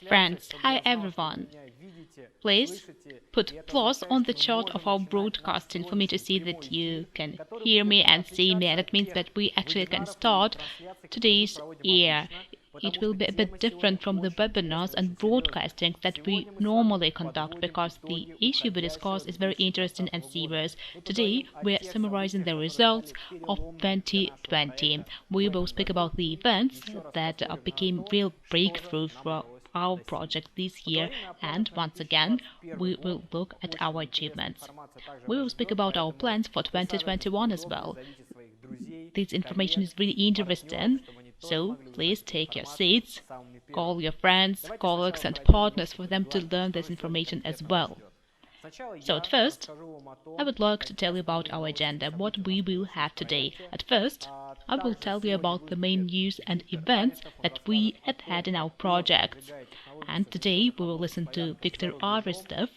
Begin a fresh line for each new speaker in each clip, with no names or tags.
Friends, hi everyone. Please put plus on the chart of our broadcasting for me to see that you can hear me and see me. That means that we actually can start today's year. It will be a bit different from the webinars and broadcasting that we normally conduct because the issue we discuss is very interesting and serious. Today we are summarizing the results of 2020. We will speak about the events that became real breakthroughs for our project this year, and once again we will look at our achievements. We will speak about our plans for 2021 as well. This information is really interesting, so please take your seats, call your friends, colleagues and partners for them to learn this information as well. So at first, I would like to tell you about our agenda, what we will have today. At first, I will tell you about the main news and events that we have had in our projects. And today we will listen to Viktor Arestov.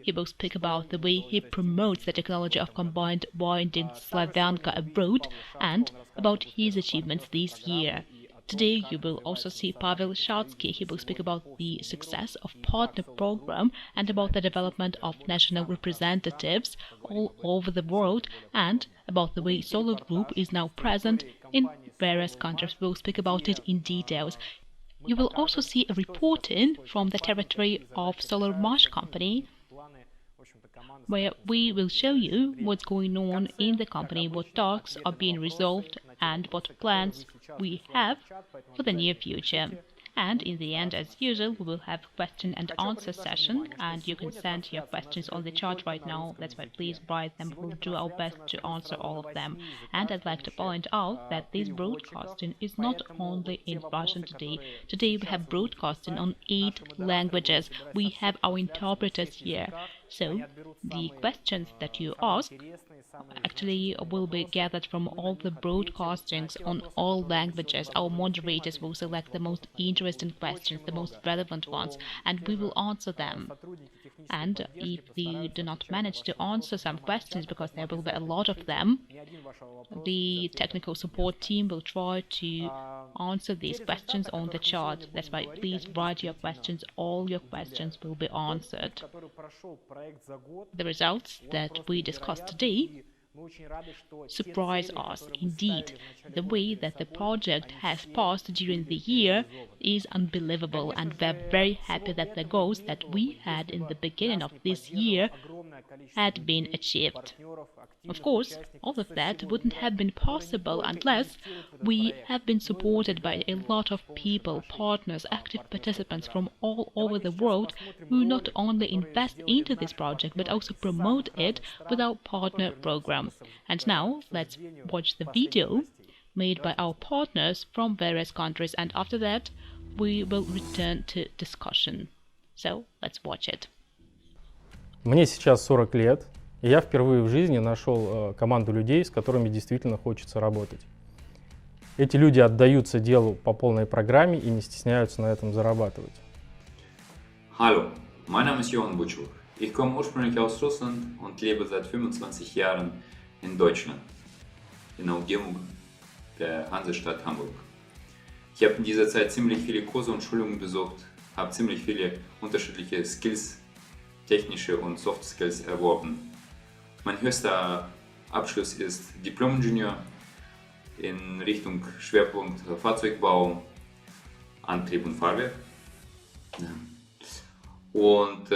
He will speak about the way he promotes the technology of combined winding Slavyanka abroad and about his achievements this year. Today you will also see Pavel Shadskiy. He will speak about the success of partner program and about the development of national representatives all over the world and about the way SOLARGROUP is now present in various countries. We will speak about it in details. You will also see a reporting from the territory of SovElMash company, where we will show you what's going on in the company, what talks are being resolved and what plans we have for the near future. And in the end, as usual, we will have question and answer session, and you can send your questions on the chat right now. That's why please write them. We'll do our best to answer all of them. And I'd like to point out that this broadcasting is not only in Russian today. Today we have broadcasting on 8 languages. We have our interpreters here. So the questions that you ask actually will be gathered from all the broadcastings on all languages. Our moderators will select the most interesting questions, the most relevant ones, and we will answer them. And if we do not manage to answer some questions, because there will be a lot of them, the technical support team will try to answer these questions on the chat. That's why please write your questions. All your questions will be answered. The results that we discussed today surprise us indeed. The way that the project has passed during the year is unbelievable, and we're very happy that the goals that we had in the beginning of this year had been achieved. Of course, all of that wouldn't have been possible unless we have been supported by a lot of people, partners, active participants from all over the world who not only invest into this project but also promote it with our partner program. And now let's watch the video made by our partners from various countries, and after that we will return to discussion. So let's watch it.
Мне сейчас 40 лет, и я впервые в жизни нашел команду людей, с которыми действительно хочется работать. Эти люди отдаются делу по полной программе и не стесняются на этом зарабатывать.
Hallo, mein Name ist Johann Butschuk. Ich komme ursprünglich aus Russland und lebe seit 25 Jahren in Deutschland, in der Umgebung der Hansestadt Hamburg. Ich habe in dieser Zeit ziemlich viele Kurse und Schulungen besucht, habe ziemlich viele unterschiedliche Skills, technische und Soft Skills erworben. Mein höchster Abschluss ist Diplom-Ingenieur in Richtung Schwerpunkt Fahrzeugbau, Antrieb und Fahrwerk. Und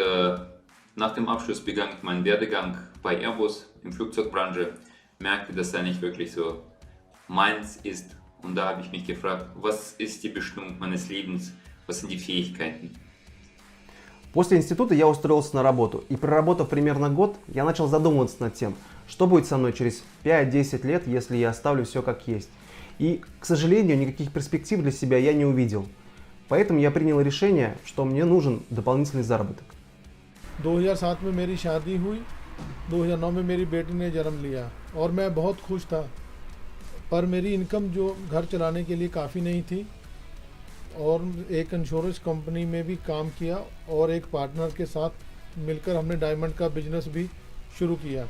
nach dem Abschluss begann ich meinen Werdegang bei Airbus in Flugzeugbranche, merkte, dass da nicht wirklich so meins ist, und da habe ich mich gefragt, was ist die Bestimmung meines Lebens, was sind die Fähigkeiten?
После института я устроился на работу, и проработав примерно год, я начал задумываться над тем, что будет со мной через 5-10 лет, если я оставлю все как есть. И, к сожалению, никаких перспектив для себя я не увидел. Поэтому я принял решение, что мне нужен дополнительный заработок.
2007 में मेरी शादी हुई, 2009 में मेरी बेटी ने जन्म लिया और मैं बहुत खुश था, पर मेरी इनकम जो घर चलाने के लिए काफ़ी नहीं थी, और एक इंश्योरेंस कंपनी में भी काम किया और एक पार्टनर के साथ मिलकर हमने डायमंड का बिजनेस भी शुरू किया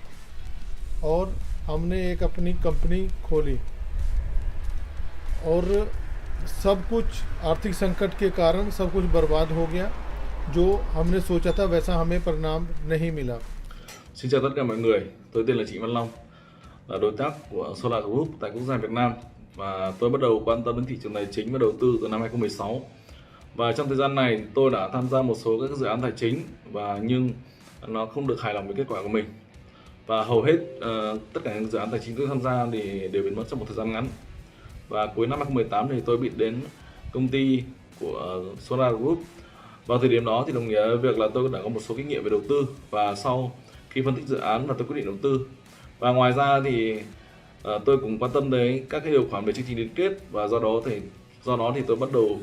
और हमने एक अपनी कंपनी खोली और सब कुछ आर्थिक संकट के कारण सब कुछ बर्बाद हो गया. जो हमने सोचा था वैसा हमें परिणाम नहीं मिला.
Xin chào tất cả mọi người, tôi tên là Trịnh Văn Long, là đối tác của Solar Group tại quốc gia Việt Nam và tôi bắt đầu quan tâm đến thị trường tài chính và đầu tư từ năm 2016. Và trong thời gian này tôi đã tham gia một số các dự án tài chính nhưng nó không được hài lòng với kết quả của mình. Và hầu hết tất cả những dự án tài chính tôi tham gia thì đều biến mất trong một thời gian ngắn. Và cuối năm 2018 thì tôi bị đến công ty của Solar Group. Vào thời điểm đó thì đồng nghĩa với việc là tôi đã có một số kinh nghiệm về đầu tư và sau khi phân tích dự án và tôi quyết định đầu tư. Và ngoài ra thì tôi cũng quan tâm đến các cái điều khoản về chương trình liên kết và do đó thì tôi bắt đầu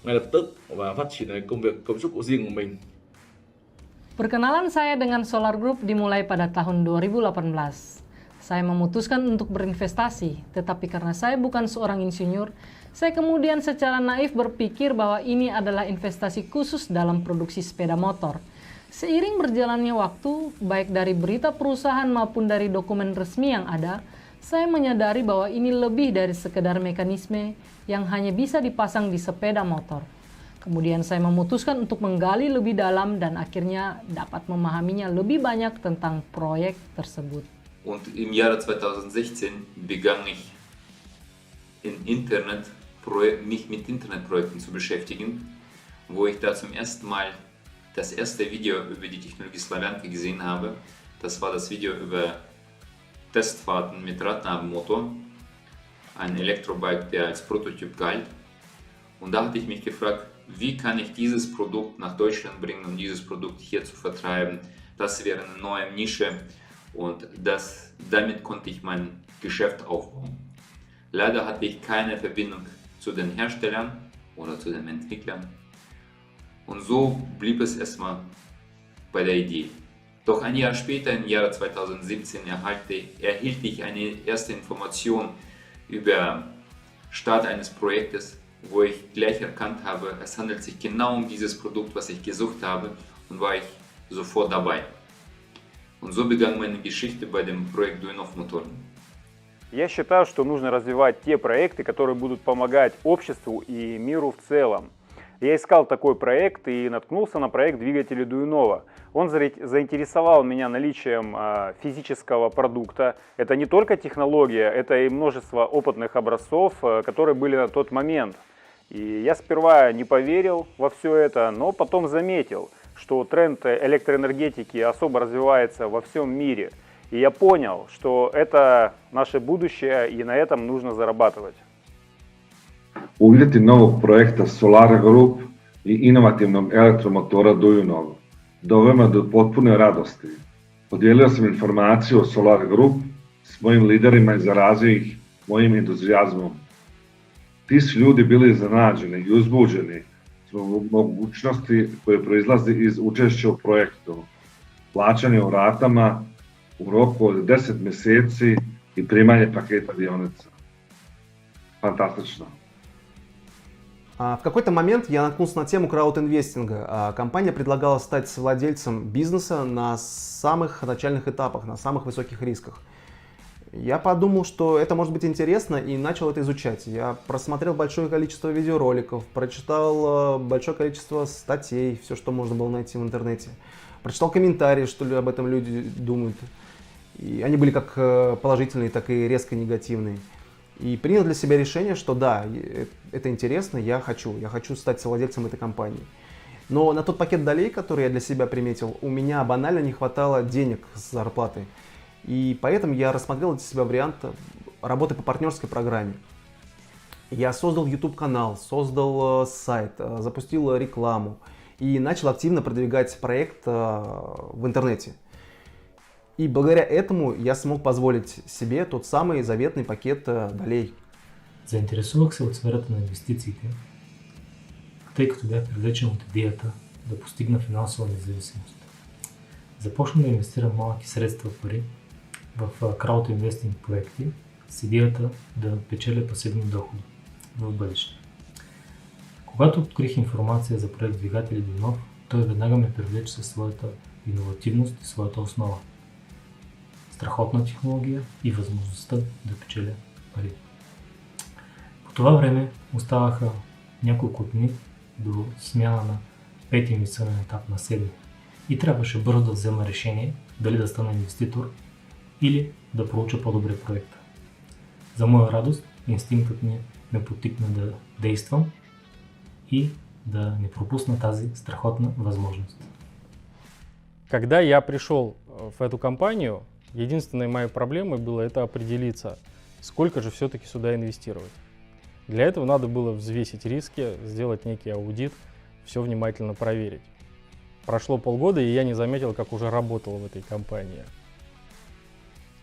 ngay lập tức và phát triển công việc cấu trúc của riêng của mình.
Perkenalan saya dengan Solar Group dimulai pada tahun 2018. Saya memutuskan untuk berinvestasi, tetapi karena saya bukan seorang insinyur, saya kemudian secara naif berpikir bahwa ini adalah investasi khusus dalam produksi sepeda motor. Seiring berjalannya waktu, baik dari berita perusahaan maupun dari dokumen resmi yang ada, saya menyadari bahwa ini lebih dari sekedar mekanisme yang hanya bisa dipasang di sepeda motor. Kemudian saya memutuskan untuk menggali lebih dalam dan akhirnya dapat memahaminya lebih banyak tentang proyek tersebut.
Und im Jahre 2016 begann ich mich mit Internetprojekten zu beschäftigen, wo ich da zum ersten Mal das erste Video über die Technologie Slawjanka gesehen habe. Das war das Video über Testfahrten mit Radnabenmotor, ein Elektrobike, der als Prototyp galt. Und da hatte ich mich gefragt, wie kann ich dieses Produkt nach Deutschland bringen und dieses Produkt hier zu vertreiben. Das wäre eine neue Nische und damit konnte ich mein Geschäft aufbauen. Leider hatte ich keine Verbindung zu den Herstellern oder zu den Entwicklern. Und so blieb es erstmal bei der Idee. Doch ein Jahr später, im Jahre 2017, erhielt ich eine erste Information über Start eines Projektes, wo ich gleich erkannt habe, es handelt sich genau um dieses Produkt, was ich gesucht habe, und war ich sofort dabei. Und so begann meine Geschichte bei dem Projekt Duyunov Motoren.
Я считаю, что нужно развивать те проекты, которые будут помогать обществу и миру в целом. Я искал такой проект и наткнулся на проект двигателя Duyunova. Он заинтересовал меня наличием физического продукта. Это не только технология, это и множество опытных образцов, которые были на тот момент. И я сперва не поверил во все это, но потом заметил, что тренд электроэнергетики особо развивается во всем мире. И я понял, что это наше будущее и на этом нужно зарабатывать.
Uvjeti novog projekta SOLARGROUP i inovativnog elektromotora Duyunov doveo me do potpune radosti. Podijelio sam informaciju o SOLARGROUP s mojim liderima i zarazio ih mojim entuzijazmom. Ti su ljudi bili iznenađeni i uzbuđeni zbog mogućnosti koje proizlazi iz učešća u projektu, plaćanje u ratama u roku od 10 mjeseci i primanje paketa dionica. Fantastično.
В какой-то момент я наткнулся на тему краудинвестинга. Компания предлагала стать владельцем бизнеса на самых начальных этапах, на самых высоких рисках. Я подумал, что это может быть интересно, и начал это изучать. Я просмотрел большое количество видеороликов, прочитал большое количество статей, все, что можно было найти в интернете. Прочитал комментарии, что об этом люди думают. И они были как положительные, так и резко негативные. И принял для себя решение, что да, это интересно, я хочу стать совладельцем этой компании. Но на тот пакет долей, который я для себя приметил, у меня банально не хватало денег с зарплаты. И поэтому я рассмотрел для себя вариант работы по партнерской программе. Я создал YouTube-канал, создал сайт, запустил рекламу и начал активно продвигать проект в интернете. И благодаря этому я смог позволить себе тот самый заветный пакет долей.
Заинтересувах се от сферата на инвестициите, тъй като бях привлечен от идеята да постигна финансова независимост. Започна да инвестирам малки средства пари в краудинвестинг проекти с идеята да печеля пасивни доходи в бъдеще. Когато открих информация за проект двигатели Duyunov, той веднага ме привлече със своята иновативност и своята основа. Страхотна технология и възможността да печеля пари. По това време оставаха няколко дни до смяна на 5-ти инвестиционен етап на 7-ми и трябваше бързо да взема решение дали да стана инвеститор или да проуча по-добре проекта. За моя радост, инстинктът ми ме потикна да действам и да не пропусна тази страхотна възможност.
Когда я пришел в эту компанию, единственной моей проблемой было это определиться, сколько же все-таки сюда инвестировать. Для этого надо было взвесить риски, сделать некий аудит, все внимательно проверить. Прошло полгода, и я не заметил, как уже работал в этой компании.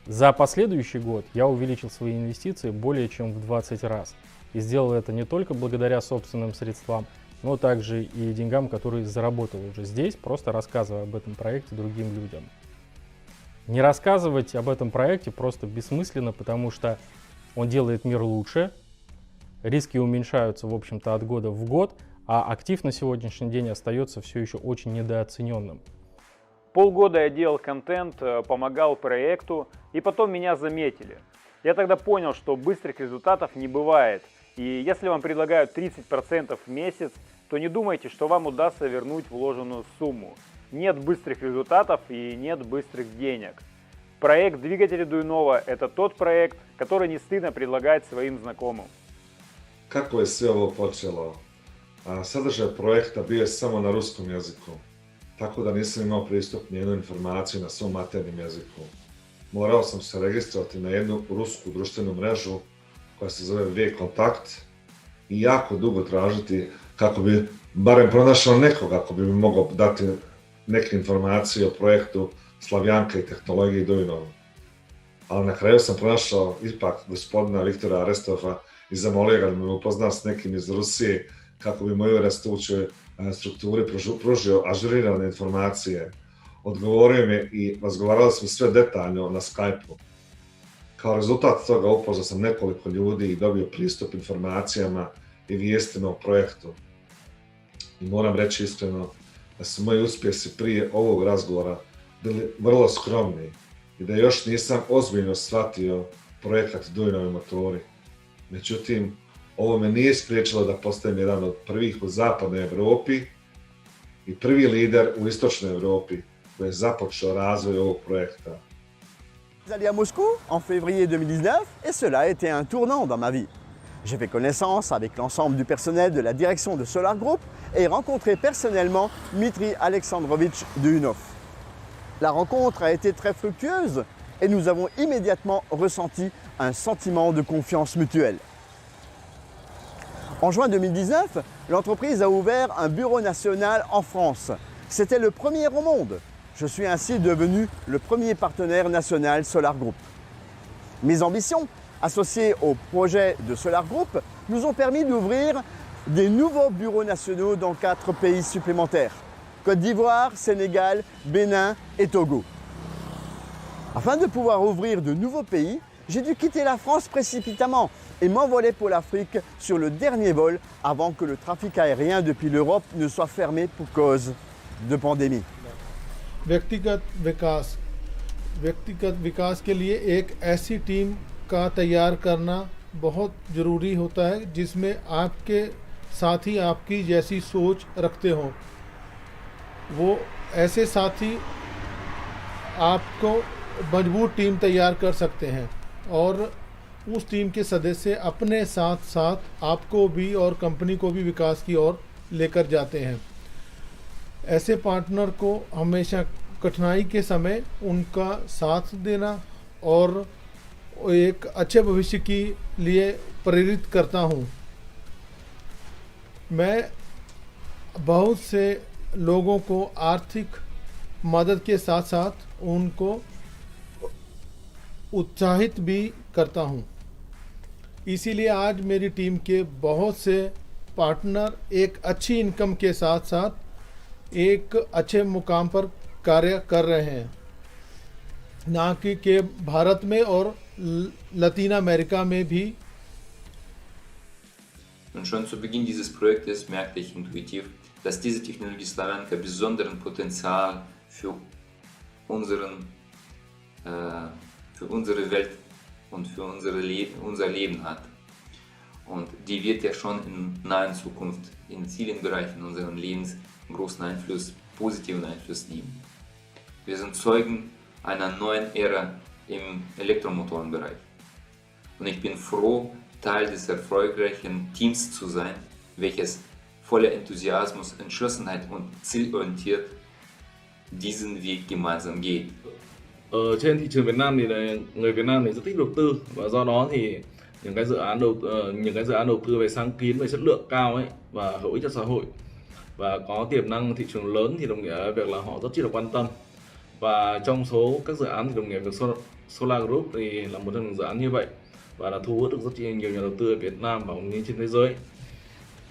За последующий год я увеличил свои инвестиции более чем в 20 раз. И сделал это не только благодаря собственным средствам, но также и деньгам, которые заработал уже здесь, просто рассказывая об этом проекте другим людям. Не рассказывать об этом проекте просто бессмысленно, потому что он делает мир лучше, риски уменьшаются, в общем-то, от года в год, а актив на сегодняшний день остается все еще очень недооцененным.
Полгода я делал контент, помогал проекту, и потом меня заметили. Я тогда понял, что быстрых результатов не бывает. И если вам предлагают 30% в месяц, то не думайте, что вам удастся вернуть вложенную сумму. Нет быстрых результатов и нет быстрых денег. Проект двигателя Duyunova – это тот проект, который не стыдно предлагать своим знакомым.
Kako je sve ovo počelo? Sadržaj projekta bio je samo na ruskom jeziku, tako da nisam imao pristup nijednoj informaciji na svom maternjem jeziku. Morao sam se registrovati na jednu rusku društvenu mrežu koja se zove V-Kontakt i jako dugo tražiti kako bi barem pronašao nekoga ko bi mi mogao dati neke informacije o projektu Slavjanka i tehnologiji Duyunov. Ali na kraju sam pronašao ipak gospodina Viktora Arestova i zamolio ga da me upozna s nekim iz Rusije kako bi mojoj rastućoj strukturi pružio ažurirane informacije. Odgovorio mi i razgovarali smo sve detaljno na Skype-u. Kao rezultat toga upoznao sam nekoliko ljudi i dobio pristup informacijama i vijestima o projektu. I moram reći iskreno da su moji uspjesi prije ovog razgovora bili vrlo skromni i da još nisam ozbiljno shvatio projekat Duyunovi motori. Međutim, ovo me nije spriječilo da postanem jedan od prvih u zapadnoj Europi i prvi lider u istočnoj Europi koji je započeo razvoj ovog projekta.
J'allais à Moscou en février 2019 et cela a été un tournant dans ma vie. J'ai fait connaissance avec l'ensemble du personnel de la direction de SOLARGROUP et rencontré personnellement Dmitri Alexandrovitch Duyunov. La rencontre a été très fructueuse et nous avons immédiatement ressenti un sentiment de confiance mutuelle. En juin 2019, l'entreprise a ouvert un bureau national en France. C'était le premier au monde. Je suis ainsi devenu le premier partenaire national SOLARGROUP. Mes ambitions, associées au projet de SOLARGROUP, nous ont permis d'ouvrir des nouveaux bureaux nationaux dans 4 pays supplémentaires: Côte d'Ivoire, Sénégal, Bénin et Togo. Afin de pouvoir ouvrir de nouveaux pays, j'ai dû quitter la France précipitamment et m'envoler pour l'Afrique sur le dernier vol avant que le trafic aérien depuis l'Europe ne soit fermé pour cause de pandémie.
व्यक्तिगत विकास के लिए एक ऐसी team का तैयार करना बहुत ज़रूरी होता है जिसमें आपके साथी आपकी जैसी सोच रखते हों। वो ऐसे साथी आपको मजबूत टीम तैयार कर सकते हैं और उस टीम के सदस्य अपने साथ साथ आपको भी और कंपनी को भी विकास की ओर लेकर जाते हैं। ऐसे पार्टनर को हमेशा कठिनाई के समय उनका साथ देना और एक अच्छे भविष्य के लिए प्रेरित करता हूँ। मैं बहुत से लोगों को आर्थिक मदद के साथ साथ उनको उत्साहित भी करता हूँ। इसीलिए आज मेरी टीम के बहुत से पार्टनर एक अच्छी इनकम के साथ साथ एक अच्छे मुकाम पर कार्य कर रहे हैं, ना कि भारत में और लतीन अमेरिका में भी।
Und schon zu Beginn dieses Projektes merkte ich intuitiv, dass diese Technologie Slavjanka besonderen Potenzial für unsere Welt und für unser Leben hat. und die wird ja schon in naher Zukunft in vielen Bereichen unseres Lebens einen großen Einfluss, positiven Einfluss nehmen. Wir sind Zeugen einer neuen Ära im Elektromotorenbereich. Und ich bin froh, Teil des erfolgreichen Teams zu sein, welches voller Enthusiasmus, Entschlossenheit und zielorientiert diesen Weg gemeinsam geht.
Ở trên thị trường Việt Nam thì người Việt Nam thì rất thích đầu tư, và do đó thì những cái dự án đầu tư về sáng kiến, về chất lượng cao ấy và hữu ích cho xã hội và có tiềm năng thị trường lớn thì đồng nghĩa việc là họ rất chi là quan tâm. Và trong số các dự án thì đồng nghĩa việc Solar Group thì là một trong những dự án như vậy và đã thu hút được rất nhiều nhà đầu tư ở Việt Nam và cũng như trên thế giới.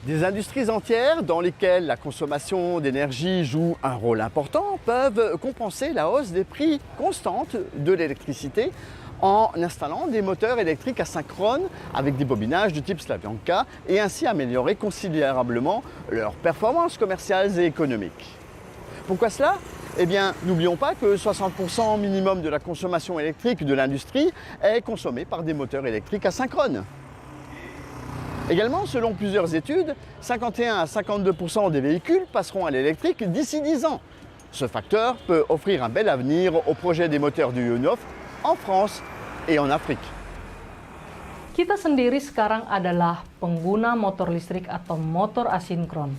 Des industries entières dans lesquelles la consommation d'énergie joue un rôle important peuvent compenser la hausse des prix constantes de l'électricité en installant des moteurs électriques asynchrones avec des bobinages du type Slavianka et ainsi améliorer considérablement leurs performances commerciales et économiques. Pourquoi cela ? Eh bien, n'oublions pas que 60% minimum de la consommation électrique de l'industrie est consommée par des moteurs électriques asynchrones. Également, selon plusieurs études, 51 à 52% des véhicules passeront à l'électrique d'ici 10 ans. Ce facteur peut offrir un bel avenir au projet des moteurs Duyunov en France et en Afrique.
Kita sendiri sekarang adalah pengguna motor listrik atau motor asinkron,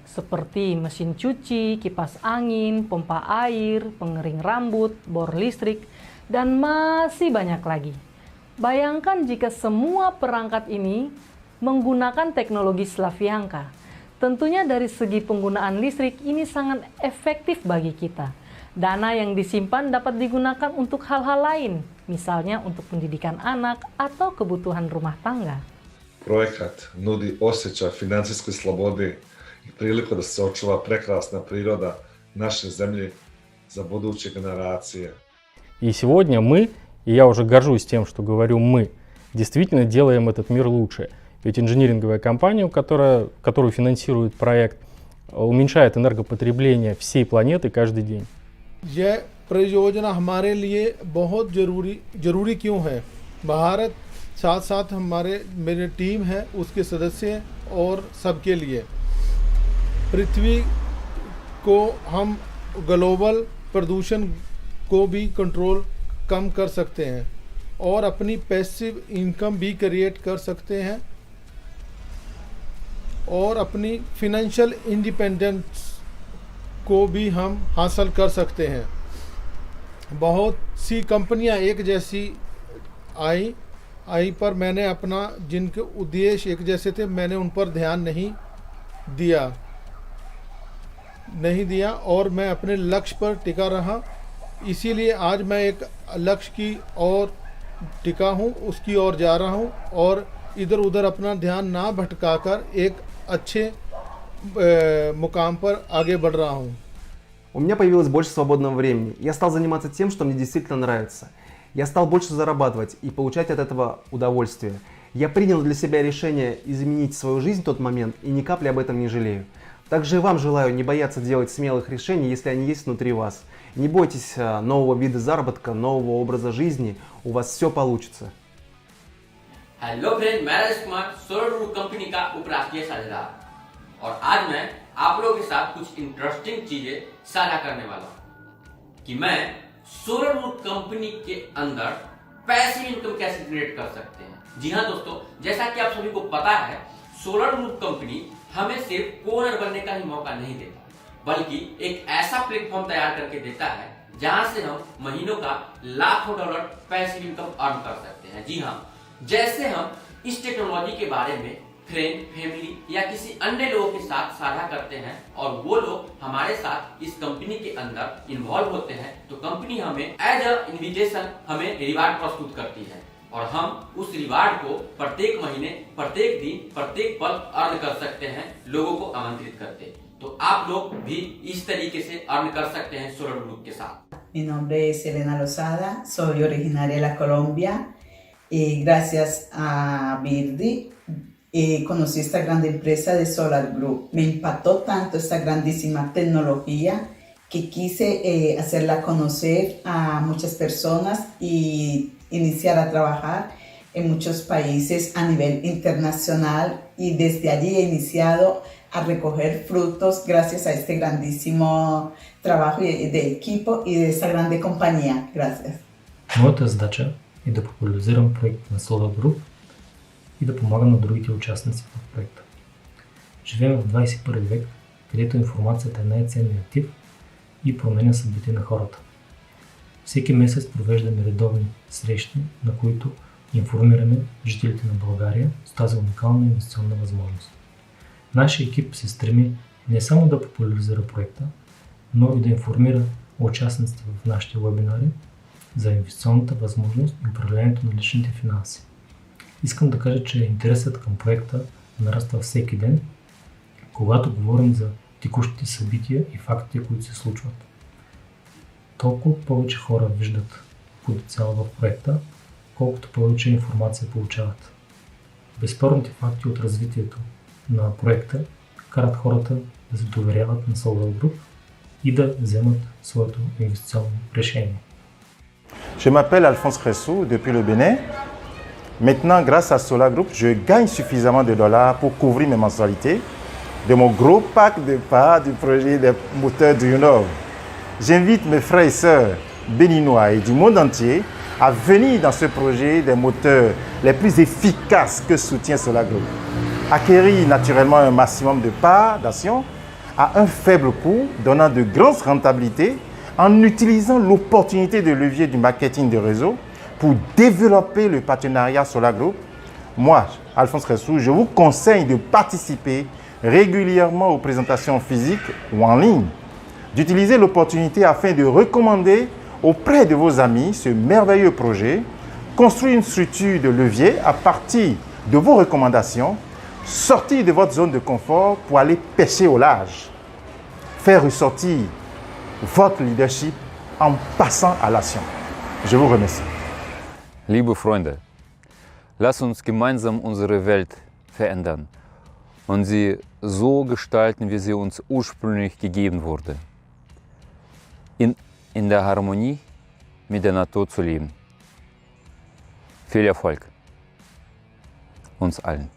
seperti mesin cuci, kipas angin, pompa air, pengering rambut, bor listrik, dan masih banyak lagi. Bayangkan jika semua perangkat ini menggunakan teknologi Slavianka. Tentunya dari segi penggunaan listrik ini sangat efektif bagi kita. Dana yang disimpan dapat digunakan untuk hal-hal lain, misalnya untuk pendidikan anak atau kebutuhan rumah tangga.
Projekat nudi osjećaj financijske slobode i priliku da se očuva prekrasna priroda naše zemlje za buduće generacije.
И сегодня мы, и я уже горжусь тем, что говорю мы, действительно делаем этот мир лучше. Ведь инжиниринговая компания, которую финансирует проект, уменьшает энергопотребление всей планеты каждый день.
यह परियोजना हमारे लिए बहुत जरूरी क्यों है? भारत साथ साथ मेरे टीम है, उसके सदस्य और सबके लिए पृथ्वी को हम ग्लोबल प्रदूषण को भी कंट्रोल कम कर सकते हैं और अपनी पैसिव इनकम भी क्रिएट कर सकते हैं और अपनी फिनेंशियल इंडिपेंडेंस को भी हम हासिल कर सकते हैं। बहुत सी कंपनियां एक जैसी आई पर मैंने अपना जिनके उद्देश्य एक जैसे थे मैंने उन पर ध्यान नहीं दिया और मैं अपने लक्ष्य पर टिका रहा। इसीलिए आज मैं एक लक्ष्य की ओर टिका हूँ, उसकी ओर जा रहा हूँ और इधर उधर अपना ध्यान ना भटकाकर एक अच्छे मुकाम पर आगे बढ़ रहा हूँ।
У меня появилось больше свободного времени. Я стал заниматься тем, что мне действительно нравится. Я стал больше зарабатывать и получать от этого удовольствие. Я принял для себя решение изменить свою жизнь в тот момент и ни капли об этом не жалею. Также и вам желаю не бояться делать смелых решений, если они есть внутри вас. Не бойтесь нового вида заработка, нового образа жизни. У вас все получится.
हेलो फ्रेंड, मैं राजकुमार, सोलर ग्रुप कंपनी का उपराष्ट्रीय साझेदार और आज मैं आप लोगों के साथ कुछ इंटरेस्टिंग चीजें साझा करने वाला हूँ कि मैं सोलर ग्रुप कंपनी के अंदर पैसिव इनकम कैसे क्रिएट कर सकते हैं। जी हाँ दोस्तों, जैसा कि आप सभी को पता है, सोलर ग्रुप कंपनी हमें सिर्फ ओनर बनने का ही मौका नहीं देता, बल्कि एक ऐसा प्लेटफॉर्म तैयार करके देता है जहां से हम महीनों का लाखों डॉलर पैसिव इनकम अर्न कर सकते हैं। जी हाँ, जैसे हम इस टेक्नोलॉजी के बारे में फ्रेंड, फैमिली या किसी अन्य लोगों के साथ साझा करते हैं और वो लोग हमारे साथ इस कंपनी के अंदर इन्वॉल्व होते हैं, तो कंपनी हमें एज अ इन्विटेशन हमें रिवार्ड प्रस्तुत करती है और हम उस रिवार्ड को प्रत्येक महीने, प्रत्येक दिन, प्रत्येक पल अर्न कर सकते हैं लोगों को आमंत्रित करते। तो आप लोग भी इस तरीके से अर्न कर सकते हैं सोलर ग्रुप के साथ।
Mi nombre es Elena Lozada, soy originaria de la Colombia y gracias a Birdi conocí esta gran empresa de Solar Group. Me impactó tanto esta grandísima tecnología que quise hacerla conocer a muchas personas y iniciar a trabajar en muchos países a nivel internacional y desde allí he iniciado a recoger frutos gracias a este grandísimo trabajo de equipo y de esta grande compañía. Gracias.
Моята задача е да популяризирам проекта на Solar Group и да помагам на другите участници в проекта. Живеем в 21 век, където информацията е най-ценният актив и променя съдбите на хората. Всеки месец провеждаме редовни срещи, на които информираме жителите на България с тази уникална инвестиционна възможност. Нашия екип се стреми не само да популяризира проекта, но и да информира участниците в нашите вебинари за инвестиционната възможност и управлението на личните финанси. Искам да кажа, че интересът към проекта нараства всеки ден, когато говорим за текущите събития и фактите, които се случват. Толкова повече хора виждат потенциал в проекта, колкото повече информация получават. Безспорните факти от развитието на проекта карат хората да се доверяват на Solar Group и да вземат своето инвестиционно решение.
Je m'appelle Alphonse Ressou depuis le Bénin. Maintenant, grâce à Solar Group, je gagne suffisamment de dollars pour couvrir mes mensualités de mon gros pack de parts du projet des moteurs Duyunov. J'invite mes frères et sœurs béninois et du monde entier à venir dans ce projet des moteurs les plus efficaces que soutient Solar Group. Acquérir naturellement un maximum de parts d'actions à un faible coût, donnant de grandes rentabilités en utilisant l'opportunité de levier du marketing de réseau pour développer le partenariat Solar Group. Moi, Alphonse Ressou, je vous conseille de participer régulièrement aux présentations physiques ou en ligne, d'utiliser l'opportunité afin de recommander auprès de vos amis ce merveilleux projet, construire une structure de levier à partir de vos recommandations, sortir de votre zone de confort pour aller pêcher au large, faire ressortir votre leadership en passant à l'action. Je vous remercie.
Liebe Freunde, lasst uns gemeinsam unsere Welt verändern und sie so gestalten, wie sie uns ursprünglich gegeben wurde. In der Harmonie mit der Natur zu leben. Viel Erfolg uns allen.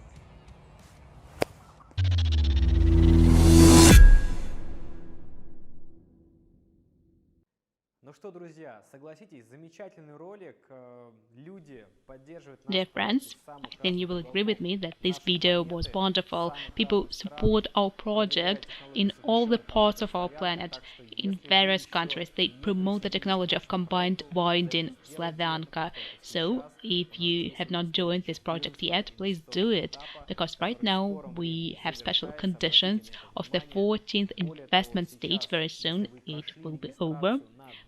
Dear friends, I think you will agree with me that this video was wonderful. People support our project in all the parts of our planet, in various countries. They promote the technology of combined winding Slavyanka. So, if you have not joined this project yet, please do it, because right now we have special conditions of the 14th investment stage. Very soon it will be over.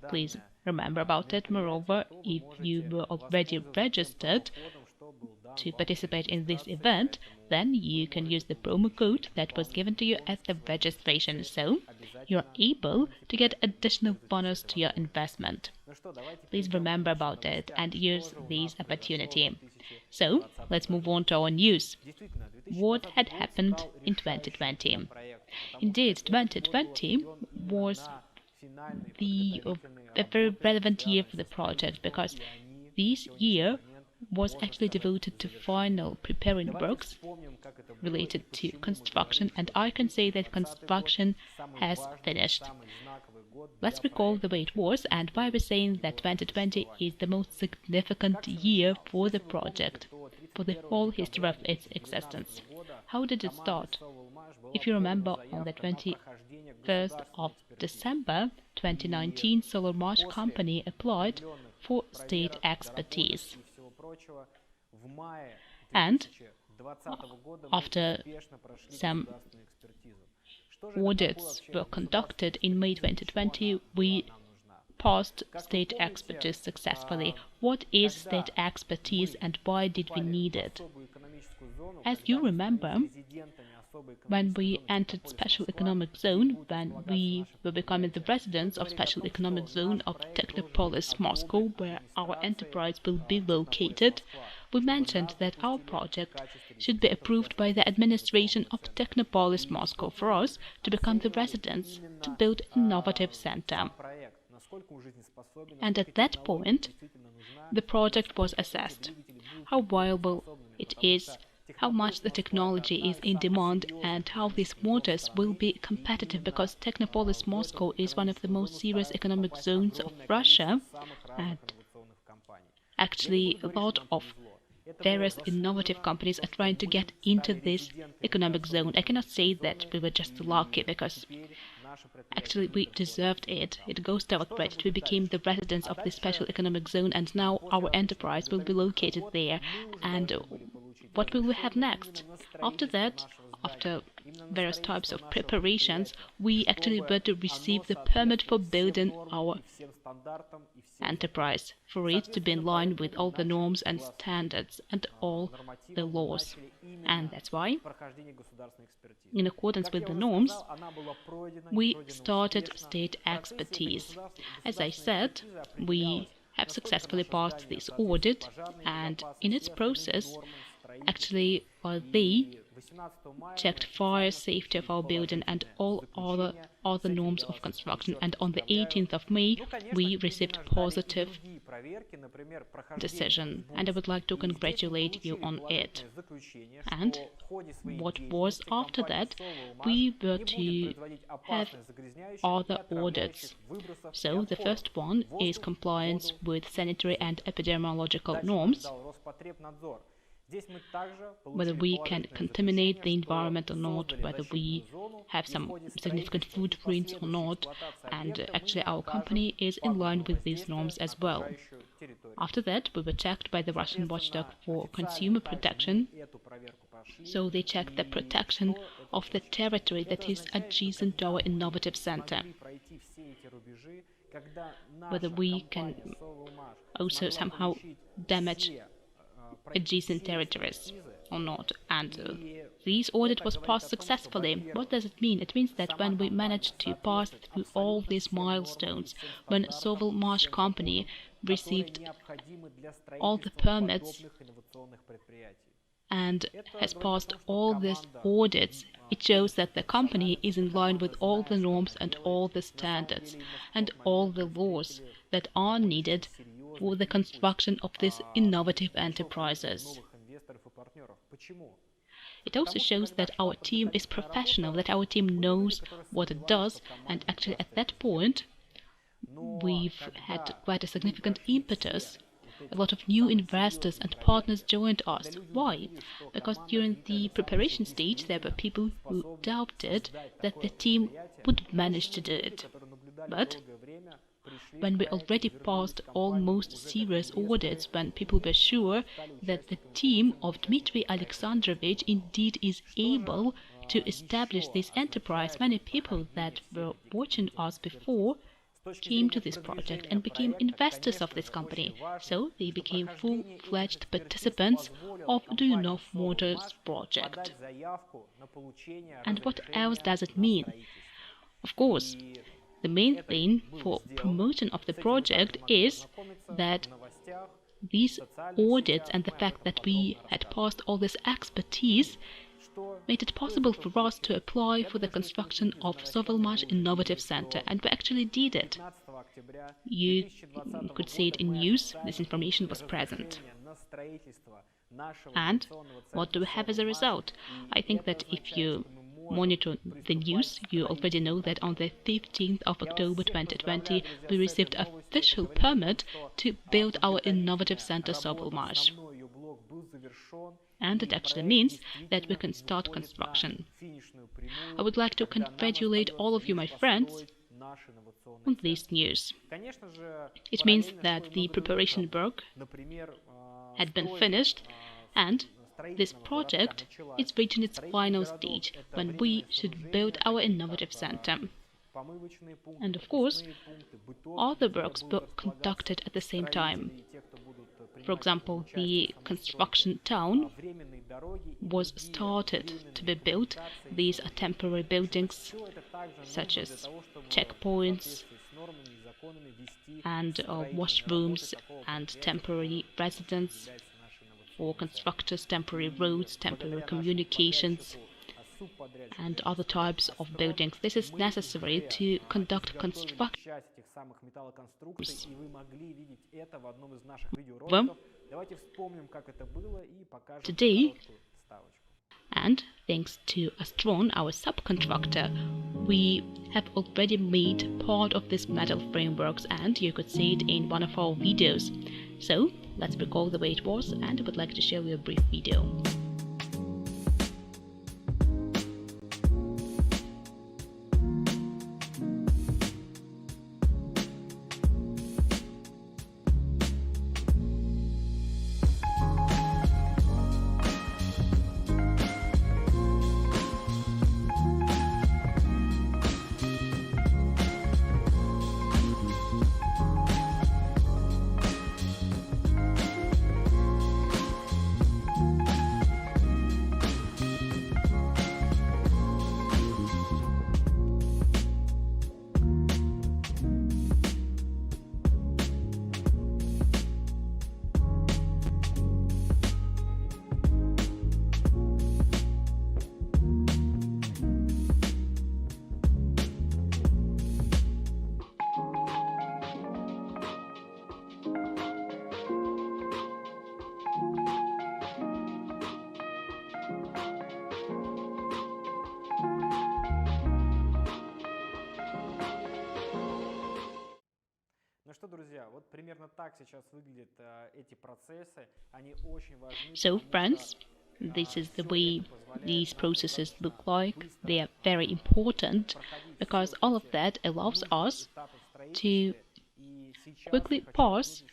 Please remember about it. Moreover, if you were already registered to participate in this event, then you can use the promo code that was given to you at the registration, so you're able to get additional bonus to your investment. Please remember about it and use this opportunity. So, let's move on to our news. What had happened in 2020? Indeed, 2020 was a very relevant year for the project, because this year was actually devoted to final preparing works related to construction, and I can say that construction has finished. Let's recall the way it was and why we're saying that 2020 is the most significant year for the project, for the whole history of its existence. How did it start? If you remember, on the 21st of December 2019, SovElMash company applied for state expertise. And after some audits were conducted in May 2020, we passed state expertise successfully. What is state expertise and why did we need it? As you remember, when we entered Special Economic Zone, when we were becoming the residents of Special Economic Zone of Technopolis, Moscow, where our enterprise will be located, we mentioned that our project should be approved by the administration of Technopolis, Moscow, for us to become the residents to build an innovative center. And at that point, the project was assessed. how viable it is, how much the technology is in demand, and how these motors will be competitive, because Technopolis Moscow is one of the most serious economic zones of Russia, and actually a lot of various innovative companies are trying to get into this economic zone. I cannot say that we were just lucky, because actually we deserved it. It goes to our credit. We became the residents of this special economic zone, and now our enterprise will be located there. And what will we have next? After that, after various types of preparations, we actually were to receive the permit for building our enterprise, for it to be in line with all the norms and standards and all the laws. And that's why, in accordance with the norms, we started state expertise. As I said, we have successfully passed this audit, and in its process, actually, they checked fire safety of our building and all other norms of construction, and on the 18th of May we received positive decision, and I would like to congratulate you on it. And what was after that, we were to have other audits. So the first one is compliance with sanitary and epidemiological norms, whether we can contaminate the environment or not, whether we have some significant footprints or not, and actually our company is in line with these norms as well. After that, we were checked by the Russian watchdog for consumer protection, so they checked the protection of the territory that is adjacent to our innovative center, whether we can also somehow damage adjacent territories or not. And this audit was passed successfully. What does it mean? It means that when we managed to pass through all these milestones, when SovElMash company received all the permits and has passed all these audits, it shows that the company is in line with all the norms and all the standards and all the laws that are needed for the construction of these innovative enterprises. It also shows that our team is professional, that our team knows what it does, and actually at that point we've had quite a significant impetus. A lot of new investors and partners joined us. Why? Because during the preparation stage there were people who doubted that the team would manage to do it. But when we already passed almost serious audits, when people were sure that the team of Dmitry Alexandrovich indeed is able to establish this enterprise, many people that were watching us before came to this project and became investors of this company. So they became full-fledged participants of Duyunov Motors project. And what else does it mean? Of course, the main thing for promotion of the project is that these audits and the fact that we had passed all this expertise made it possible for us to apply for the construction of SovElMash Innovative Center, and we actually did it. You could see it in news, this information was present. And what do we have as a result? I think that if you monitor the news, you already know that on the 15th of October 2020 we received official permit to build our innovative center SovElMash. And it actually means that we can start construction. I would like to congratulate all of you, my friends, on this news. It means that the preparation work had been finished, and this project is reaching its final stage when we should build our innovative center. And of course, other works were conducted at the same time. For example, the construction town was started to be built. These are temporary buildings such as checkpoints and washrooms and temporary residence for constructors, temporary roads, temporary communications. and other types of buildings. This is necessary to conduct construction. Today, and thanks to Astron, our subcontractor, we have already made part of this metal frameworks, and you could see it in one of our videos. So let's recall the way it was, and I would like to show you a brief video. So, friends, this is the way these processes look like. They are very important because all of that allows us to quickly pass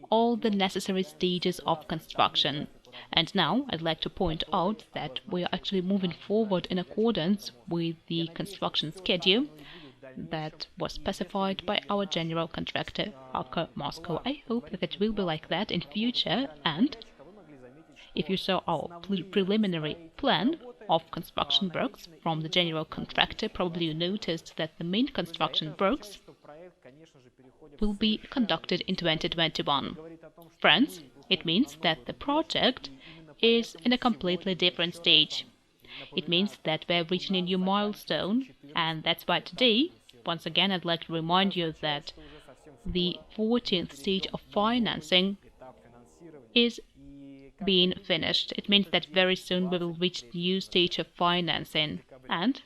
all the necessary stages of construction. And now I'd like to point out that we are actually moving forward in accordance with the construction schedule that was specified by our general contractor, AK Moscow. I hope that it will be like that in future, and if you saw our preliminary plan of construction works from the general contractor, probably you noticed that the main construction works will be conducted in 2021. Friends, it means that the project is in a completely different stage. It means that we're reaching a new milestone, and that's why today, once again, I'd like to remind you that the 14th stage of financing is being finished. It means that very soon we will reach the new stage of financing. And,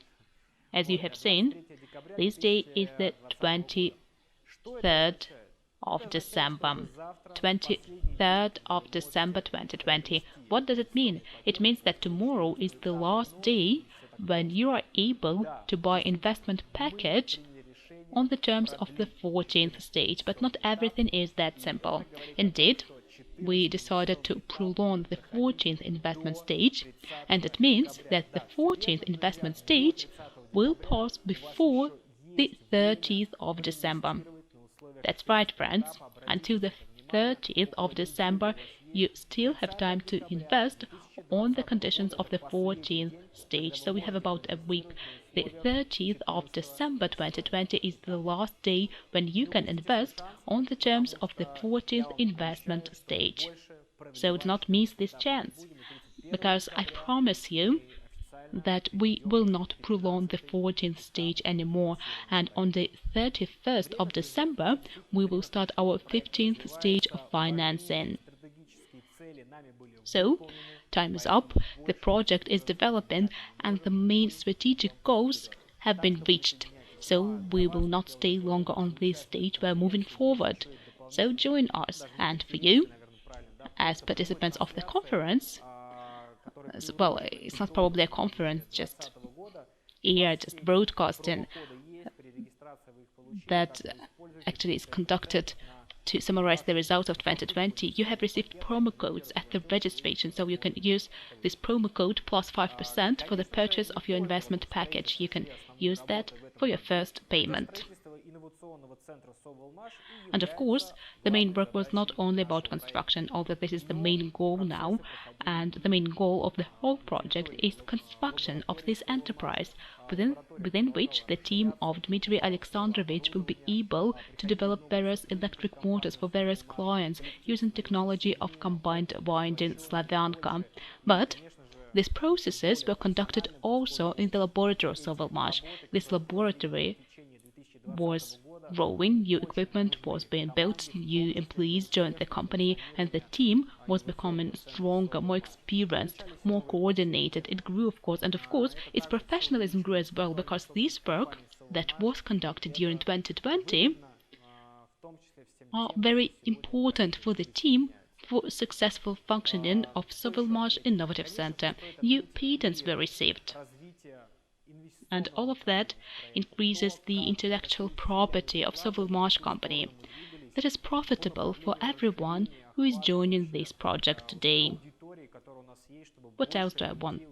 as you have seen, this day is the 23rd of December. 23rd of December 2020. What does it mean? It means that tomorrow is the last day when you are able to buy investment package on the terms of the 14th stage, but not everything is that simple. Indeed, we decided to prolong the 14th investment stage, and it means that the 14th investment stage will pass before the 30th of December. That's right, friends. Until the 30th of December, you still have time to invest on the conditions of the 14th stage. So we have about a week. The 30th of December 2020 is the last day when you can invest on the terms of the 14th investment stage. So do not miss this chance, because I promise you that we will not prolong the 14th stage anymore, and on the 31st of December we will start our 15th stage of financing. So, time is up, the project is developing, and the main strategic goals have been reached. So we will not stay longer on this stage, we're moving forward. So join us, and for you, as participants of the conference, well, it's not probably a conference, just here, just broadcasting that actually is conducted to summarize the results of 2020. You have received promo codes at the registration, so you can use this promo code plus 5% for the purchase of your investment package. You can use that for your first payment. And of course, the main work was not only about construction, although this is the main goal now, and the main goal of the whole project is construction of this enterprise, within which the team of Dmitry Alexandrovich will be able to develop various electric motors for various clients using technology of combined winding Slavyanka. But these processes were conducted also in the laboratory of SovElMash. This laboratory was growing, new equipment was being built, new employees joined the company, and the team was becoming stronger, more experienced, more coordinated. It grew, of course, and of course its professionalism grew as well, because this work that was conducted during 2020 are very important for the team for successful functioning of SovElMash Innovative Center. New patents were received. And all of that increases the intellectual property of SovElMash company. That is profitable for everyone who is joining this project today. What else do I want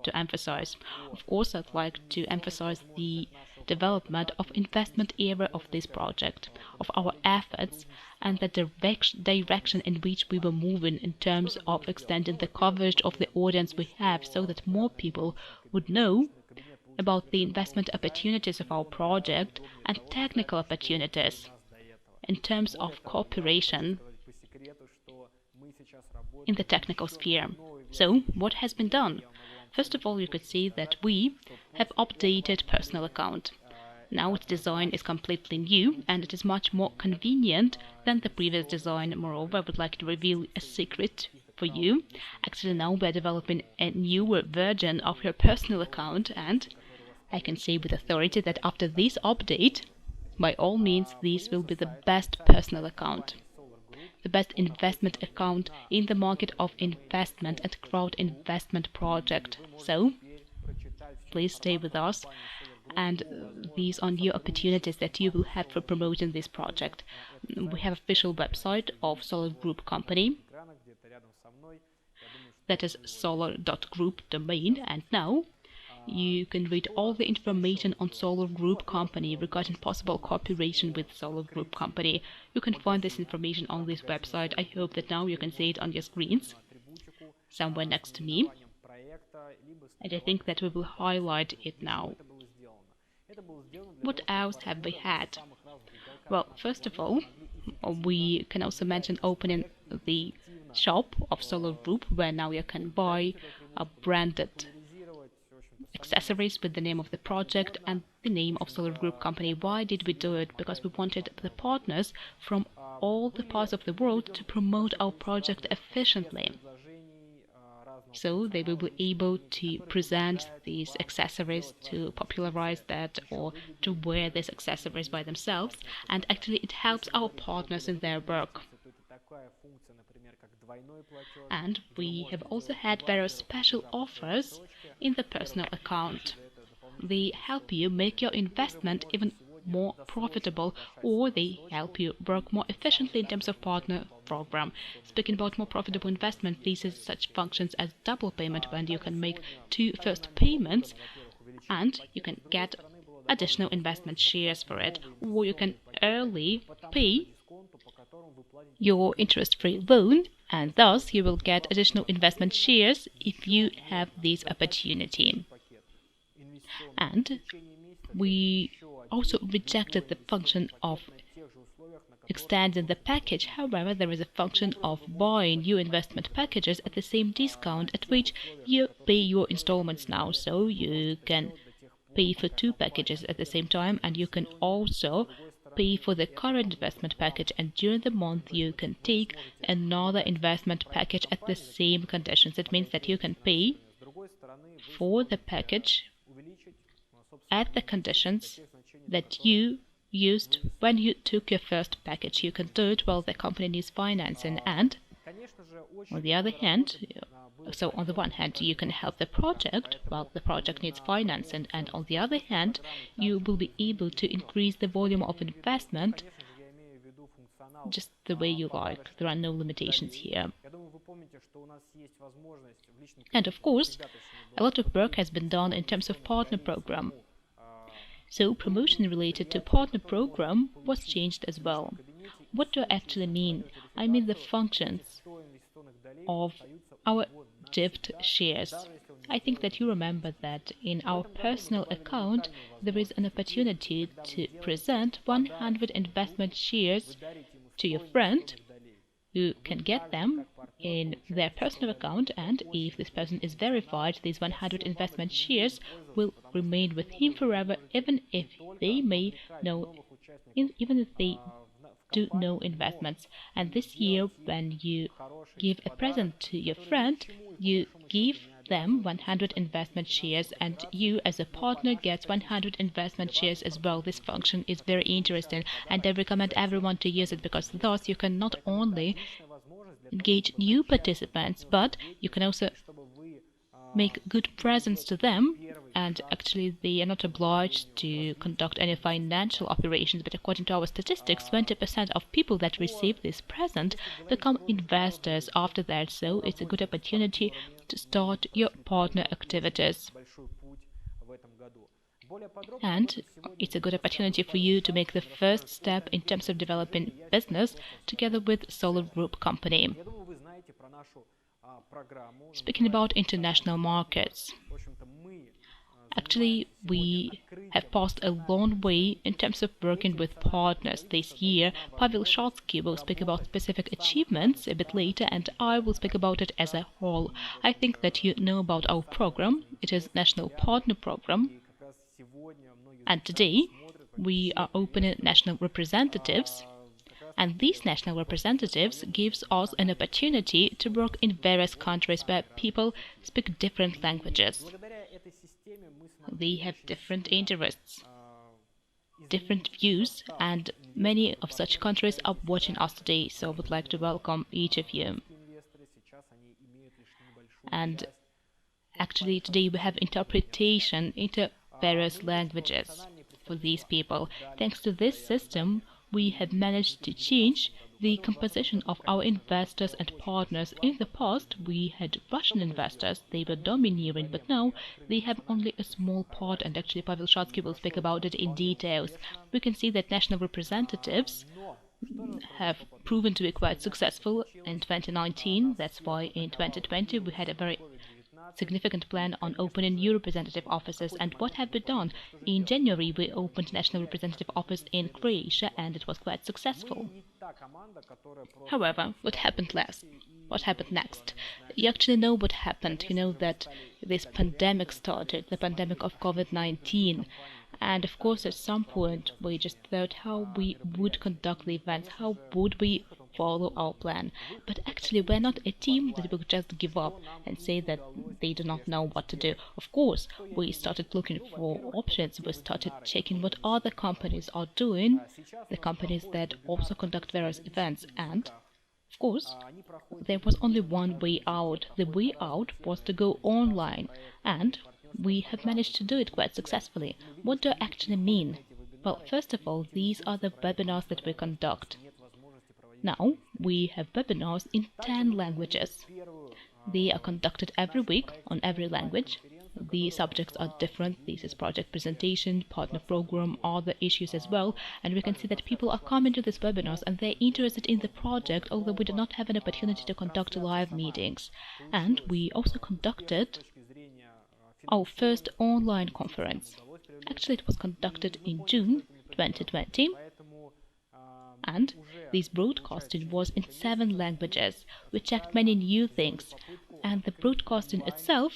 to emphasize? Of course, I'd like to emphasize the development of investment area of this project, of our efforts, and the direction in which we were moving in terms of extending the coverage of the audience we have, so that more people would know about the investment opportunities of our project and technical opportunities in terms of cooperation in the technical sphere. So, what has been done? First of all, you could see that we have updated personal account. Now its design is completely new and it is much more convenient than the previous design. Moreover, I would like to reveal a secret for you. Actually, now we're developing a newer version of your personal account, and I can say with authority that after this update, by all means, this will be the best personal account, the best investment account in the market of investment and crowd investment project. So, please stay with us, and these are new opportunities that you will have for promoting this project. We have official website of Solar Group company, that is solar.group domain, and now you can read all the information on Solar Group company regarding possible cooperation with Solar Group company. You can find this information on this website. I hope that now you can see it on your screens, somewhere next to me, and I think that we will highlight it now. What else have we had? Well, first of all, we can also mention opening the shop of Solar Group, where now you can buy branded accessories with the name of the project and the name of Solar Group company. Why did we do it? Because we wanted the partners from all the parts of the world to promote our project efficiently. So they will be able to present these accessories, to popularize that, or to wear these accessories by themselves, and actually it helps our partners in their work. And we have also had various special offers in the personal account. They help you make your investment even more profitable, or they help you work more efficiently in terms of partner program. Speaking about more profitable investment, these are such functions as double payment, when you can make 2 first payments and you can get additional investment shares for it, or you can early pay your interest-free loan, and thus you will get additional investment shares if you have this opportunity. And we also rejected the function of extending the package. However, there is a function of buying new investment packages at the same discount at which you pay your installments now. So you can pay for 2 packages at the same time, and you can also pay for the current investment package, and during the month you can take another investment package at the same conditions. It means that you can pay for the package at the conditions that you used when you took your first package. You can do it while the company needs financing, and on the other hand, so on the one hand you can help the project while the project needs financing, and on the other hand you will be able to increase the volume of investment just the way you like. There are no limitations here. And of course, a lot of work has been done in terms of partner program. So promotion related to partner program was changed as well. What do I actually mean? I mean the functions of our gift shares. I think that you remember that in our personal account there is an opportunity to present 100 investment shares to your friend, who can get them in their personal account, and if this person is verified, these 100 investment shares will remain with him forever, even if they do no investments. And this year, when you give a present to your friend, you give them 100 investment shares, and you as a partner gets 100 investment shares as well. This function is very interesting, and I recommend everyone to use it, because thus you can not only engage new participants, but you can also make good presents to them, and actually they are not obliged to conduct any financial operations, but according to our statistics, 20% of people that receive this present become investors after that, so it's a good opportunity to start your partner activities. And it's a good opportunity for you to make the first step in terms of developing business together with Solar Group company. Speaking about international markets, actually we have passed a long way in terms of working with partners this year. Pavel Shadskiy will speak about specific achievements a bit later, and I will speak about it as a whole. I think that you know about our program. It is National Partner Program, and today we are opening national representatives, and these national representatives gives us an opportunity to work in various countries where people speak different languages. They have different interests, different views, and many of such countries are watching us today, so I would like to welcome each of you. And actually today we have interpretation into various languages for these people. Thanks to this system, we have managed to change the composition of our investors and partners. In the past, we had Russian investors, they were domineering, but now they have only a small part, and actually Pavel Shadskiy will speak about it in details. We can see that national representatives have proven to be quite successful in 2019. That's why in 2020 we had a very significant plan on opening new representative offices. And what have we done? In January we opened national representative office in Croatia, and it was quite successful. However, what happened last? What happened next? You actually know what happened. You know that this pandemic started, the pandemic of COVID-19. And of course at some point we just thought how we would conduct the events, how would we follow our plan. But actually we're not a team that will just give up and say that they do not know what to do. Of course, we started looking for options, we started checking what other companies are doing, the companies that also conduct various events, and of course, there was only one way out. The way out was to go online, and we have managed to do it quite successfully. What do I actually mean? Well, first of all, these are the webinars that we conduct. Now, we have webinars in 10 languages. They are conducted every week on every language. The subjects are different. This is project presentation, partner program, other issues as well. And we can see that people are coming to these webinars and they're interested in the project, although we do not have an opportunity to conduct live meetings. And we also conducted our first online conference. Actually, it was conducted in June 2020. And this broadcasting was in 7 languages. We checked many new things, and the broadcasting itself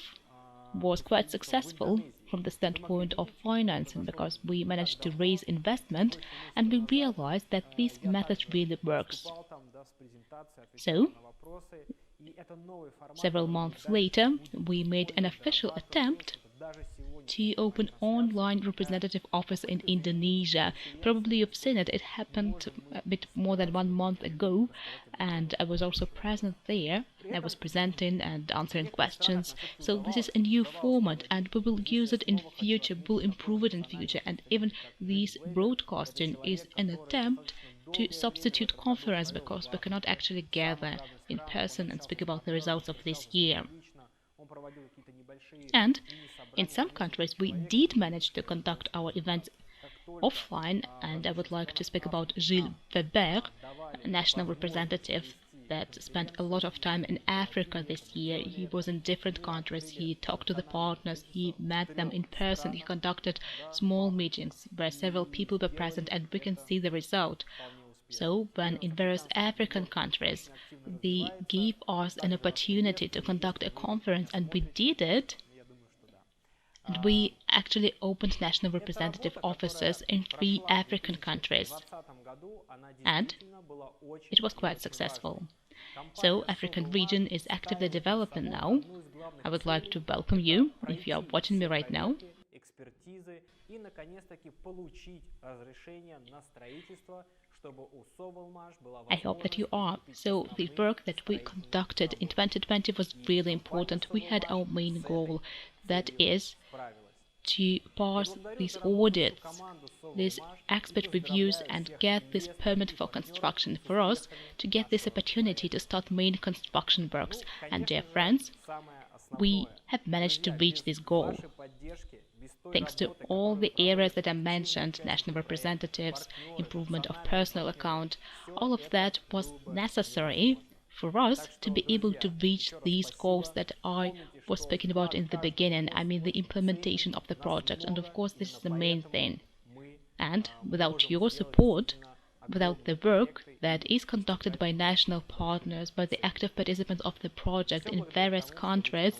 was quite successful from the standpoint of financing, because we managed to raise investment and we realized that this method really works. So, several months later, we made an official attempt to open online representative office in Indonesia. Probably you've seen it. It happened a bit more than 1 month ago, and I was also present there. I was presenting and answering questions. So this is a new format, and we will use it in future. We'll improve it in future, and even this broadcasting is an attempt to substitute conference, because we cannot actually gather in person and speak about the results of this year. And in some countries we did manage to conduct our events offline, and I would like to speak about Gilles Weber, a national representative that spent a lot of time in Africa this year. He was in different countries, he talked to the partners, he met them in person, he conducted small meetings where several people were present, and we can see the result. So, when in various African countries they gave us an opportunity to conduct a conference, and we did it, and we actually opened national representative offices in 3 African countries, and it was quite successful. So, African region is actively developing now. I would like to welcome you, if you are watching me right now. I hope that you are. So, the work that we conducted in 2020 was really important. We had our main goal, that is to pass these audits, these expert reviews, and get this permit for construction for us to get this opportunity to start main construction works. And dear friends, we have managed to reach this goal. Thanks to all the areas that I mentioned, national representatives, improvement of personal account, all of that was necessary for us to be able to reach these goals that I was speaking about in the beginning. I mean, the implementation of the project, and of course this is the main thing. And without your support, without the work that is conducted by national partners, by the active participants of the project in various countries,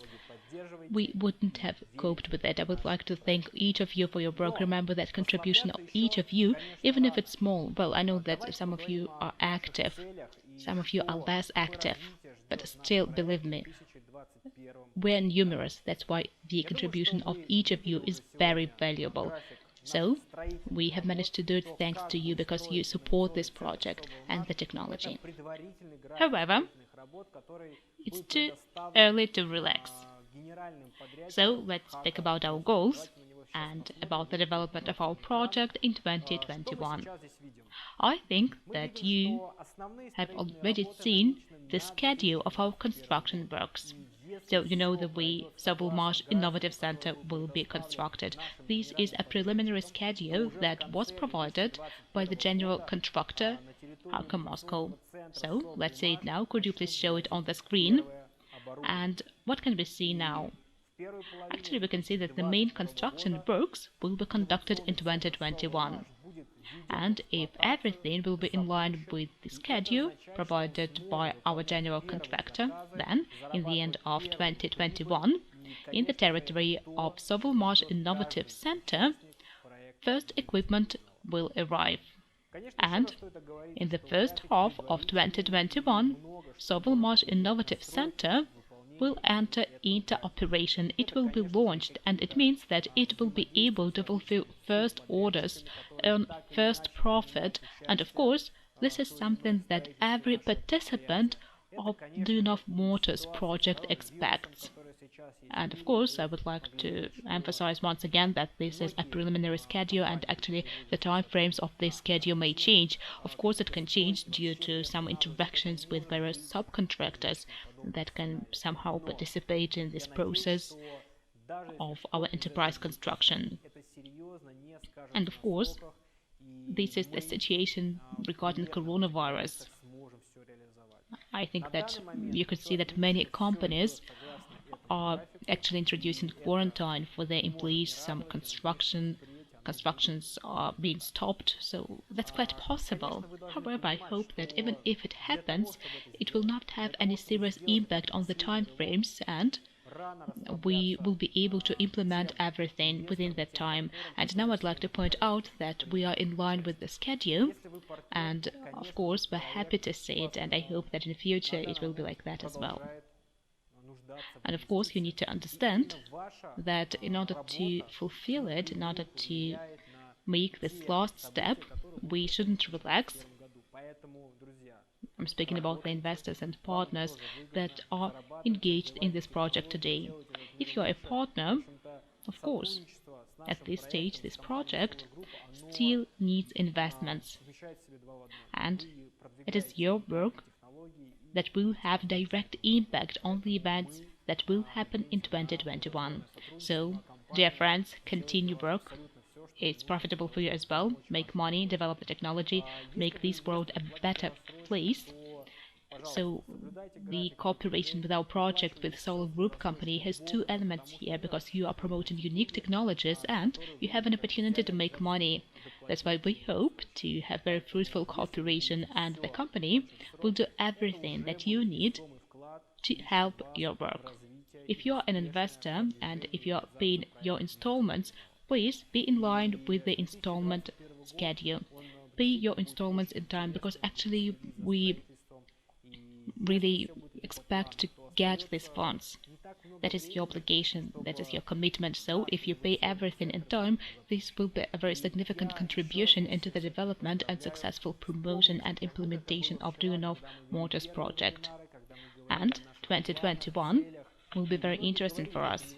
we wouldn't have coped with it. I would like to thank each of you for your work. Remember that contribution of each of you, even if it's small. Well, I know that some of you are active, some of you are less active, but still, believe me, we're numerous. That's why the contribution of each of you is very valuable. So, we have managed to do it thanks to you, because you support this project and the technology. However, it's too early to relax. So, let's speak about our goals and about the development of our project in 2021. I think that you have already seen the schedule of our construction works. So you know that the SovElMash Innovative Center will be constructed. This is a preliminary schedule that was provided by the general contractor, Harka Moscow. So let's see it now. Could you please show it on the screen? And what can we see now? Actually, we can see that the main construction works will be conducted in 2021. And if everything will be in line with the schedule provided by our general contractor, then, in the end of 2021, in the territory of SovElMash Innovative Center, first equipment will arrive. And in the first half of 2021, SovElMash Innovative Center will enter into operation. It will be launched, and it means that it will be able to fulfill first orders, earn first profit, and of course, this is something that every participant of Duyunov Motors project expects. And of course, I would like to emphasize once again that this is a preliminary schedule, and actually the time frames of this schedule may change. Of course, it can change due to some interactions with various subcontractors that can somehow participate in this process of our enterprise construction. And of course, this is the situation regarding coronavirus. I think that you could see that many companies are actually introducing quarantine for their employees. Some constructions are being stopped, so that's quite possible. However, I hope that even if it happens, it will not have any serious impact on the time frames, and we will be able to implement everything within that time. And now I'd like to point out that we are in line with the schedule, and of course we're happy to see it, and I hope that in the future it will be like that as well. And of course you need to understand that in order to fulfill it, in order to make this last step, we shouldn't relax. I'm speaking about the investors and partners that are engaged in this project today. If you're a partner, of course, at this stage, this project still needs investments. And it is your work that will have direct impact on the events that will happen in 2021. So, dear friends, continue work. It's profitable for you as well. Make money, develop the technology, make this world a better place. So, the cooperation with our project with Solar Group company has two elements here, because you are promoting unique technologies and you have an opportunity to make money. That's why we hope to have very fruitful cooperation, and the company will do everything that you need to help your work. If you are an investor and if you are paying your installments, please be in line with the installment schedule. Pay your installments in time, because actually we really expect to get these funds. That is your obligation, that is your commitment. So if you pay everything in time, this will be a very significant contribution into the development and successful promotion and implementation of Duyunov Motors project. And 2021 will be very interesting for us.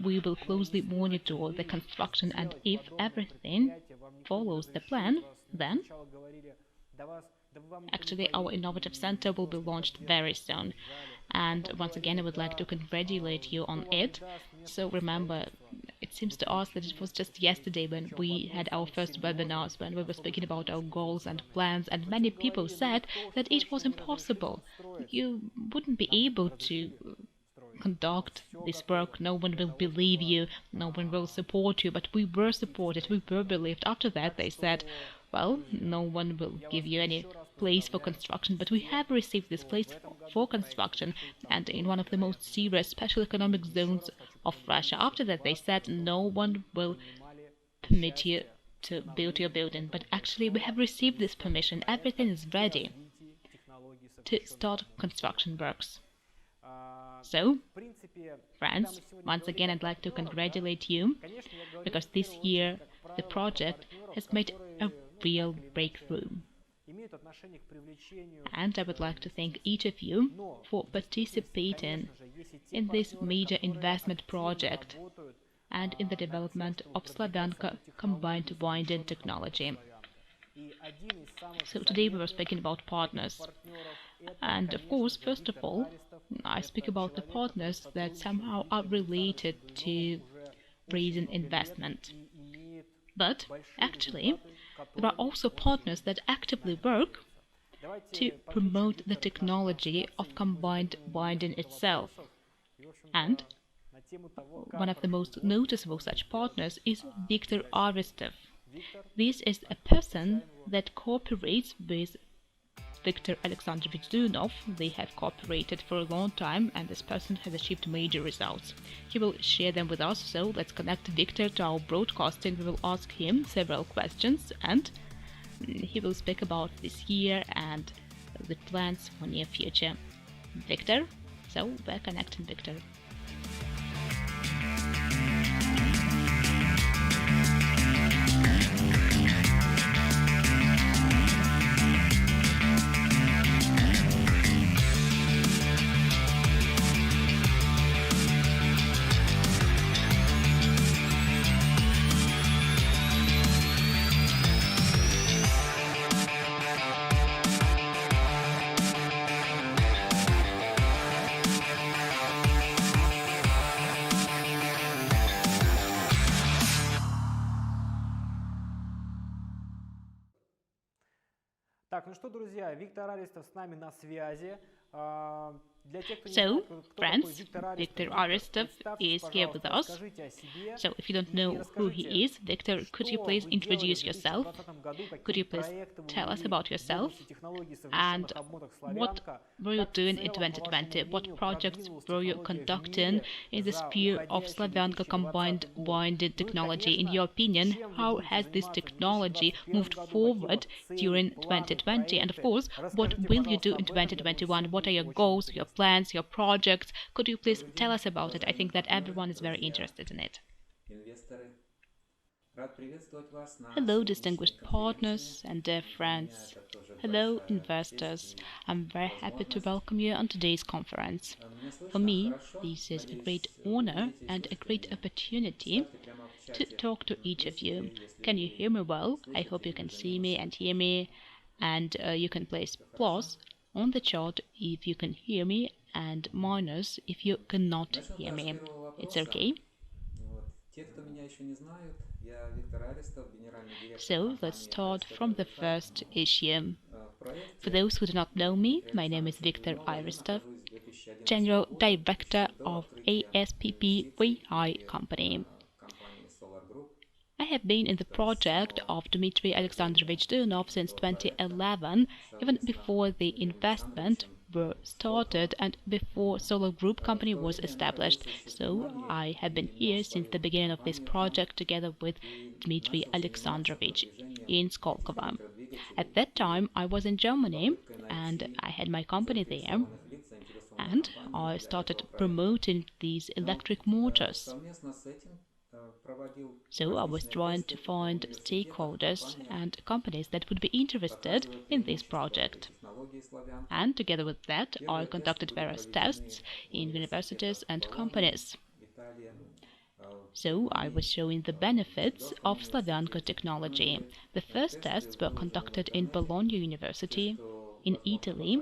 We will closely monitor the construction, and if everything follows the plan, then actually our innovative center will be launched very soon. And once again, I would like to congratulate you on it. So remember, it seems to us that it was just yesterday when we had our first webinars, when we were speaking about our goals and plans, and many people said that it was impossible. You wouldn't be able to conduct this work, no one will believe you, no one will support you, but we were supported, we were believed. After that they said, well, no one will give you any place for construction, but we have received this place for construction, and in one of the most serious special economic zones of Russia. After that they said no one will permit you to build your building, but actually we have received this permission, everything is ready to start construction works. So, friends, once again I'd like to congratulate you, because this year the project has made a real breakthrough. And I would like to thank each of you for participating in this major investment project and in the development of Slavyanka combined winding technology. So today we were speaking about partners. And of course, first of all, I speak about the partners that somehow are related to raising investment. But actually, there are also partners that actively work to promote the technology of combined winding itself. And one of the most noticeable such partners is Viktor Arestov. This is a person that cooperates with Viktor Alexandrovich Duyunov. They have cooperated for a long time, and this person has achieved major results. He will share them with us, so let's connect Viktor to our broadcasting. We will ask him several questions, and he will speak about this year and the plans for near future. Viktor? So we're connecting Viktor.
Так, ну что, друзья, Виктор Арестов с нами на связи.
So, friends, Viktor Arestov is here with us. So, if you don't know who he is, Viktor, could you please introduce yourself? Could you please tell us about yourself? And what were you doing in 2020? What projects were you conducting in the sphere of Slavyanka combined winding technology? In your opinion, how has this technology moved forward during 2020? And of course, what will you do in 2021? What are your goals, your plans, your projects? Could you please tell us about it? I think that everyone is very interested in it. Hello, distinguished partners and dear friends. Hello, investors. I'm very happy to welcome you on today's conference. For me, this is a great honor and a great opportunity to talk to each of you. Can you hear me well? I hope you can see me and hear me, and you can place plus on the chart if you can hear me and minus if you cannot hear me. It's okay? So let's start from the first issue. For those who do not know me, my name is Viktor Arestov, General Director of ASPP VI Company. I have been in the project of Dmitry Alexandrovich Duyunov since 2011, even before the investment were started and before Solar Group company was established. So I have been here since the beginning of this project together with Dmitry Alexandrovich in Skolkovo. At that time I was in Germany and I had my company there, and I started promoting these electric motors. So I was trying to find stakeholders and companies that would be interested in this project. And together with that, I conducted various tests in universities and companies. So I was showing the benefits of Slavyanka technology. The first tests were conducted in Bologna University, in Italy,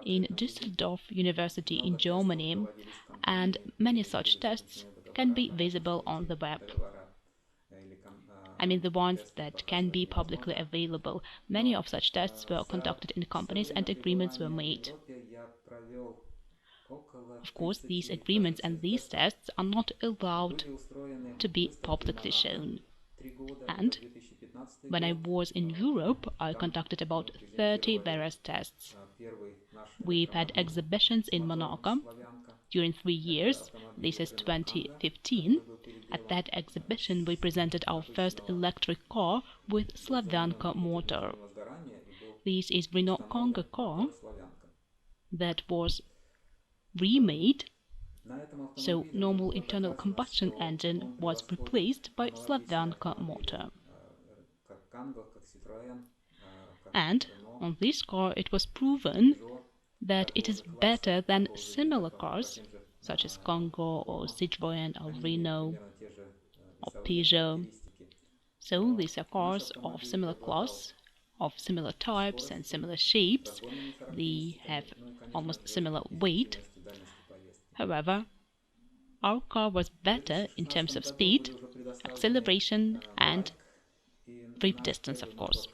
in Düsseldorf University in Germany, and many such tests can be visible on the web. I mean the ones that can be publicly available. Many of such tests were conducted in companies and agreements were made. Of course, these agreements and these tests are not allowed to be publicly shown. And when I was in Europe, I conducted about 30 various tests. We've had exhibitions in Monaco during 3 years. This is 2015. At that exhibition we presented our first electric car with Slavyanka motor. This is Renault Conga car that was remade, so normal internal combustion engine was replaced by Slavyanka motor. And on this car it was proven that it is better than similar cars such as Congo or Citroën or Renault or Peugeot. So these are cars of similar class, of similar types and similar shapes. They have almost similar weight. However, our car was better in terms of speed, acceleration and trip distance, of course.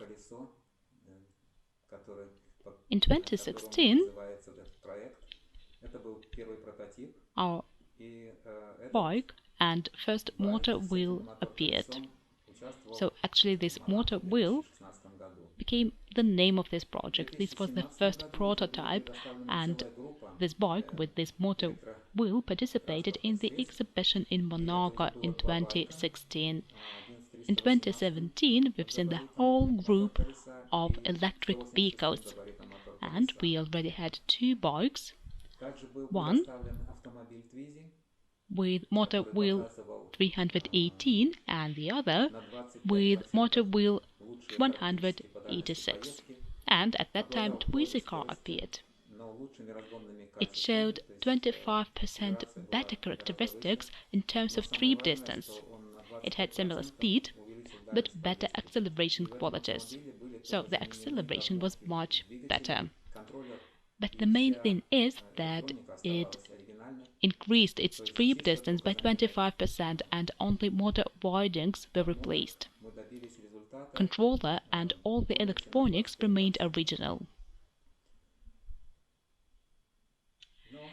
In 2016, our bike and first motor wheel appeared. So actually this motor wheel became the name of this project. This was the first prototype, and this bike with this motor wheel participated in the exhibition in Monaco in 2016. In 2017 we've seen the whole group of electric vehicles, and we already had 2 bikes, one with motor wheel 318 and the other with motor wheel 186. And at that time Twizy car appeared. It showed 25% better characteristics in terms of trip distance. It had similar speed, but better acceleration qualities. So the acceleration was much better. But the main thing is that it increased its trip distance by 25% and only motor windings were replaced. Controller and all the electronics remained original.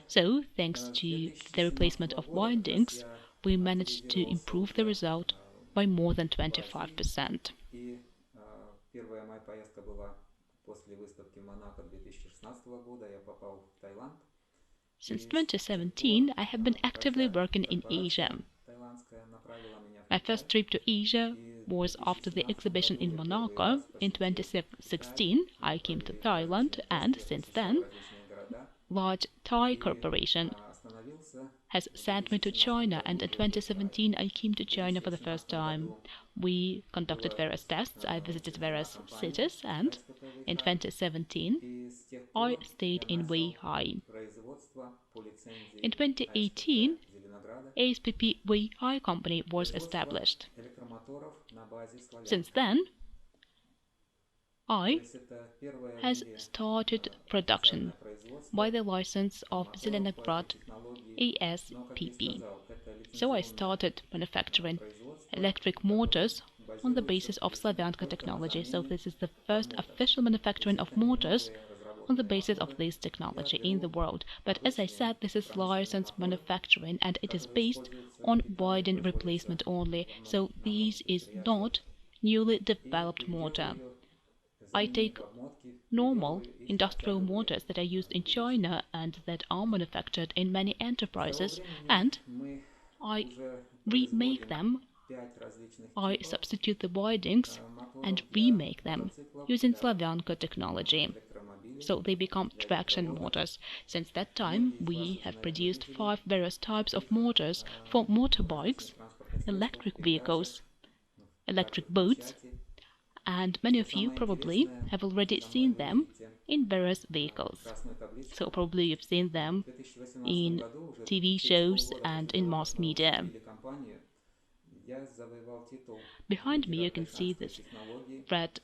So, thanks to the replacement of windings, we managed to improve the result by more than 25%. Since 2017, I have been actively working in Asia. My first trip to Asia was after the exhibition in Monaco. In 2016, I came to Thailand, and since then, large Thai corporation has sent me to China, and in 2017 I came to China for the first time. We conducted various tests, I visited various cities, and in 2017 I stayed in Weihai. In 2018, ASPP Weihai company was established. Since then, I has started production by the license of Zelenograd ASPP. So I started manufacturing electric motors on the basis of Slavyanka technology. So this is the first official manufacturing of motors on the basis of this technology in the world. But as I said, this is licensed manufacturing and it is based on Biden replacement only, so this is not newly developed motor. I take normal industrial motors that are used in China and that are manufactured in many enterprises, and I remake them. I substitute the windings and remake them using Slavyanka technology, so they become traction motors. Since that time, we have produced 5 various types of motors for motorbikes, electric vehicles, electric boats, and many of you probably have already seen them in various vehicles. So probably you've seen them in TV shows and in mass media. Behind me you can see this red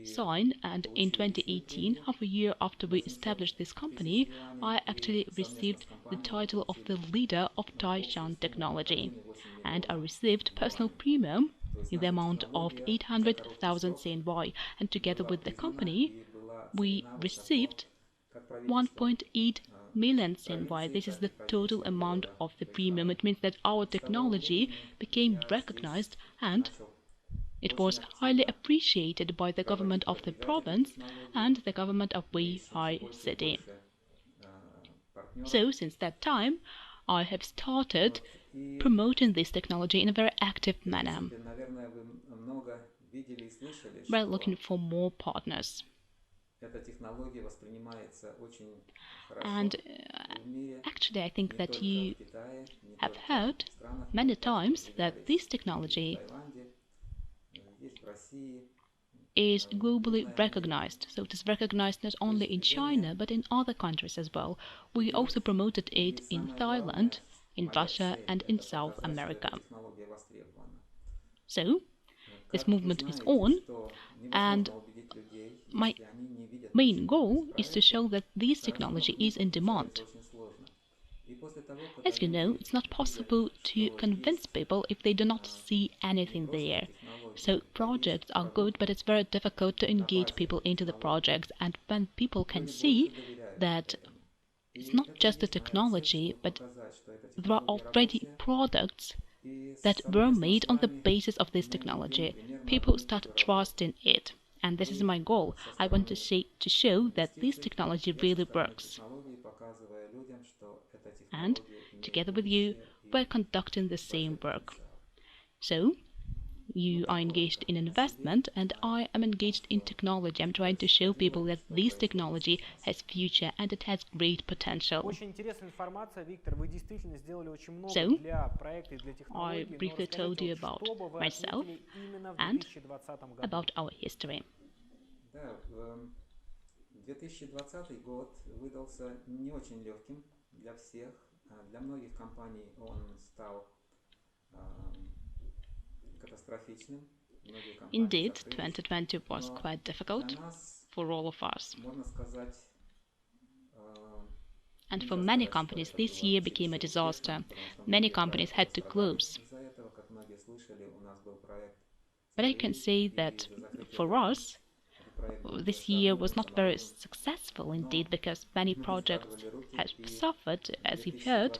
sign, and in 2018, half a year after we established this company, I actually received the title of the leader of Taishan technology, and I received personal premium in the amount of 800,000 CNY, and together with the company we received 1.8 million CNY. This is the total amount of the premium. It means that our technology became recognized and it was highly appreciated by the government of the province and the government of Weihai city. So since that time I have started promoting this technology in a very active manner. We're looking for more partners. And actually I think that you have heard many times that this technology is globally recognized. So it is recognized not only in China but in other countries as well. We also promoted it in Thailand, in Russia and in South America. So this movement is on, and my main goal is to show that this technology is in demand. As you know, it's not possible to convince people if they do not see anything there. So projects are good, but it's very difficult to engage people into the projects, and when people can see that it's not just the technology, but there are already products that were made on the basis of this technology, people start trusting it. And this is my goal. I want to show that this technology really works. And together with you, we're conducting the same work. So you are engaged in investment and I am engaged in technology. I'm trying to show people that this technology has future and it has great potential. So I briefly told you about myself and about our history.
2020 год выдался не очень легким для всех. Для многих компаний он стал катастрофичным.
Indeed, 2020 was quite difficult for all of us. And for many companies, this year became a disaster. Many companies had to close. But I can say that for us, this year was not very successful indeed, because many projects have suffered. As you've heard,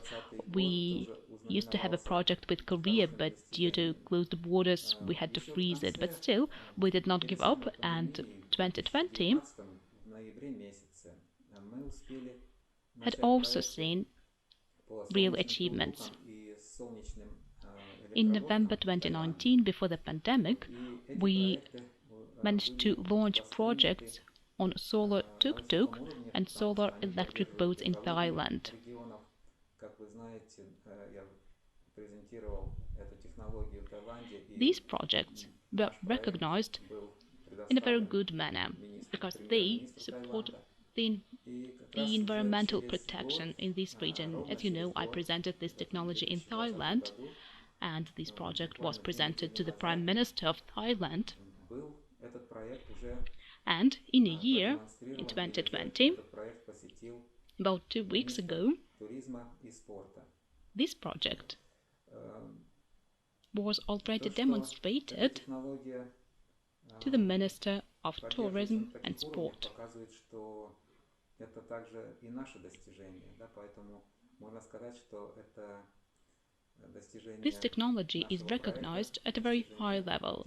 we used to have a project with Korea, but due to closed borders we had to freeze it. But still, we did not give up, and 2020 had also seen real achievements. In November 2019, before the pandemic, we managed to launch projects on solar tuk-tuk and solar electric boats in Thailand. These projects were recognized in a very good manner because they support the environmental protection in this region. As you know, I presented this technology in Thailand, and this project was presented to the Prime Minister of Thailand. And in a year, in 2020, about 2 weeks ago, this project was already demonstrated to the Minister of tourism and sport.
Это также и наше достижение, да, поэтому можно сказать, что это достижение.
This technology is recognized at a very high level.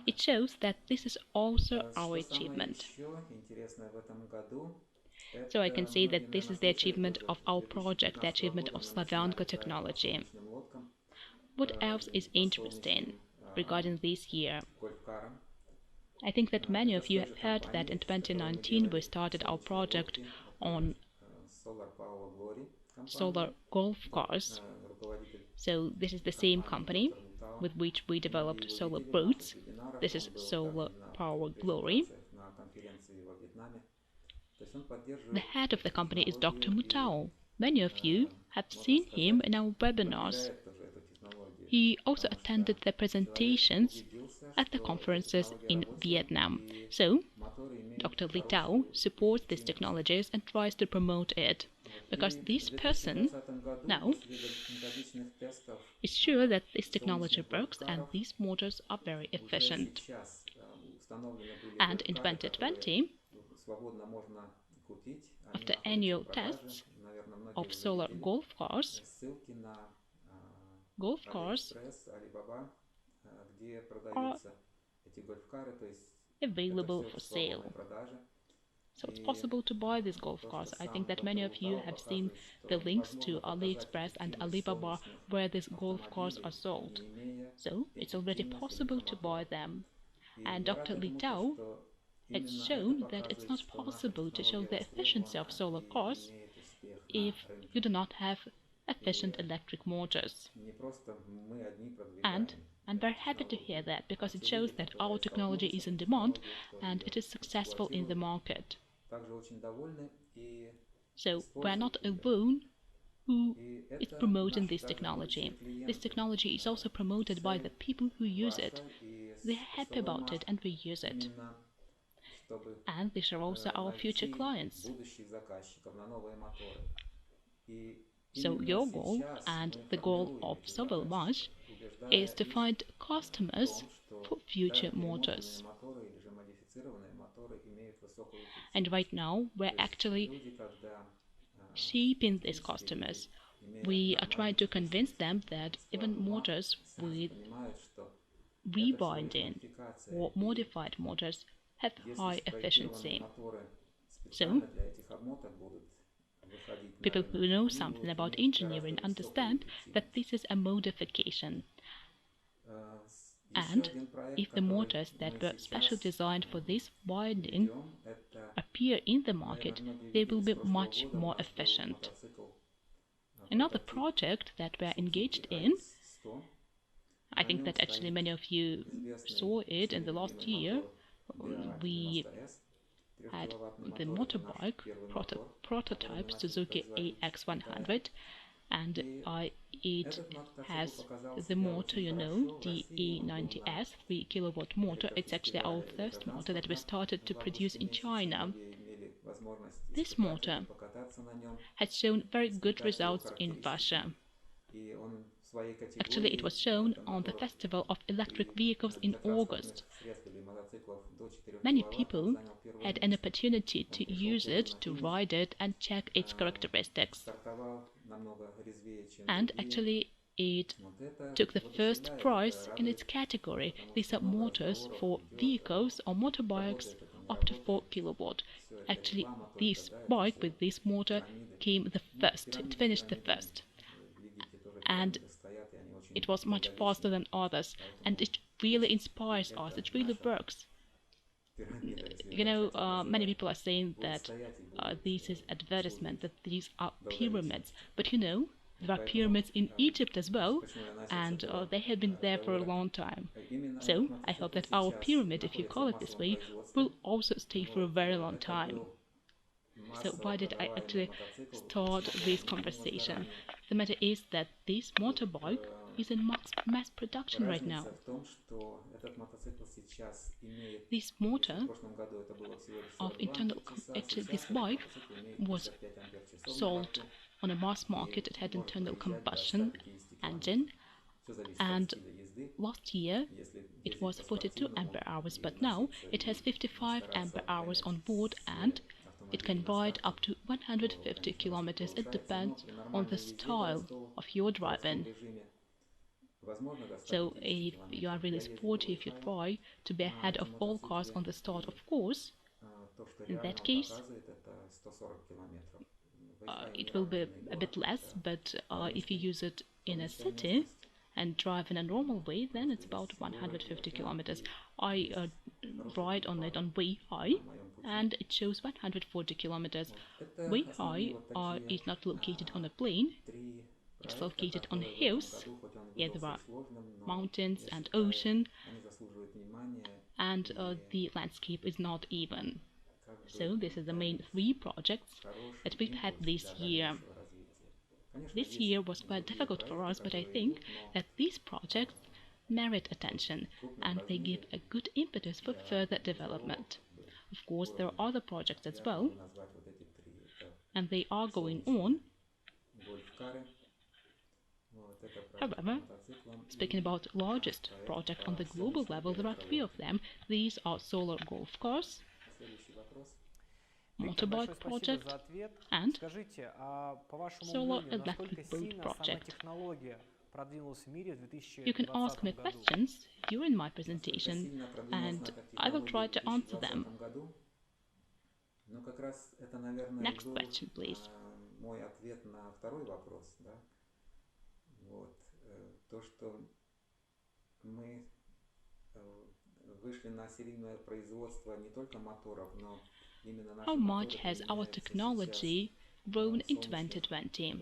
It shows that this is also our achievement. So I can say that this is the achievement of our project, the achievement of Slavyanka technology. What else is interesting regarding this year? I think that many of you have heard that in 2019 we started our project on solar golf cars. So this is the same company with which we developed solar boats. This is Solar Power Glory. The head of the company is Dr. Mutao. Many of you have seen him in our webinars. He also attended the presentations at the conferences in Vietnam. So, Dr. Li Tao supports these technologies and tries to promote it, because this person now is sure that this technology works and these motors are very efficient. And in 2020, after annual tests of solar golf cars are available for sale. So it's possible to buy these golf cars. I think that many of you have seen the links to AliExpress and Alibaba where these golf cars are sold. So it's already possible to buy them. And Dr. Li Tao has shown that it's not possible to show the efficiency of solar cars if you do not have efficient electric motors. And I'm very happy to hear that, because it shows that our technology is in demand and it is successful in the market. So we're not alone who is promoting this technology. This technology is also promoted by the people who use it. They're happy about it and we use it. And these are also our future clients. So your goal and the goal of SovElMash is to find customers for future motors. And right now we're actually shaping these customers. We are trying to convince them that even motors with rebinding or modified motors have high efficiency. So people who know something about engineering understand that this is a modification. And if the motors that were specially designed for this binding appear in the market, they will be much more efficient. Another project that we are engaged in, I think that actually many of you saw it in the last year, we had the motorbike prototype Suzuki AX100, and it has the motor, you know, the E90S 3 kilowatt motor. It's actually our first motor that we started to produce in China. This motor has shown very good results in Russia. Actually, it was shown on the Festival of Electric Vehicles in August. Many people had an opportunity to use it, to ride it, and check its characteristics. And actually, it took the first prize in its category. These are motors for vehicles or motorbikes up to 4 kilowatt. Actually, this bike with this motor came the first. It finished the first. And it was much faster than others, and it really inspires us. It really works. You know, many people are saying that this is advertisement, that these are pyramids. But you know, there are pyramids in Egypt as well, and they have been there for a long time. So I hope that our pyramid, if you call it this way, will also stay for a very long time. So why did I actually start this conversation? The matter is that this motorbike is in mass production right now. This motor of actually this bike was sold on a mass market. It had internal combustion engine, And last year it was 42 ampere hours, but now it has 55 ampere hours on board and it can ride up to 150 kilometers. It depends on the style of your driving. So if you are really sporty, if you try to be ahead of all cars on the start, of course, in that case, it will be a bit less, but if you use it in a city and drive in a normal way, then it's about 150 kilometers. I ride on it on way high, and it shows 140 kilometers. Way high is not located on a plain, it's located on hills. Yeah, there are mountains and ocean, and the landscape is not even. So this is the main 3 projects that we've had this year. This year was quite difficult for us, but I think that these projects merit attention and they give a good impetus for further development. Of course, there are other projects as well, and they are going on. However, speaking about largest project on the global level, there are 3 of them. These are solar golf cars, motorbike project, and solar electric boat project. You can ask me questions during my presentation, and I will try to answer them. Next question, please.
То, что мы вышли на серийное производство не только моторов, но именно наши
How much has our technology grown in 2020?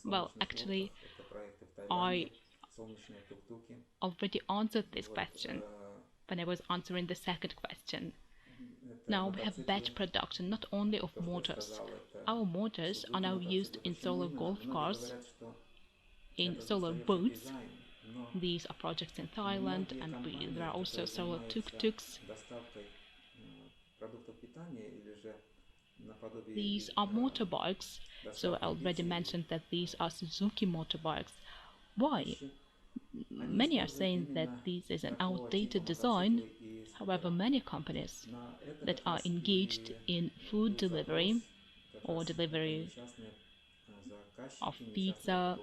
Well, actually, I already answered this question when I was answering the second question. Now we have batch production not only of motors. Our motors are now used in solar golf cars, in solar boats. These are projects in Thailand, and there are also solar tuk-tuks. These are motorbikes, so I already mentioned that these are Suzuki motorbikes. Why? Many are saying that this is an outdated design. However, many companies that are engaged in food delivery or delivery of pizza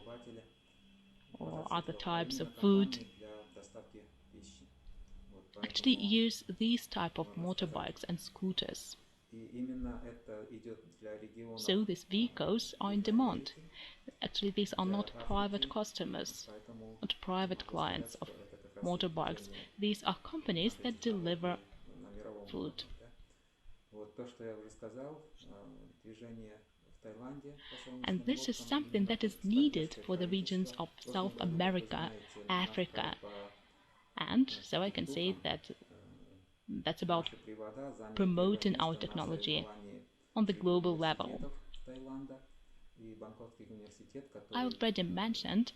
or other types of food actually use these type of motorbikes and scooters. So these vehicles are in demand. Actually, these are not private customers, not private clients of motorbikes. These are companies that deliver food. And this is something that is needed for the regions of South America, Africa. And so I can say that that's about promoting our technology on the global level. I already mentioned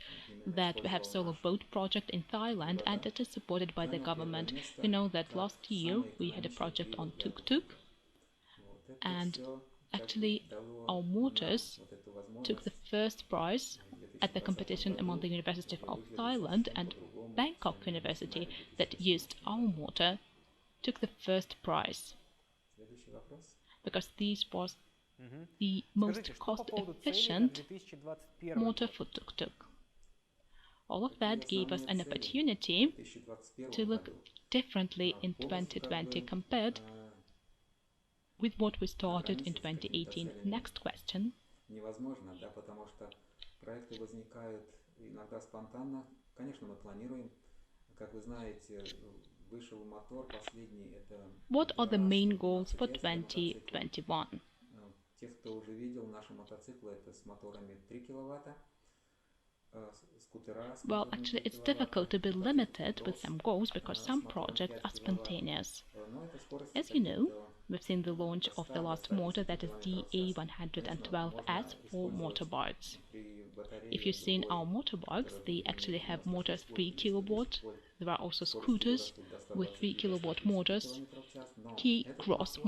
that we have solar boat project in Thailand, and it is supported by the government. You know that last year we had a project on tuk-tuk, and actually our motors took the first prize at the competition among the University of Thailand, and Bangkok University that used our motor took the first prize because this was the most cost-efficient motor for tuk-tuk. All of that gave us an opportunity to look differently in 2020 compared with what we started in 2018. Next question. What are the main goals for 2021? Well, actually, it's difficult to be limited with some goals because some projects are spontaneous. As you know, we've seen the launch of the last motor, that is DA112S for motorbikes. If you've seen our motorbikes, they actually have motors 3 kilowatt. There are also scooters with 3 kilowatt motors, Key Cross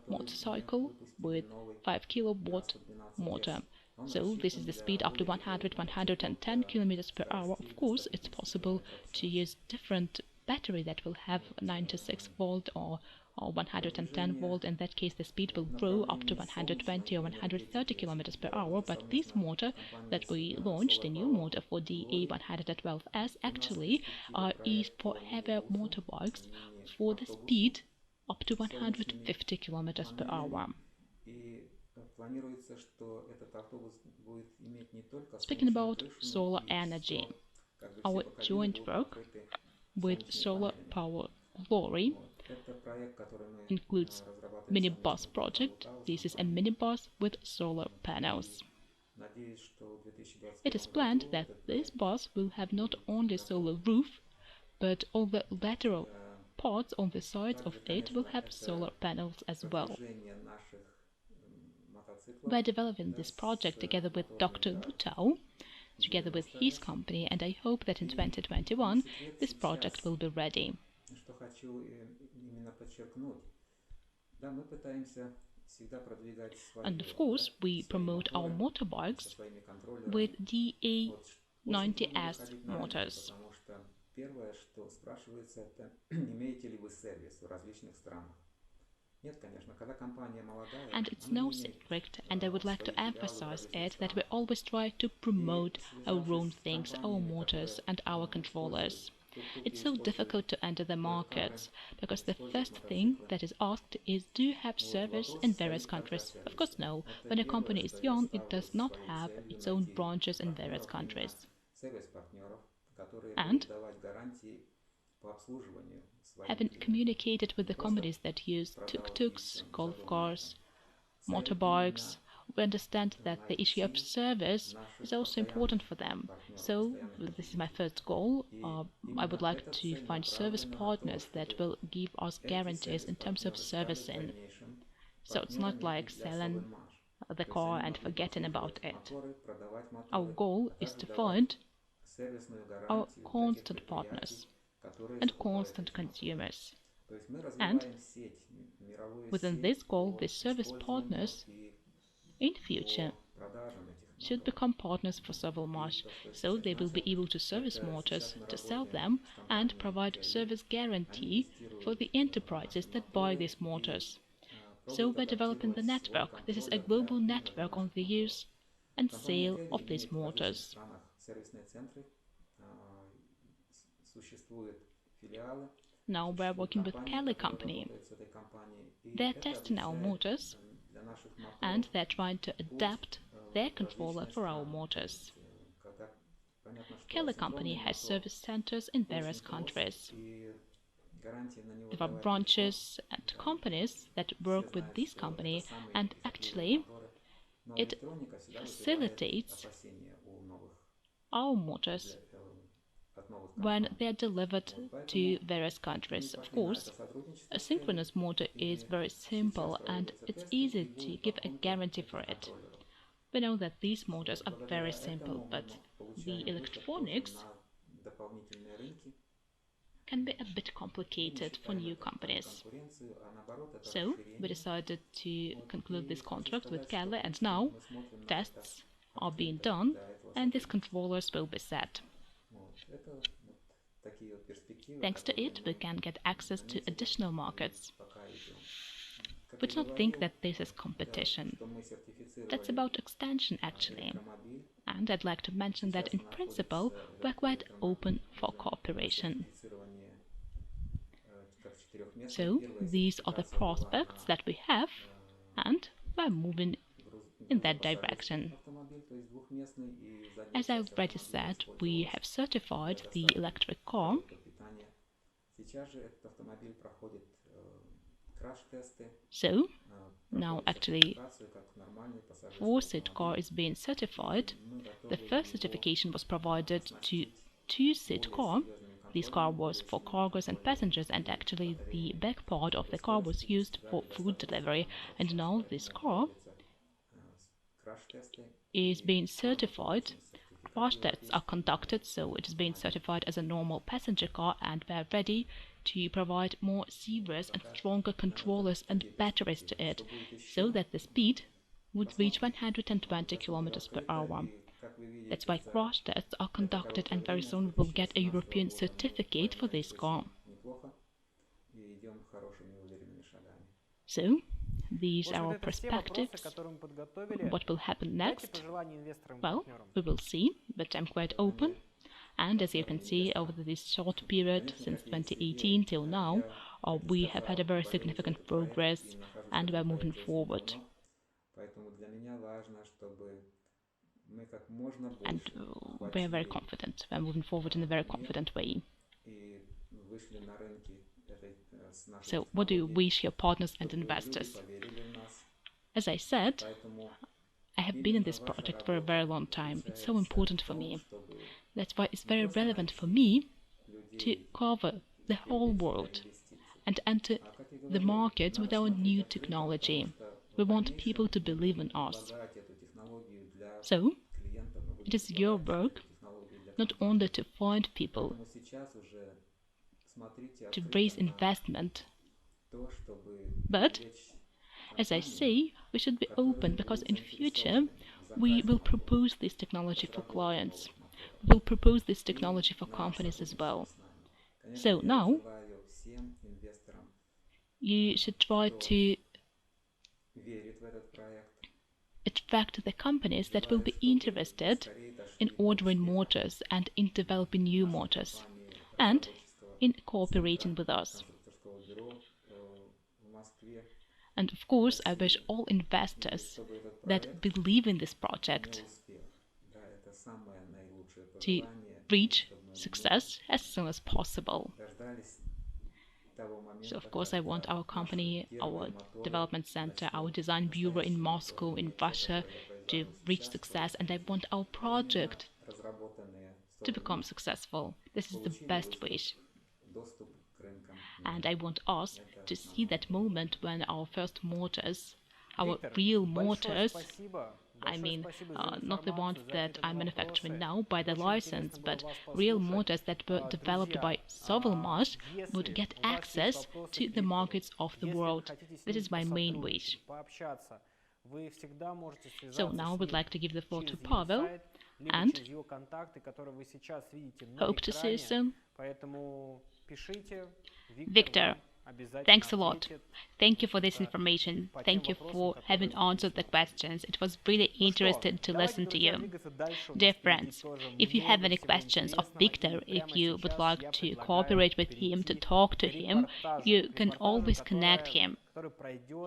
motorcycle with 5 kilowatt motor. So this is the speed up to 100-110 kilometers per hour. Of course, it's possible to use different battery that will have 96 volt or 110 volt. In that case, the speed will grow up to 120 or 130 kilometers per hour. But this motor that we launched, the new motor for the A112S, actually is for heavier motorbikes for the speed up to 150 kilometers per hour. Speaking about solar energy, our joint work with Solar Power Glory includes minibus project. This is a minibus with solar panels. It is planned that this bus will have not only solar roof, but all the lateral parts on the sides of it will have solar panels as well. We're developing this project together with Dr. Lutau, together with his company, and I hope that in 2021 this project will be ready. And of course, we promote our motorbikes with DA90S motors. And it's no secret, and I would like to emphasize it, that we always try to promote our own things, our motors and our controllers. It's so difficult to enter the markets, because the first thing that is asked is, do you have service in various countries? Of course no. When a company is young, it does not have its own branches in various countries. And having communicated with the companies that use tuk-tuks, golf cars, motorbikes, we understand that the issue of service is also important for them. So this is my first goal. I would like to find service partners that will give us guarantees in terms of servicing. So it's not like selling the car and forgetting about it. Our goal is to find our constant partners and constant consumers. And within this goal, the service partners in future should become partners for SovElMash, so they will be able to service motors, to sell them, and provide service guarantee for the enterprises that buy these motors. So we're developing the network. This is a global network on the use and sale of these motors. Now we're working with Kelly company. They're testing our motors and they're trying to adapt their controller for our motors. Kelly company has service centers in various countries. There are branches and companies that work with this company, and actually it facilitates our motors when they are delivered to various countries. Of course, a synchronous motor is very simple and it's easy to give a guarantee for it. We know that these motors are very simple, but the electronics can be a bit complicated for new companies. So we decided to conclude this contract with Kelly, and now tests are being done and these controllers will be set. Thanks to it, we can get access to additional markets. We do not think that this is competition. That's about extension, actually. And I'd like to mention that in principle, we're quite open for cooperation. So, these are the prospects that we have, and we're moving in that direction. As I already said, we have certified the electric car. So, now actually 4-seat car is being certified. The first certification was provided to 2-seat car. This car was for cargoes and passengers, and actually the back part of the car was used for food delivery, and now this car is being certified. Crash tests are conducted, so it is being certified as a normal passenger car, and we are ready to provide more serious and stronger controllers and batteries to it, so that the speed would reach 120 kilometers per hour. That's why crash tests are conducted, and very soon we will get a European certificate for this car. So, these are our perspectives. What will happen next? Well, we will see, but I'm quite open. And as you can see, over this short period, since 2018 till now, we have had a very significant progress, and we're moving forward. And we're very confident. We're moving forward in a very confident way. So, what do you wish your partners and investors? As I said, I have been in this project for a very long time. It's so important for me. That's why it's very relevant for me to cover the whole world and enter the markets with our new technology. We want people to believe in us. So, it is your work not only to find people, to raise investment, but, as I say, we should be open, because in future we will propose this technology for clients. We will propose this technology for companies as well. So now, you should try to attract the companies that will be interested in ordering motors and in developing new motors, and in cooperating with us. And of course, I wish all investors that believe in this project to reach success as soon as possible. So of course I want our company, our development center, our design bureau in Moscow, in Russia, to reach success, and I want our project to become successful. This is the best wish. And I want us to see that moment when our first motors, our real motors, I mean, not the ones that I'm manufacturing now by the license, but real motors that were developed by SovElMash would get access to the markets of the world. This is my main wish. So now I would like to give the floor to Pavel, and hope to see you soon. Victor, thanks a lot. Thank you for this information. Thank you for having answered the questions. It was really interesting to listen to you. Dear friends, if you have any questions of Victor, if you would like to cooperate with him, to talk to him, you can always connect him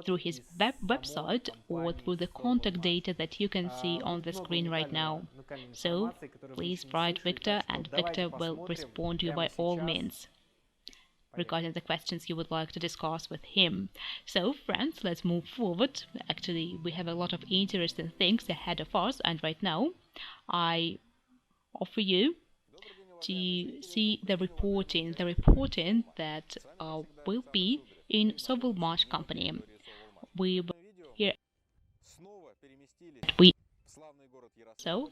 through his website or through the contact data that you can see on the screen right now. So please write Victor, and Victor will respond to you by all means regarding the questions you would like to discuss with him. So, friends, let's move forward. Actually, we have a lot of interesting things ahead of us, and right now I offer you to see the reporting that will be in SovElMash company. We will hear so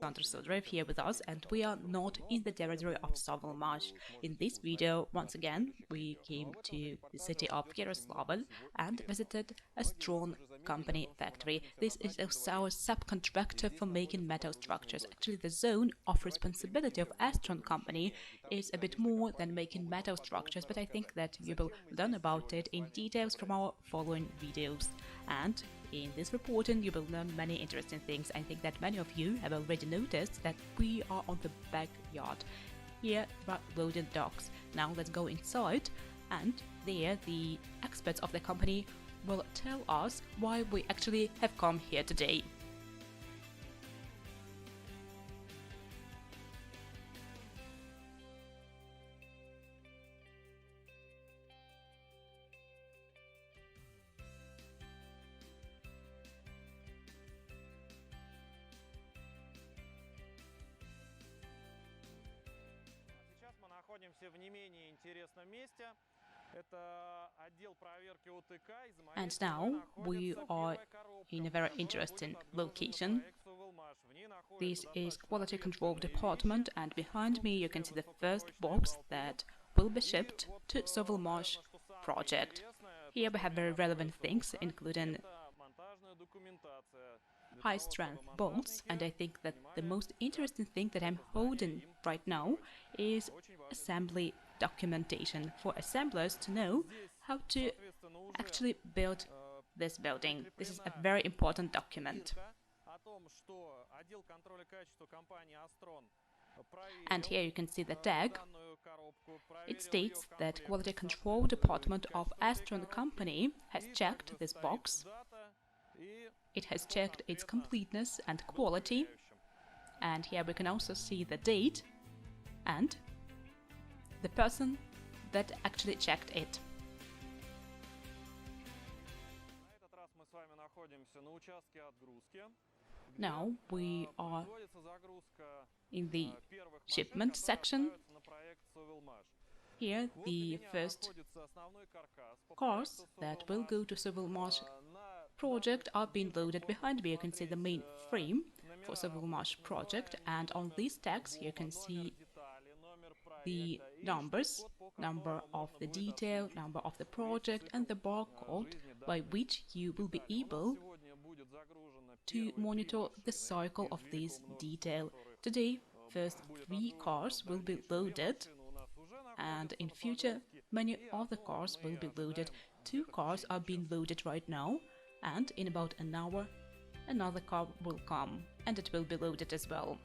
Alexander Sudarev here with us, and we are not in the territory of SovElMash. In this video, once again, we came to the city of Yaroslavl and visited a Astron company factory. This is our subcontractor for making metal structures. Actually, the zone of responsibility of Astron company is a bit more than making metal structures, but I think that you will learn about it in details from our following videos. And in this reporting, you will learn many interesting things. I think that many of you have already noticed that we are on the backyard. Here are loading docks. Now let's go inside, and there the experts of the company will tell us why we actually have come here today. And now we are in a very interesting location.
This is quality control department, and behind me you can see the first box that will be shipped to SovElMash project. Here we have very relevant things, including high-strength bolts, and I think that the most interesting thing that I'm holding right now is assembly documentation for assemblers to know how to actually build this building. This is a very important document. And here you can see the tag. It states that Quality Control Department of Astron Company has checked this box. It has checked its completeness and quality. And here we can also see the date and the person that actually checked it. Now we are in the shipment section. Here the first cars that will go to SovElMash project are being loaded. Behind me you can see the main frame for SovElMash project, and on these tags you can see the numbers, number of the detail, number of the project, and the barcode by which you will be able to monitor the cycle of this detail. Today, first 3 cars will be loaded, and in future many other cars will be loaded. 2 cars are being loaded right now, and in about an hour another car will come and it will be loaded as well.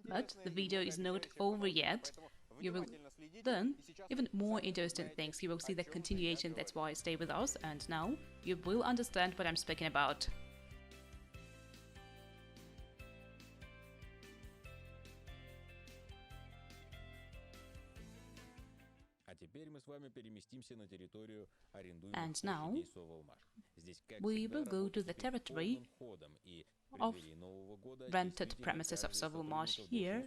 But the video is not over yet. You will learn even more interesting things. You will see the continuation, that's why stay with us, and now you will understand what I'm speaking about. And now we will go to the territory of rented premises of SovElMash. Here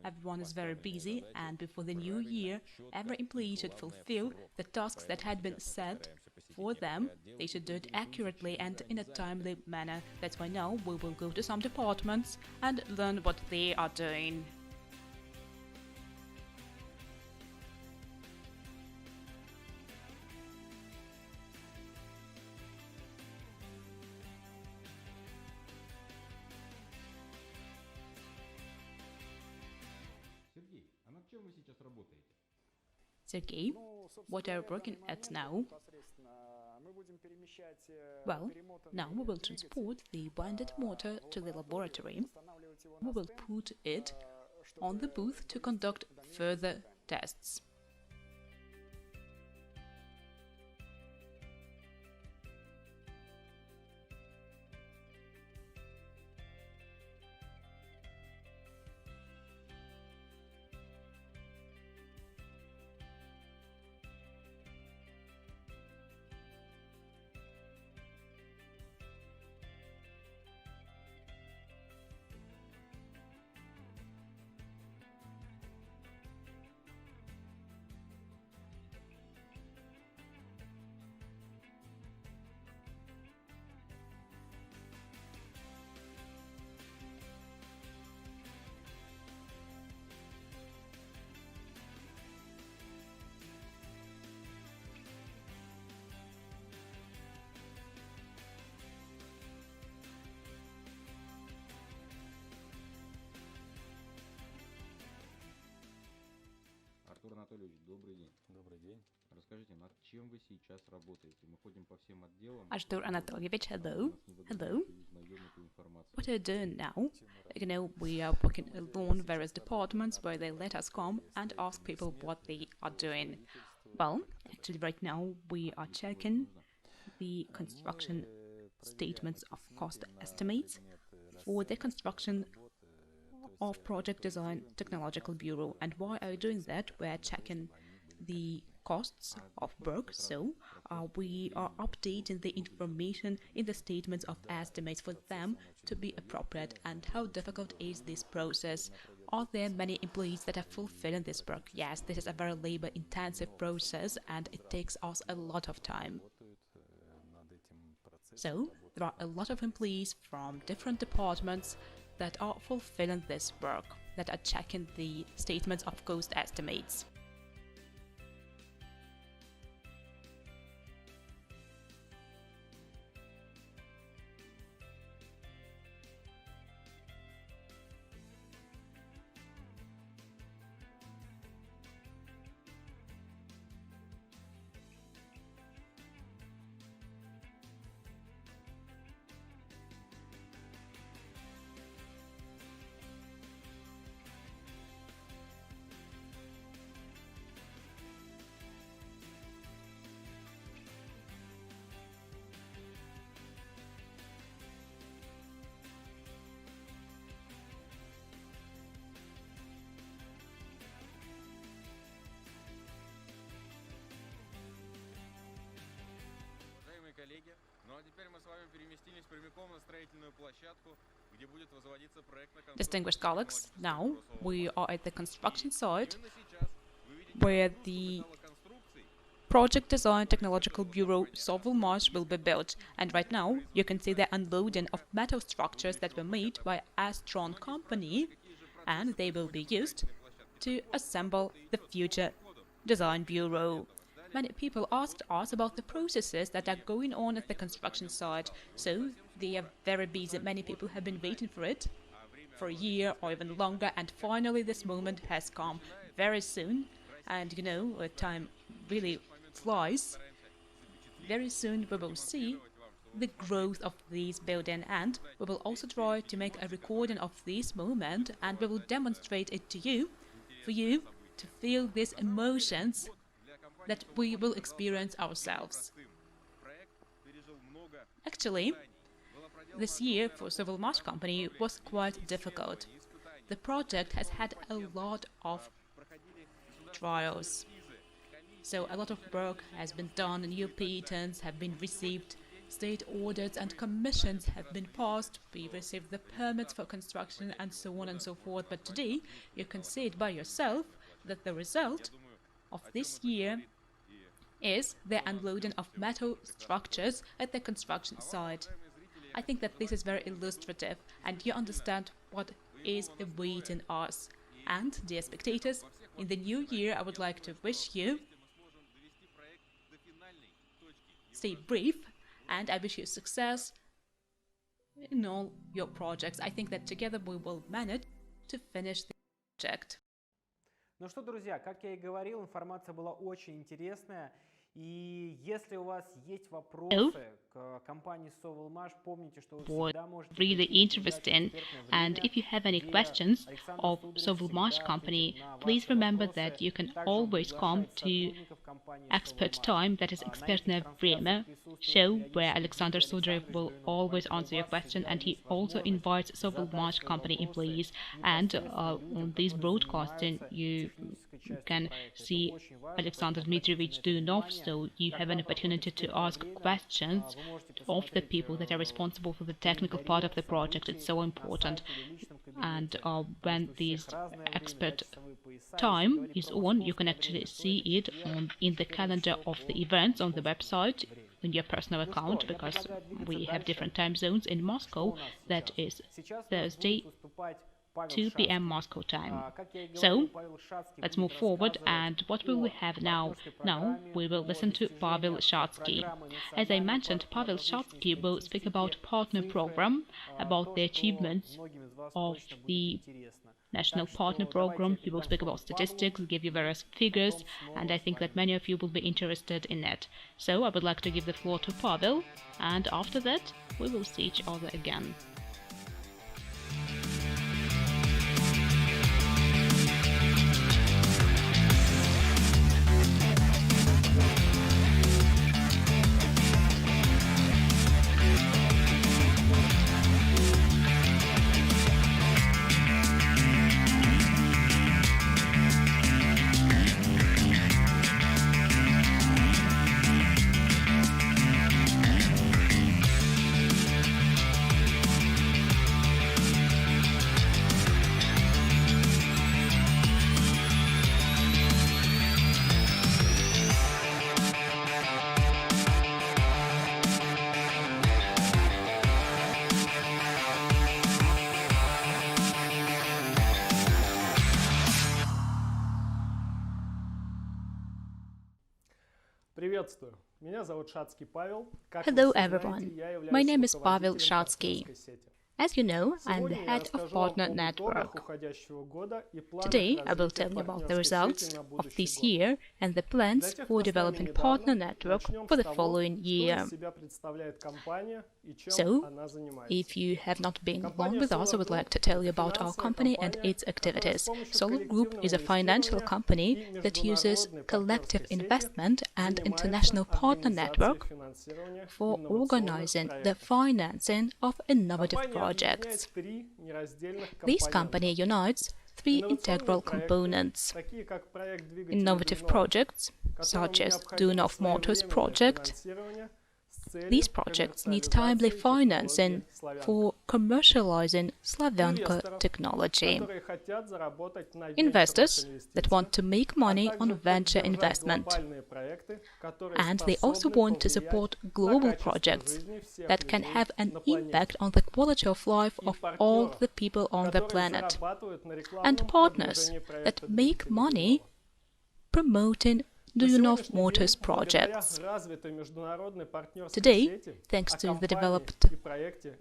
everyone is very busy, and before the new year every employee should fulfill the tasks that had been set for them. They should do it accurately and in a timely manner. That's why now we will go to some departments and learn what they are doing. Sergey, what are you working at now? Well, now we will transport the winded motor to the laboratory. We will put it on the booth to conduct further tests. Artur Anatolievich, hello. Hello. What are you doing now? We are working alone in various departments where they let us come and ask people what they are doing. Well, actually right now we are checking the construction statements of cost estimates for the construction of Project Design Technological Bureau. And why are we doing that? We're checking the costs of work, so we are updating the information in the statements of estimates for them to be appropriate. And how difficult is this process? Are there many employees that are fulfilling this work? Yes, this is a very labor-intensive process and it takes us a lot of time. So, there are a lot of employees from different departments that are fulfilling this work, that are checking the statements of cost estimates. Distinguished colleagues, now we are at the construction site where the Project Design Technological Bureau SovElMash will be built, and right now you can see the unloading of metal structures that were made by Astron company, and they will be used to assemble the future design bureau. Many people asked us about the processes that are going on at the construction site, so they are very busy. Many people have been waiting for it for a year or even longer, and finally this moment has come very soon. And time really flies. Very soon we will see the growth of this building, and we will also try to make a recording of this moment, and we will demonstrate it to you, for you to feel these emotions that we will experience ourselves. Actually, this year for SovElMash company was quite difficult. The project has had a lot of trials. So a lot of work has been done, new patents have been received, state audits and commissions have been passed, we received the permits for construction and so on and so forth. But today you can see it by yourself that the result of this year is the unloading of metal structures at the construction site. I think that this is very illustrative and you understand what is awaiting us. And, dear spectators, in the new year I would like to wish you stay brief, and I wish you success in all your projects. I think that together we will manage to finish the project.
Ну что, друзья, как я и говорил, информация была очень интересная. И если у вас есть вопросы к компании SovElMash, помните, что вы всегда можете...
Really interesting, and if you have any questions of SovElMash company, please remember that you can always come to Expert Time, that is Экспертное время show, where Alexander Sudarev will always answer your question, and he also invites SovElMash company employees. And on this broadcasting you can see Alexander Dmitrievich Duyunov, so you have an opportunity to ask questions of the people that are responsible for the technical part of the project. It's so important. And when this expert time is on, you can actually see it in the calendar of the events on the website, in your personal account, because we have different time zones. In Moscow, that is Thursday, 2 p.m. Moscow time. So, let's move forward, and what will we have now? Now, we will listen to Pavel Shadskiy. As I mentioned, Pavel Shadskiy will speak about partner program, about the achievements of the National Partner Program. We will speak about statistics, give you various figures, and I think that many of you will be interested in that. So I would like to give the floor to Pavel, and after that we will see each other again.
Приветствую. Меня зовут Shadskiy Pavel.
Hello everyone. My name is Pavel Shadskiy. As you know, I am the head of Partner Network. Today, I will tell you about the results of this year and the plans for developing Partner Network for the following year. So, if you have not been long with us, I would like to tell you about our company and its activities. SOLARGROUP is a financial company that uses collective investment and international partner network for organizing the financing of innovative projects. This company unites three integral components: innovative projects, such as Duyunov Motors project. These projects need timely financing for commercializing Slavyanka technology. Investors that want to make money on venture investment. And they also want to support global projects that can have an impact on the quality of life of all the people on the planet. And partners that make money promoting Duyunov Motors projects. Today, thanks to the developed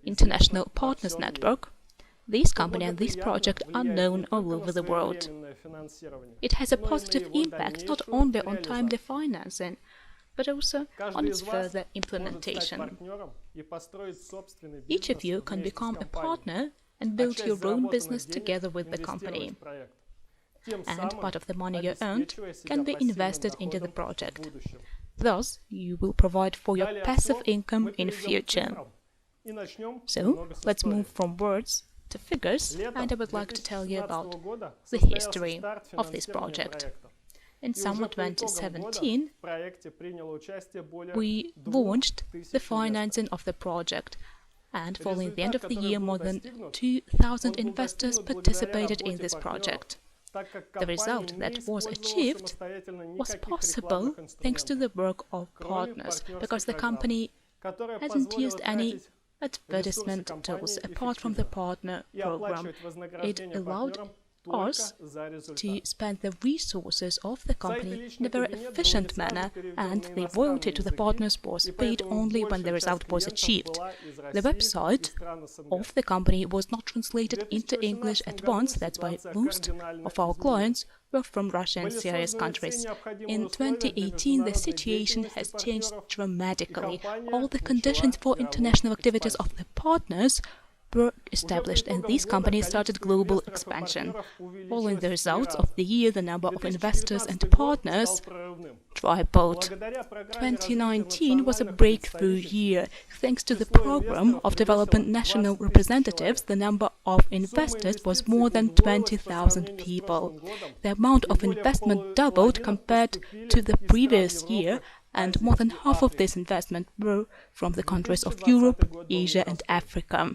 International Partners Network, this company and this project are known all over the world. It has a positive impact not only on timely financing, but also on its further implementation. Each of you can become a partner and build your own business together with the company. And part of the money you earned can be invested into the project. Thus, you will provide for your passive income in future. So, let's move from words to figures, and I would like to tell you about the history of this project. In summer 2017, we launched the financing of the project, and following the end of the year, more than 2,000 investors participated in this project. The result that was achieved was possible thanks to the work of partners, because the company hasn't used any advertisement tools apart from the partner program. It allowed us to spend the resources of the company in a very efficient manner, and the royalty to the partners was paid only when the result was achieved. The website of the company was not translated into English at once, that's why most of our clients were from Russia and CIS countries. In 2018, the situation has changed dramatically. All the conditions for international activities of the partners were established, and these companies started global expansion. Following the results of the year, the number of investors and partners tripled. 2019 was a breakthrough year. Thanks to the program of developing national representatives, the number of investors was more than 20,000 people. The amount of investment doubled compared to the previous year, and more than half of this investment were from the countries of Europe, Asia and Africa.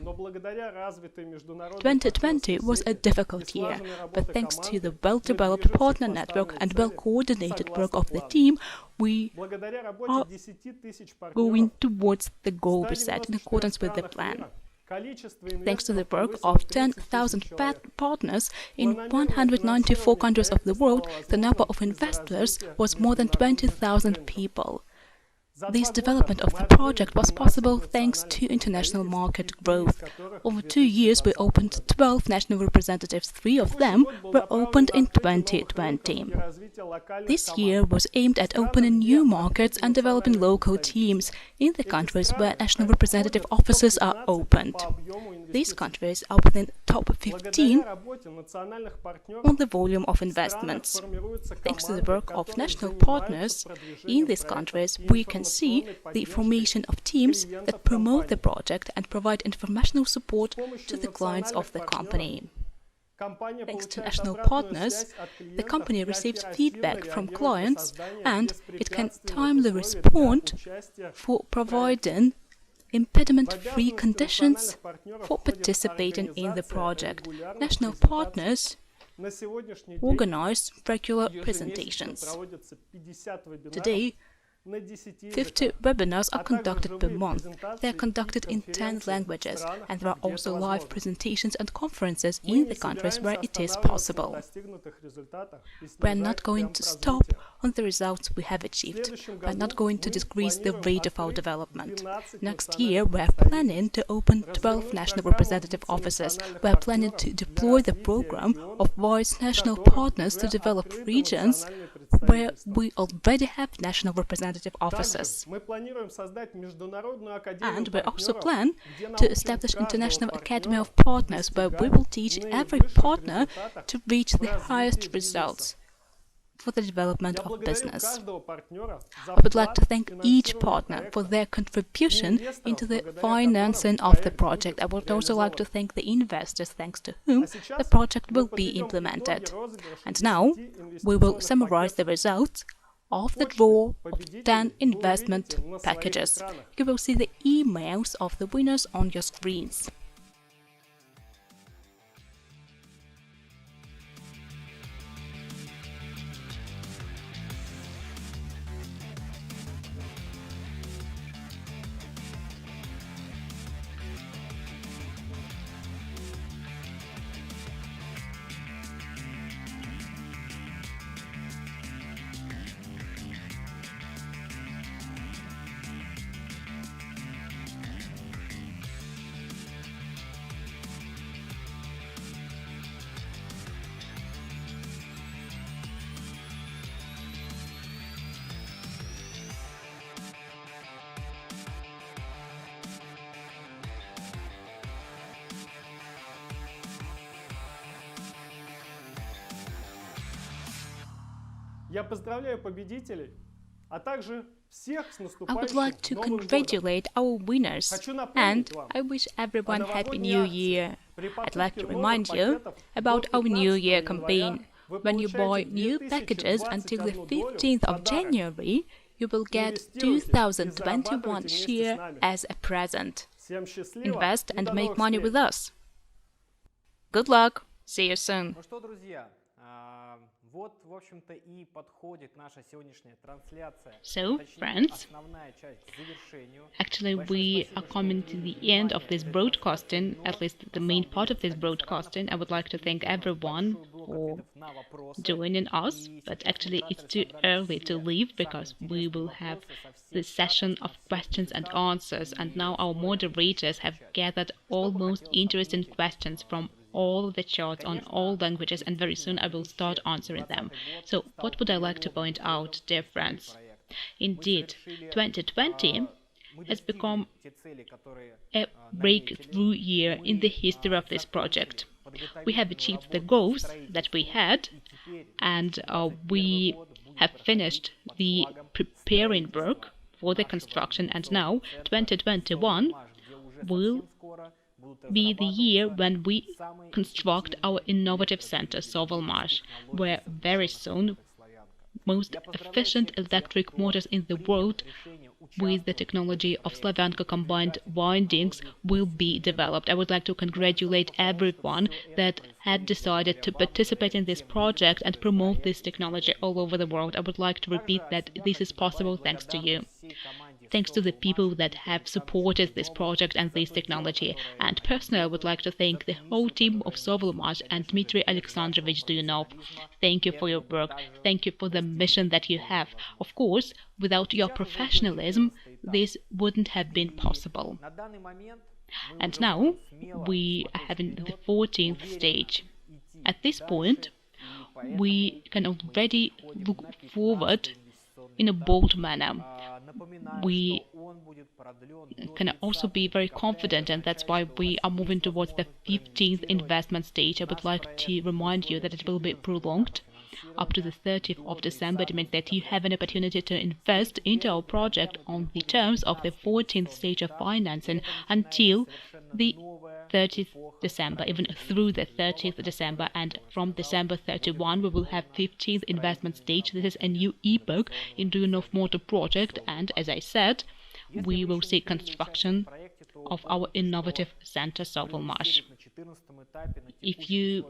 2020 was a difficult year, but thanks to the well-developed partner network and well-coordinated work of the team, we are going towards the goal we set in accordance with the plan. Thanks to the work of 10,000 partners in 194 countries of the world, the number of investors was more than 20,000 people.
This development of the project was possible thanks to international market growth. Over 2 years we opened 12 national representatives, 3 of them were opened in 2020. This year was aimed at opening new markets and developing local teams in the countries where national representative offices are opened. These countries are within top 15 on the volume of investments. Thanks to the work of national partners in these countries, we can see the formation of teams that promote the project and provide informational support to the clients of the company. Thanks to national partners, the company receives feedback from clients and it can timely respond for providing impediment-free conditions for participating in the project. National partners organize regular presentations. Today, 50 webinars are conducted per month. They are conducted in 10 languages, and there are also live presentations and conferences in the countries where it is possible. We are not going to stop on the results we have achieved. We are not going to decrease the rate of our development. Next year, we are planning to open 12 national representative offices. We are planning to deploy the program of various national partners to develop regions where we already have national representative offices. And we also plan to establish International Academy of Partners, where we will teach every partner to reach the highest results for the development of business. I would like to thank each partner for their contribution into the financing of the project. I would also like to thank the investors, thanks to whom the project will be implemented. And now we will summarize the results of the draw of 10 investment packages. You will see the emails of the winners on your screens.
Я поздравляю победителей, а также всех с
I
наступающим
would like to
Новым годом.
congratulate our winners,
Хочу напомнить
and
вам
I wish everyone
о
Happy
новогодней
New
акции.
Year.
При
I'd like
покупке
to
новых
remind you
пакетов
about
до
our New
15
Year
января
campaign.
вы
When you buy
получаете
new packages until the
2021
15th of
подарок.
January, you will get
Инвестируйте и
2021
зарабатывайте вместе с
share
нами.
as a present.
Всем счастливо
Invest
и
and
до
make
новых
money
встреч.
with us. Good luck. See you soon.
Ну что, друзья, вот, в общем-то, и подходит наша сегодняшняя трансляция.
So,
Точнее,
friends,
основная часть к завершению.
actually we are coming to the end of this broadcasting, at least the main part of this broadcasting. I would like to thank everyone for joining us, but actually it's too early to leave because we will have the session of questions and answers, and now our moderators have gathered all most interesting questions from all the charts on all languages, and very soon I will start answering them. So what would I like to point out, dear friends? Indeed, 2020 has become a breakthrough year in the history of this project. We have achieved the goals that we had, and we have finished the preparing work for the construction, and now 2021 will be the year when we construct our innovative center, SovElMash, where very soon most efficient electric motors in the world with the technology of Slavyanka combined windings will be developed. I would like to congratulate everyone that had decided to participate in this project and promote this technology all over the world. I would like to repeat that this is possible thanks to you. thanks to the people that have supported this project and this technology. And personally, I would like to thank the whole team of SovElMash and Dmitry Alexandrovich Duyunov. Thank you for your work. Thank you for the mission that you have. Of course, without your professionalism, this wouldn't have been possible. And now we are having the 14th stage. At this point, we can already look forward in a bold manner. We can also be very confident, and that's why we are moving towards the 15th investment stage. I would like to remind you that it will be prolonged up to the 30th of December. It means that you have an opportunity to invest into our project on the terms of the 14th stage of financing until the 30th December, even through the 30th December, and from December 31 we will have 15th investment stage. This is a new epoch in Duyunov Motor project, and as I said, we will see construction of our innovative center SovElMash. If you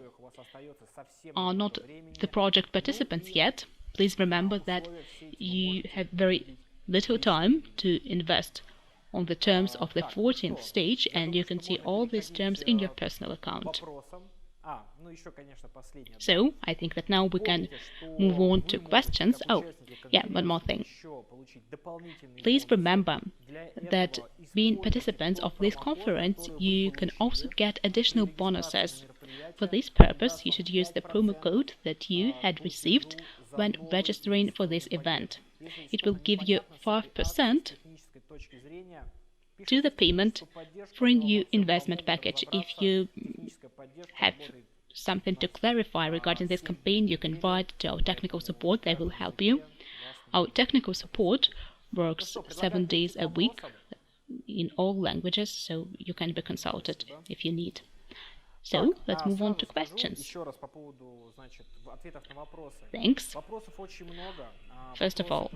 are not the project participants yet, please remember that you have very little time to invest on the terms of the 14th stage, and you can see all these terms in your personal account. So, I think that now we can move on to questions. Oh, yeah, one more thing. Please remember that being participants of this conference, you can also get additional bonuses. For this purpose, you should use the promo code that you had received when registering for this event. It will give you 5% to the payment for a new investment package. If you have something to clarify regarding this campaign, you can write to our technical support. They will help you. Our technical support works 7 days a week in all languages, so you can be consulted if you need. So, let's move on to questions. Thanks. First of all,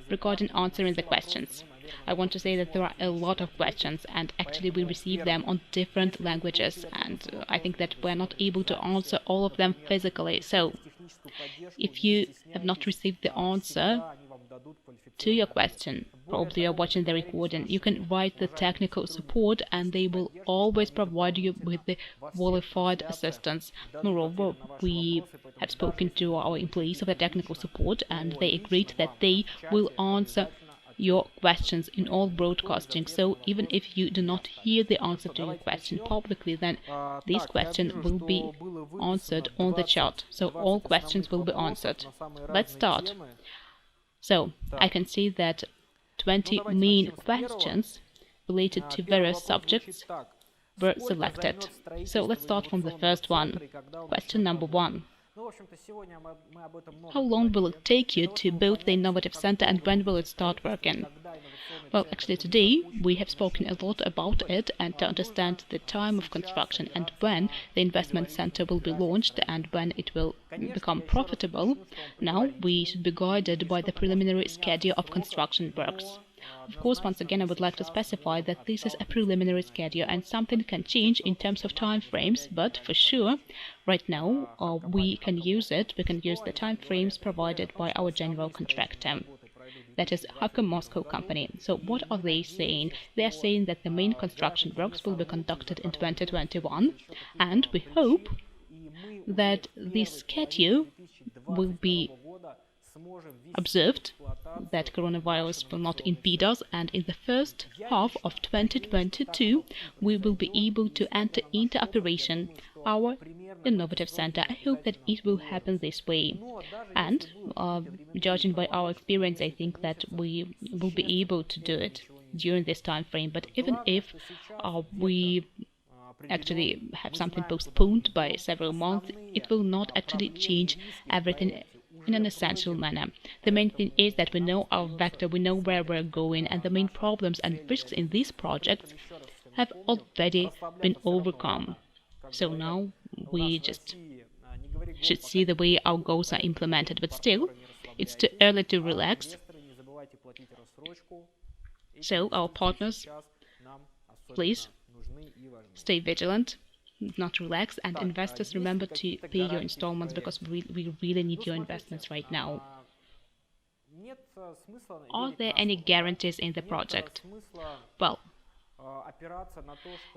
regarding answering the questions, I want to say that there are a lot of questions, and actually we receive them on different languages, and I think that we're not able to answer all of them physically. So, if you have not received the answer to your question, probably you're watching the recording, you can write the technical support and they will always provide you with the qualified assistance. Moreover, we have spoken to our employees of the technical support and they agreed that they will answer your questions in all broadcasting. So even if you do not hear the answer to your question publicly, then this question will be answered on the chat. So all questions will be answered. Let's start. So, I can see that 20 main questions related to various subjects were selected. So, let's start from the first one. Question number 1. How long will it take you to build the innovative center and when will it start working? Well, actually today we have spoken a lot about it, and to understand the time of construction and when the investment center will be launched and when it will become profitable, now we should be guided by the preliminary schedule of construction works. Of course, once again, I would like to specify that this is a preliminary schedule and something can change in terms of time frames, but for sure, right now, we can use it. We can use the time frames provided by our general contractor. That is Hacker Moscow company. So what are they saying? They are saying that the main construction works will be conducted in 2021, and we hope that this schedule will be observed, that coronavirus will not impede us, and in the first half of 2022 we will be able to enter into operation our innovative center. I hope that it will happen this way, and judging by our experience, I think that we will be able to do it during this time frame. But even if we actually have something postponed by several months, it will not actually change everything in an essential manner. The main thing is that we know our vector, we know where we're going, and the main problems and risks in these projects have already been overcome. So now we just should see the way our goals are implemented, but still, it's too early to relax. So our partners, please stay vigilant, not relax, and investors, remember to pay your installments because we really need your investments right now. are there any guarantees in the project? Well,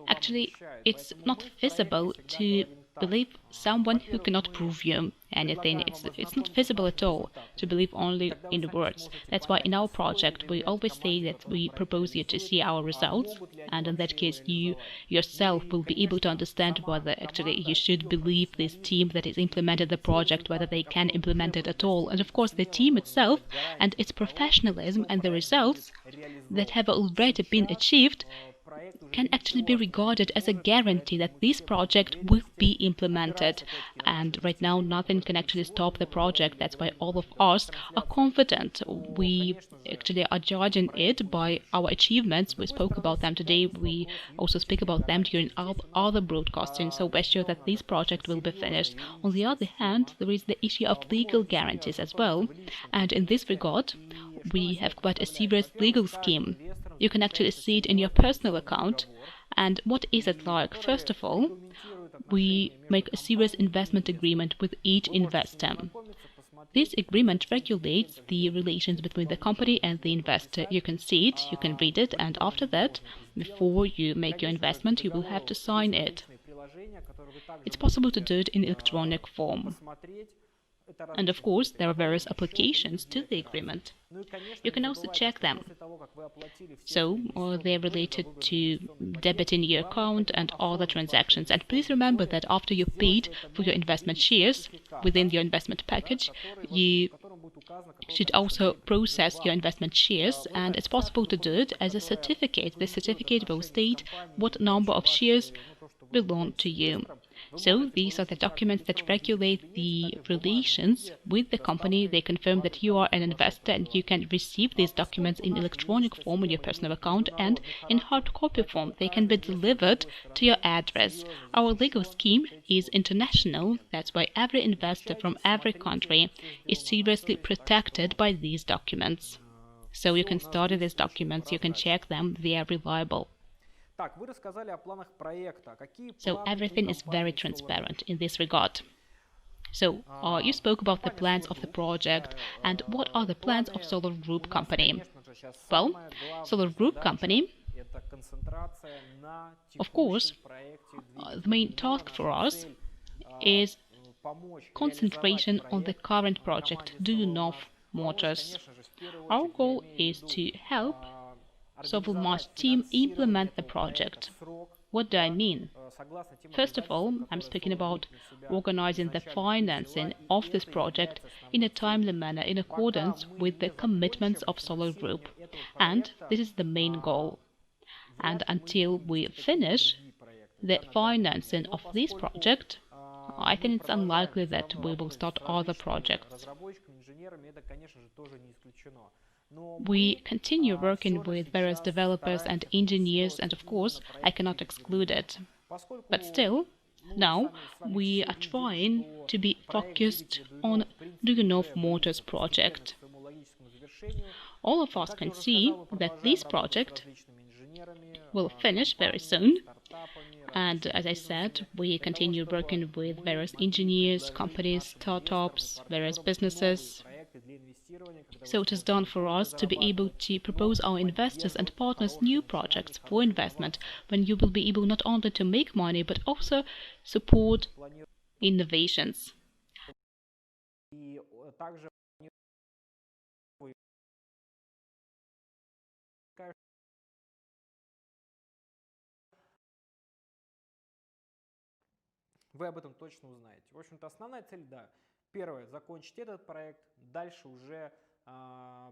actually, it's not feasible to believe someone who cannot prove you anything. It's not feasible at all to believe only in words. That's why in our project we always say that we propose you to see our results, and in that case you yourself will be able to understand whether actually you should believe this team that has implemented the project, whether they can implement it at all. And of course the team itself and its professionalism and the results that have already been achieved can actually be regarded as a guarantee that this project will be implemented. And right now nothing can actually stop the project. That's why all of us are confident. We actually are judging it by our achievements. We spoke about them today. We also speak about them during other broadcasting, so we're sure that this project will be finished. On the other hand, there is the issue of legal guarantees as well, and in this regard we have quite a serious legal scheme. You can actually see it in your personal account. And what is it like? First of all, we make a serious investment agreement with each investor. This agreement regulates the relations between the company and the investor. You can see it, you can read it, and after that, before you make your investment, you will have to sign it. It's possible to do it in electronic form. And of course, there are various applications to the agreement. You can also check them. So, they're related to debiting your account and other transactions. And please remember that after you paid for your investment shares within your investment package, you should also process your investment shares, and it's possible to do it as a certificate. The certificate will state what number of shares belong to you. So these are the documents that regulate the relations with the company. They confirm that you are an investor, and you can receive these documents in electronic form in your personal account and in hard copy form. They can be delivered to your address. Our legal scheme is international. That's why every investor from every country is seriously protected by these documents. So you can study these documents, you can check them, they are reliable. So everything is very transparent in this regard. So you spoke about the plans of the project, and what are the plans of Solar Group company? Well, Solar Group company, of course, the main task for us is concentration on the current project, Duyunov motors. Our goal is to help SovElMash team implement the project. What do I mean? First of all, I'm speaking about organizing the financing of this project in a timely manner in accordance with the commitments of Solar Group. And this is the main goal. And until we finish the financing of this project, I think it's unlikely that we will start other projects. We continue working with various developers and engineers, and of course, I cannot exclude it. But still, now we are trying to be focused on Duyunov Motors project. All of us can see that this project will finish very soon. And as I said, we continue working with various engineers, companies, startups, various businesses. So it is done for us to be able to propose our investors and partners new projects for investment, when you will be able not only to make money, but also support innovations.
Вы об этом точно узнаете. В общем-то, основная цель, да, первое, закончить этот проект, дальше уже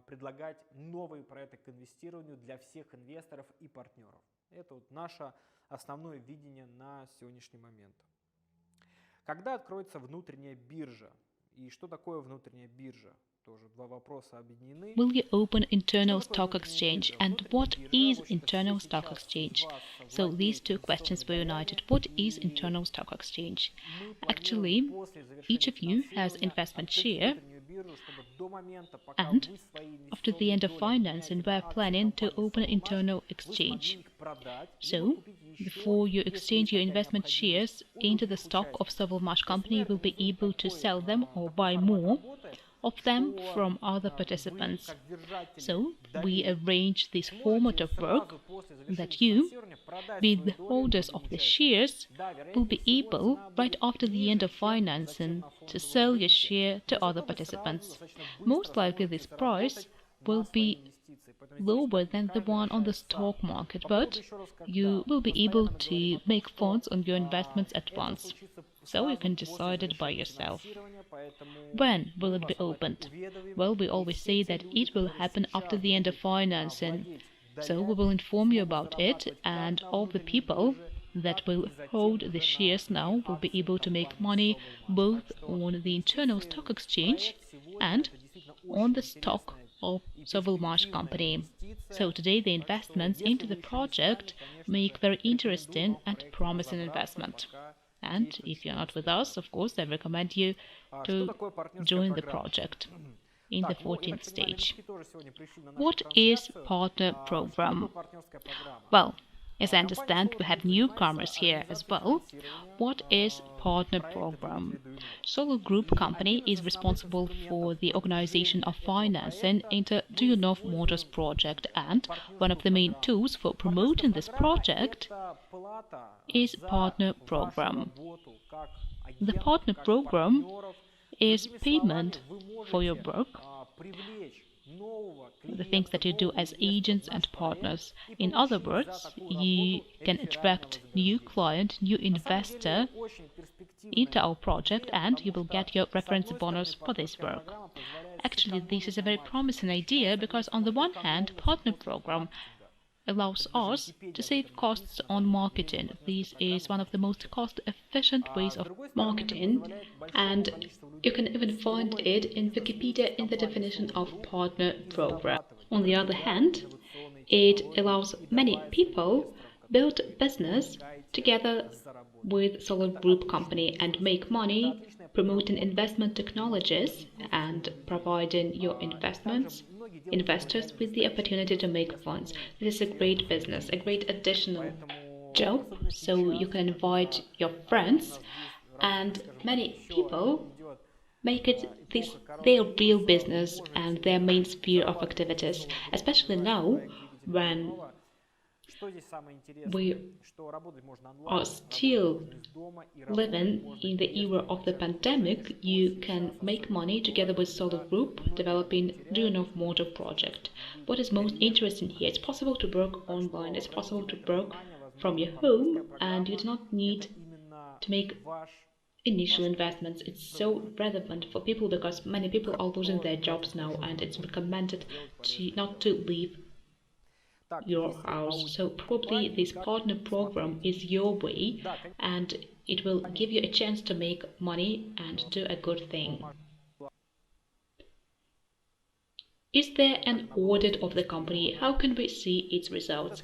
предлагать новые проекты к инвестированию для всех инвесторов и партнеров. Это вот наше основное видение на сегодняшний момент. Когда откроется внутренняя биржа? И что такое внутренняя биржа? Тоже два вопроса объединены.
Will you open internal stock exchange, and what is internal stock exchange? So these two questions were united. What is internal stock exchange? Actually, each of you has investment share, and after the end of financing, we are planning to open an internal exchange. So, before you exchange your investment shares into the stock of SovElMash company, you will be able to sell them or buy more of them from other participants. So we arrange this format of work that you, being the holders of the shares, will be able, right after the end of financing, to sell your share to other participants. Most likely this price will be lower than the one on the stock market, but you will be able to make funds on your investments at once. So you can decide it by yourself. When will it be opened? Well, we always say that it will happen after the end of financing. So we will inform you about it, and all the people that will hold the shares now will be able to make money both on the internal stock exchange and on the stock of SovElMash company. So today the investments into the project make very interesting and promising investment. And if you're not with us, of course, I recommend you to join the project in the 14th stage. What is partner program? Well, as I understand, we have newcomers here as well. What is partner program? Solar Group company is responsible for the organization of financing into Duyunov Motors project, and one of the main tools for promoting this project is partner program. The partner program is payment for your work, the things that you do as agents and partners. In other words, you can attract new client, new investor into our project, and you will get your reference bonus for this work. Actually, this is a very promising idea because on the one hand, partner program allows us to save costs on marketing. This is one of the most cost-efficient ways of marketing, and you can even find it in Wikipedia in the definition of partner program. On the other hand, it allows many people build business together with Solar Group company and make money promoting investment technologies and providing your investors with the opportunity to make funds. This is a great business, a great additional job, so you can invite your friends, and many people make it their real business and their main sphere of activities, especially now when we are still living in the era of the pandemic. You can make money together with Solar Group developing Duyunov Motor project. What is most interesting here, it's possible to work online, it's possible to work from your home, and you do not need to make initial investments. It's so relevant for people because many people are losing their jobs now, and it's recommended not to leave your house. So probably this partner program is your way, and it will give you a chance to make money and do a good thing. Is there an audit of the company? How can we see its results?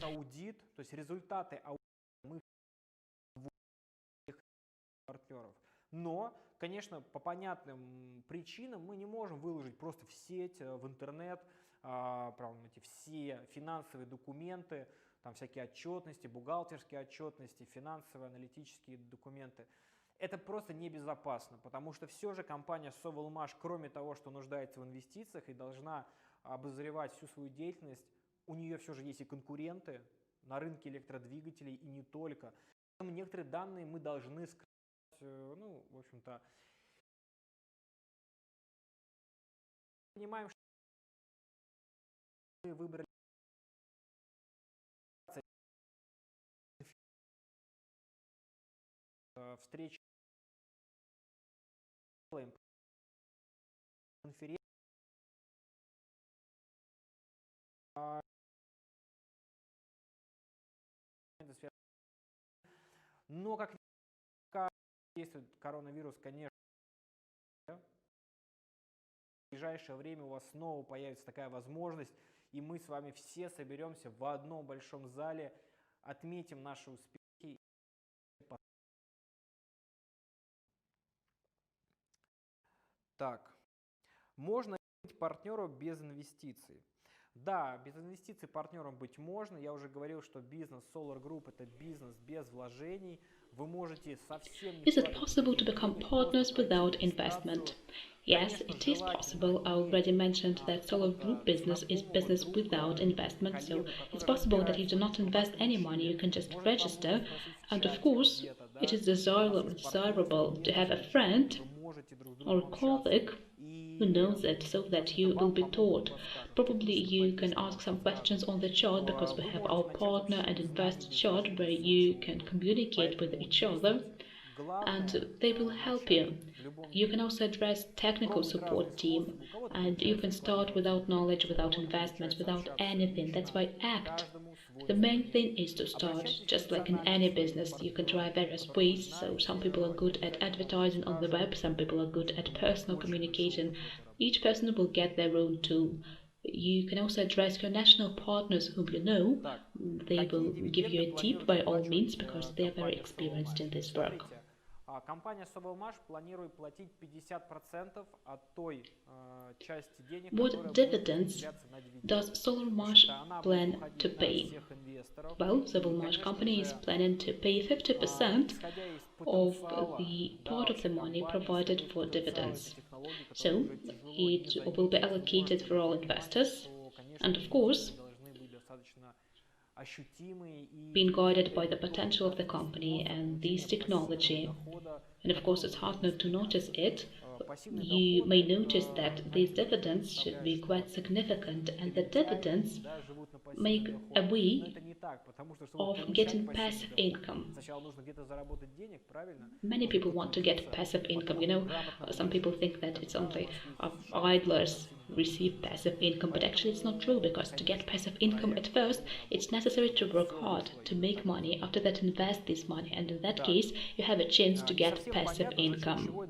Но, конечно, по понятным причинам мы не можем выложить просто в сеть, в интернет, эти все финансовые документы, там всякие отчетности, бухгалтерские отчетности, финансовые аналитические документы. Это просто небезопасно, потому что все же компания SovElMash, кроме того, что нуждается в инвестициях и должна обозревать всю свою деятельность, у нее все же есть и конкуренты на рынке электродвигателей, и не только. Поэтому некоторые данные мы должны скрыть. Ну, в общем-то, понимаем, что мы выбрали встречу, конференцию, но как действует коронавирус, конечно, в ближайшее время у вас снова появится такая возможность, и мы с вами все соберемся в одном большом зале, отметим наши успехи. Так, можно быть партнером без инвестиций. Да, без инвестиций партнером быть можно. Я уже говорил, что бизнес Solar Group это бизнес без вложений. Вы можете совсем не
Is it possible to become partners without investment? Yes, it is possible. I already mentioned that Solar Group business is business without investment, so it's possible that you do not invest any money, you can just register, and of course, it is desirable to have a friend or a colleague who knows it so that you will be taught. Probably you can ask some questions on the chat because we have our partner and invest chat where you can communicate with each other and they will help you. You can also address technical support team and you can start without knowledge, without investments, without anything. That's why ACT. The main thing is to start, just like in any business. You can try various ways, so some people are good at advertising on the web, some people are good at personal communication. Each person will get their own tool. You can also address your national partners whom you know. They will give you a tip by all means because they are very experienced in this work.
Компания SovElMash планирует платить 50% от той части денег,
What dividends does SOLARGROUP plan to pay? Well, SovElMash company is planning to pay 50% of the part of the money provided for dividends. So it will be allocated for all investors, and of course, being guided by the potential of the company and this technology. And of course, it's hard not to notice it. You may notice that these dividends should be quite significant, and the dividends make a way of getting passive income. Many people want to get passive income. You know, some people think that it's only idlers receive passive income, but actually it's not true, because to get passive income at first, it's necessary to work hard to make money, after that invest this money, and in that case you have a chance to get passive income.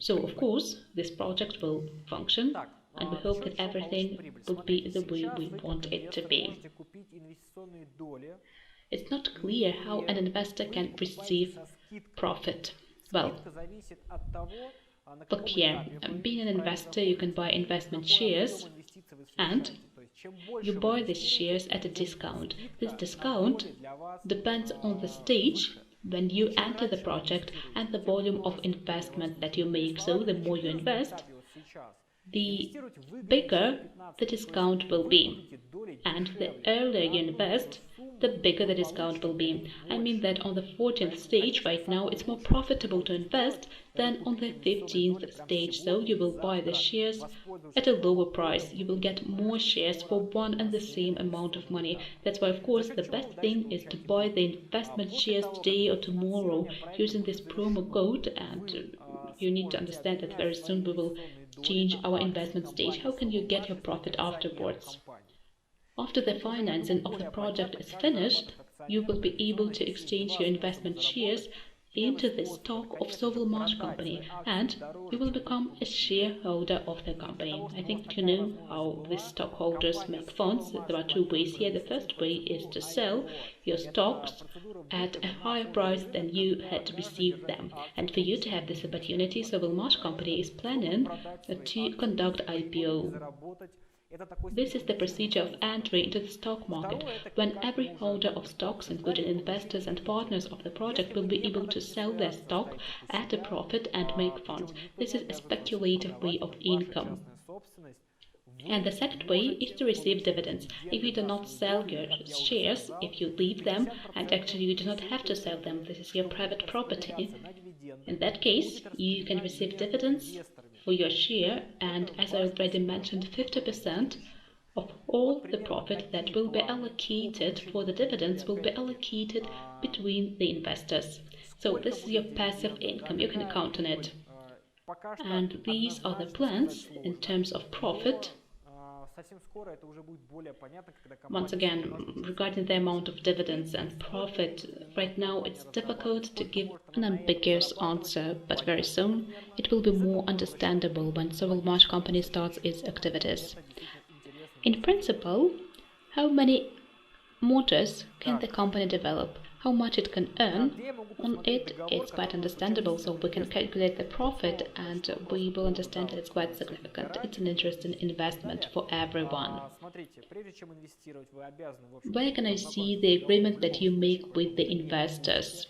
So of course this project will function, and we hope that everything will be the way we want it to be. It's not clear how an investor can receive profit. Well, look here, being an investor, you can buy investment shares, and you buy these shares at a discount. This discount depends on the stage when you enter the project and the volume of investment that you make. So the more you invest, the bigger the discount will be, and the earlier you invest, the bigger the discount will be. I mean that on the 14th stage right now it's more profitable to invest than on the 15th stage, so you will buy the shares at a lower price. You will get more shares for one and the same amount of money. That's why, of course, the best thing is to buy the investment shares today or tomorrow using this promo code, and you need to understand that very soon we will change our investment stage. How can you get your profit afterwards? After the financing of the project is finished, you will be able to exchange your investment shares into the stock of SovElMash company, and you will become a shareholder of the company. I think that you know how the stockholders make funds. There are two ways here. The first way is to sell your stocks at a higher price than you had received them. And for you to have this opportunity, SovElMash company is planning to conduct IPO. This is the procedure of entry into the stock market, when every holder of stocks, including investors and partners of the project, will be able to sell their stock at a profit and make funds. This is a speculative way of income. And the second way is to receive dividends. If you do not sell your shares, if you leave them, and actually you do not have to sell them, this is your private property, in that case you can receive dividends for your share, and as I already mentioned, 50% of all the profit that will be allocated for the dividends will be allocated between the investors. So this is your passive income, you can count on it. And these are the plans in terms of profit. Once again, regarding the amount of dividends and profit, right now it's difficult to give an ambiguous answer, but very soon it will be more understandable when SovElMash company starts its activities. In principle, how many motors can the company develop? How much it can earn on it, it's quite understandable, so we can calculate the profit and we will understand that it's quite significant. It's an interesting investment for everyone. Where can I see the agreement that you make with the investors?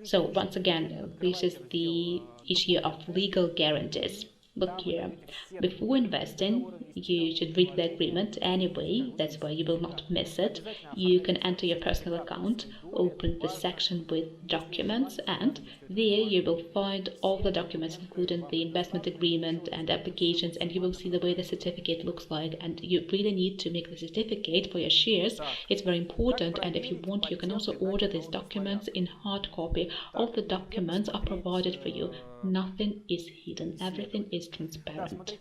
So once again, this is the issue of legal guarantees. Look here, before investing, you should read the agreement anyway, that's why you will not miss it. You can enter your personal account, open the section with documents, and there you will find all the documents, including the investment agreement and applications, and you will see the way the certificate looks like, and you really need to make the certificate for your shares. It's very important, and if you want, you can also order these documents in hard copy. All the documents are provided for you. Nothing is hidden, everything is transparent.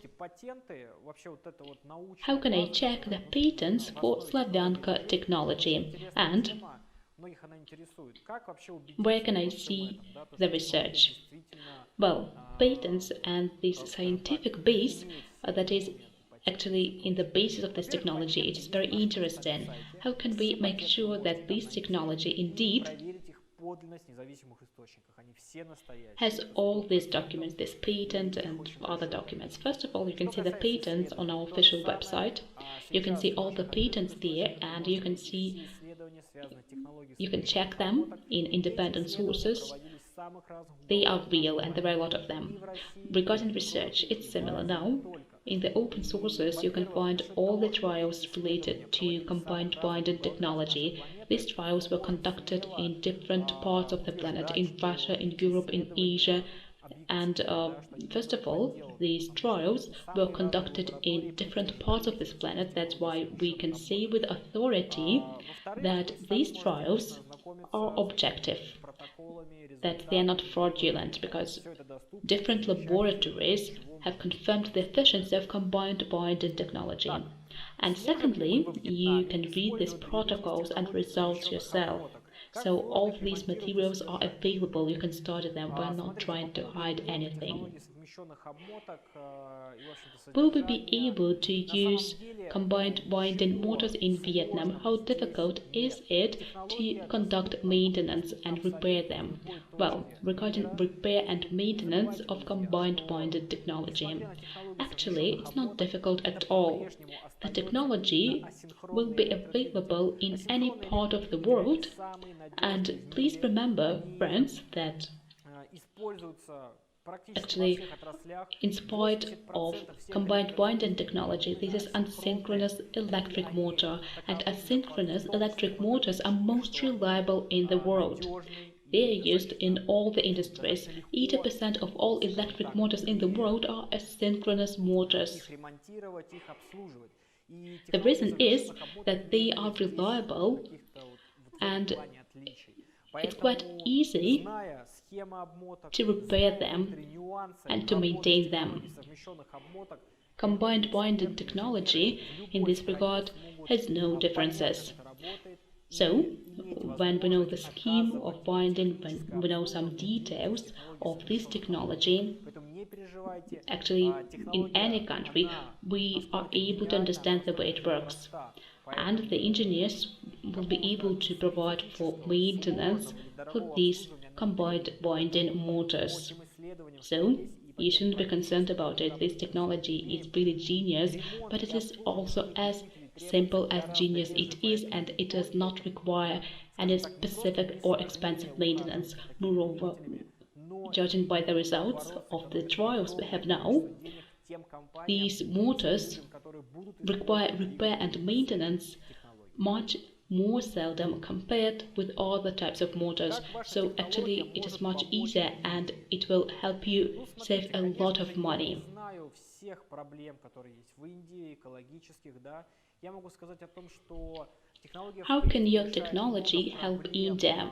How can I check the patents for Slavyanka technology? And where can I see the research? Well, patents and this scientific base that is actually in the basis of this technology, it is very interesting. How can we make sure that this technology indeed has all these documents, this patent and other documents? First of all, you can see the patents on our official website. You can see all the patents there, and you can check them in independent sources. They are real, and there are a lot of them. Regarding research, it's similar now. In the open sources, you can find all the trials related to combined binding technology. These trials were conducted in different parts of the planet, in Russia, in Europe, in Asia. And first of all, these trials were conducted in different parts of this planet. That's why we can say with authority that these trials are objective, that they are not fraudulent, because different laboratories have confirmed the efficiency of combined binding technology. And secondly, you can read these protocols and results yourself. So all of these materials are available, you can study them, we're not trying to hide anything. Will we be able to use combined binding motors in Vietnam? How difficult is it to conduct maintenance and repair them? Well, regarding repair and maintenance of combined binding technology, actually it's not difficult at all. The technology will be available in any part of the world, and please remember, friends, that actually, in spite of combined binding technology, this is asynchronous electric motor, and asynchronous electric motors are most reliable in the world. They are used in all the industries. 80% of all electric motors in the world are asynchronous motors. The reason is that they are reliable, and it's quite easy to repair them and to maintain them. Combined binding technology in this regard has no differences. So, when we know the scheme of binding, when we know some details of this technology, actually in any country, we are able to understand the way it works. And the engineers will be able to provide for maintenance for these combined binding motors. So, you shouldn't be concerned about it. This technology is really genius, but it is also as simple as genius it is, and it does not require any specific or expensive maintenance. Moreover, judging by the results of the trials we have now, these motors require repair and maintenance much more seldom compared with other types of motors. So actually it is much easier, and it will help you save a lot of money. How can your technology help India?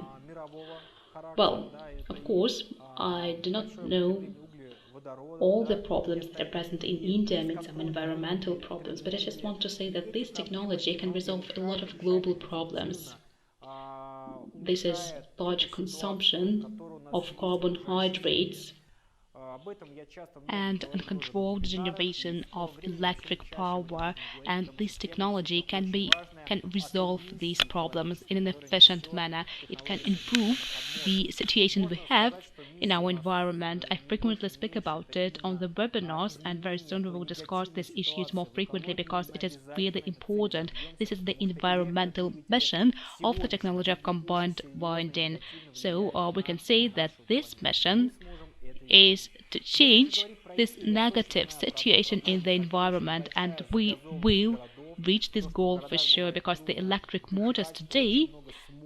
Well, of course, I do not know all the problems that are present in India, I mean some environmental problems, but I just want to say that this technology can resolve a lot of global problems. This is large consumption of carbohydrates and uncontrolled generation of electric power, and this technology can resolve these problems in an efficient manner. It can improve the situation we have in our environment. I frequently speak about it on the webinars, and very soon we will discuss these issues more frequently because it is really important. This is the environmental mission of the technology of combined winding. So we can say that this mission is to change this negative situation in the environment, and we will reach this goal for sure, because the electric motors today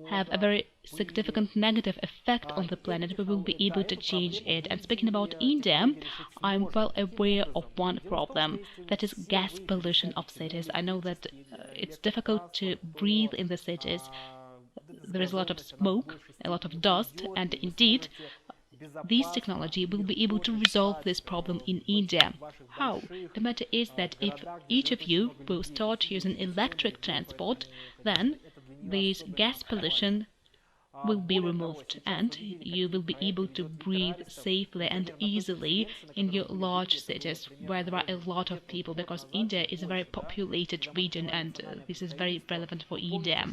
have a very significant negative effect on the planet. We will be able to change it. And speaking about India, I'm well aware of one problem, that is gas pollution of cities. I know that it's difficult to breathe in the cities. There is a lot of smoke, a lot of dust, and indeed this technology will be able to resolve this problem in India. How? The matter is that if each of you will start using electric transport, then this gas pollution will be removed, and you will be able to breathe safely and easily in your large cities where there are a lot of people, because India is a very populated region, and this is very relevant for India.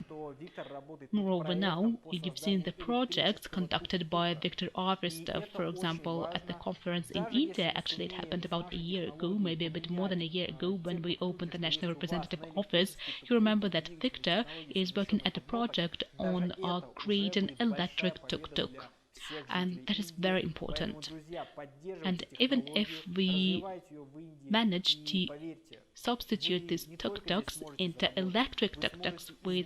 Moreover, now you've seen the projects conducted by Viktor Arestov, for example, at the conference in India. Actually, it happened about a year ago, maybe a bit more than a year ago, when we opened the National Representative Office. You remember that Viktor is working at a project on creating electric tuk-tuk, and that is very important. And even if we manage to substitute these tuk-tuks into electric tuk-tuks with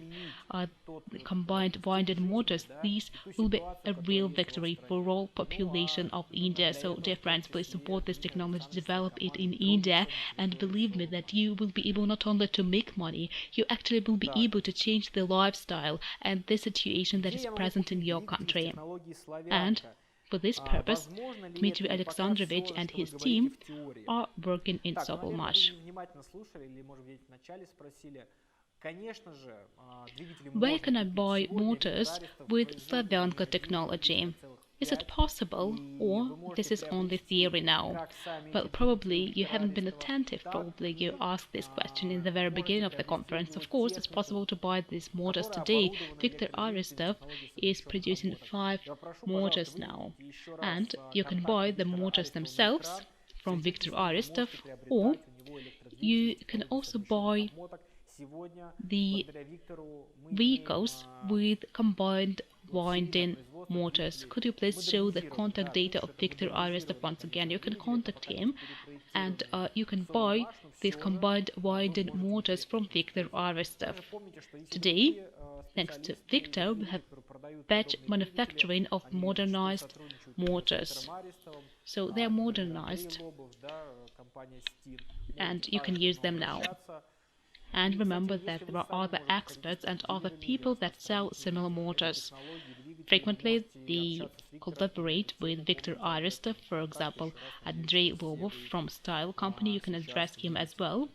combined winded motors, these will be a real victory for all population of India. So dear friends, please support this technology, develop it in India, and believe me that you will be able not only to make money, you actually will be able to change the lifestyle and the situation that is present in your country. And for this purpose, Dmitry Alexandrovich and his team are working in SovElMash. Where can I buy motors with Slavyanka technology? Is it possible, or this is only theory now? Well, probably you haven't been attentive. Probably you asked this question in the very beginning of the conference. Of course, it's possible to buy these motors today. Viktor Arestov is producing 5 motors now, and you can buy the motors themselves from Viktor Arestov, or you can also buy the vehicles with combined winding motors. Could you please show the contact data of Viktor Arestov once again? You can contact him, and you can buy these combined winding motors from Viktor Arestov. Today, thanks to Viktor, we have batch manufacturing of modernized motors. So they are modernized, and you can use them now. And remember that there are other experts and other people that sell similar motors. Frequently, they collaborate with Viktor Arestov, for example, Andrei Lobov from Style Company. You can address him as well.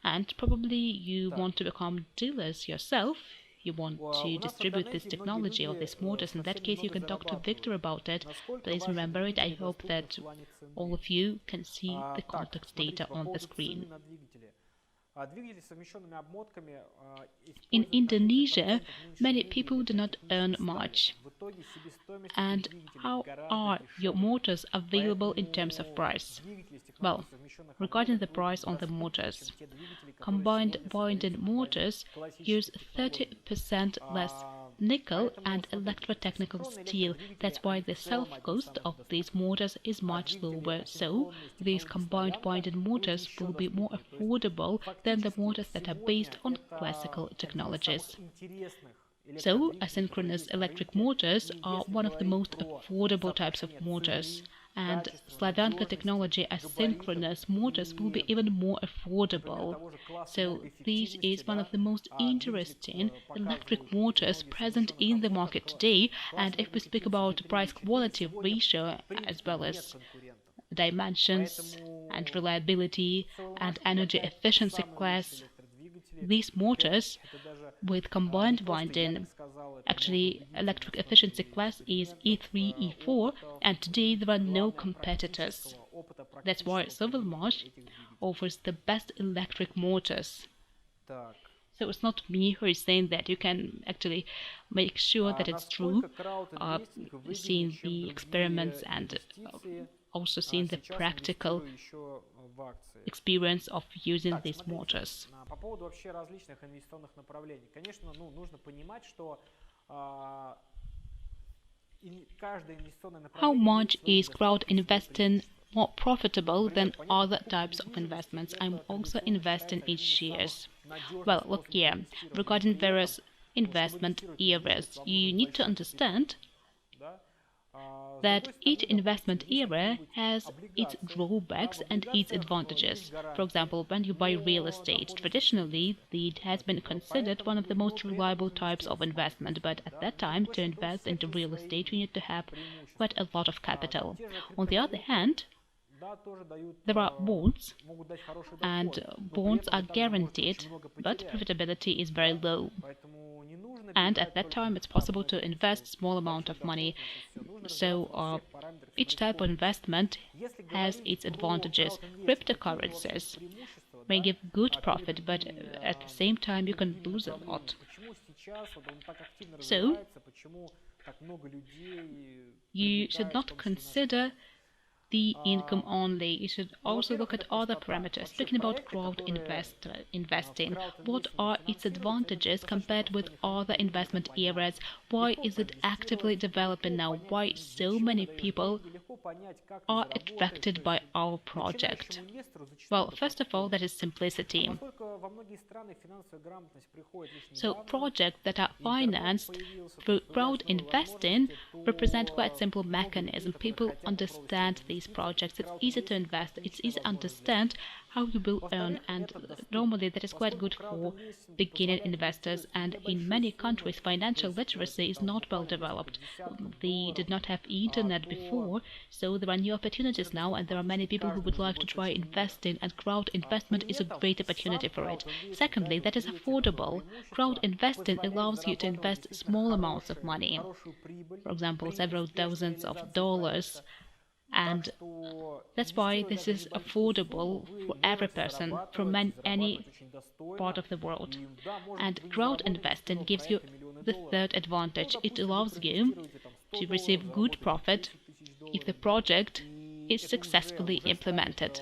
And probably you want to become dealers yourself. You want to distribute this technology or these motors. In that case, you can talk to Viktor about it. Please remember it. I hope that all of you can see the contact data on the screen. In Indonesia, many people do not earn much. And how are your motors available in terms of price? Well, regarding the price on the motors, combined winding motors use 30% less nickel and electrotechnical steel. That's why the self-cost of these motors is much lower. So these combined winding motors will be more affordable than the motors that are based on classical technologies. So asynchronous electric motors are one of the most affordable types of motors. And Slavyanka technology asynchronous motors will be even more affordable. So this is one of the most interesting electric motors present in the market today. And if we speak about price-quality ratio, as well as dimensions and reliability and energy efficiency class, these motors with combined winding, actually electric efficiency class is E3, E4, and today there are no competitors. That's why SovElMash offers the best electric motors. So it's not me who is saying that. You can actually make sure that it's true, seeing the experiments and also seeing the practical experience of using these motors.
По поводу вообще различных инвестиционных направлений. Конечно, нужно понимать, что каждое инвестиционное направление...
How much is crowd investing more profitable than other types of investments? I'm also investing in shares. Well, look here, regarding various investment areas, you need to understand that each investment area has its drawbacks and its advantages. For example, when you buy real estate, traditionally it has been considered one of the most reliable types of investment, but at that time, to invest into real estate, you need to have quite a lot of capital. On the other hand, there are bonds, and bonds are guaranteed, but profitability is very low. And at that time, it's possible to invest small amount of money. So each type of investment has its advantages. Cryptocurrencies may give good profit, but at the same time, you can lose a lot. So you should not consider the income only. You should also look at other parameters. Speaking about crowd investing, what are its advantages compared with other investment areas? Why is it actively developing now? Why so many people are attracted by our project? Well, first of all, that is simplicity. So projects that are financed through crowd investing represent quite simple mechanism. People understand these projects. It's easy to invest. It's easy to understand how you will earn, and normally that is quite good for beginner investors. And in many countries, financial literacy is not well developed. They did not have internet before, so there are new opportunities now, and there are many people who would like to try investing, and crowd investment is a great opportunity for it. Secondly, that is affordable. Crowd investing allows you to invest small amounts of money, for example, several thousands of dollars, and that's why this is affordable for every person from any part of the world. And crowd investing gives you the third advantage. It allows you to receive good profit if the project is successfully implemented.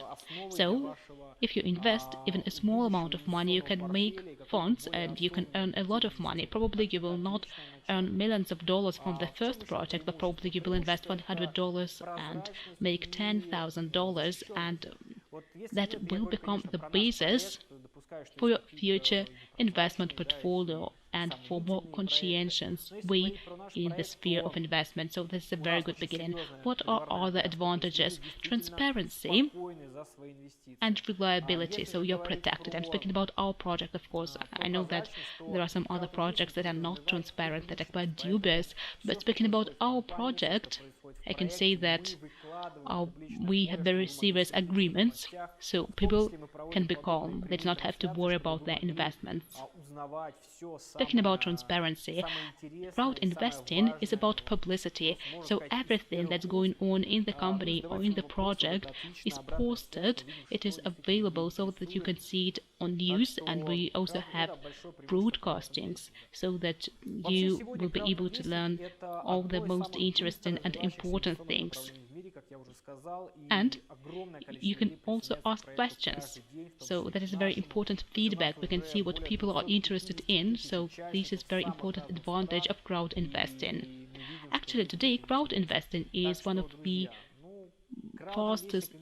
So if you invest even a small amount of money, you can make funds and you can earn a lot of money. Probably you will not earn millions of dollars from the first project, but probably you will invest $100 and make $10,000, and that will become the basis for your future investment portfolio and for more conscientious way in the sphere of investment. So this is a very good beginning. What are other advantages? Transparency and reliability, so you're protected. I'm speaking about our project, of course. I know that there are some other projects that are not transparent, that are quite dubious, but speaking about our project, I can say that we have very serious agreements, so people can be calm. They do not have to worry about their investments. Speaking about transparency, crowd investing is about publicity, so everything that's going on in the company or in the project is posted, it is available so that you can see it on news, and we also have broadcastings so that you will be able to learn all the most interesting and important things. And you can also ask questions, so that is a very important feedback. We can see what people are interested in, so this is very important advantage of crowd investing. Actually, today crowd investing is one of the fastest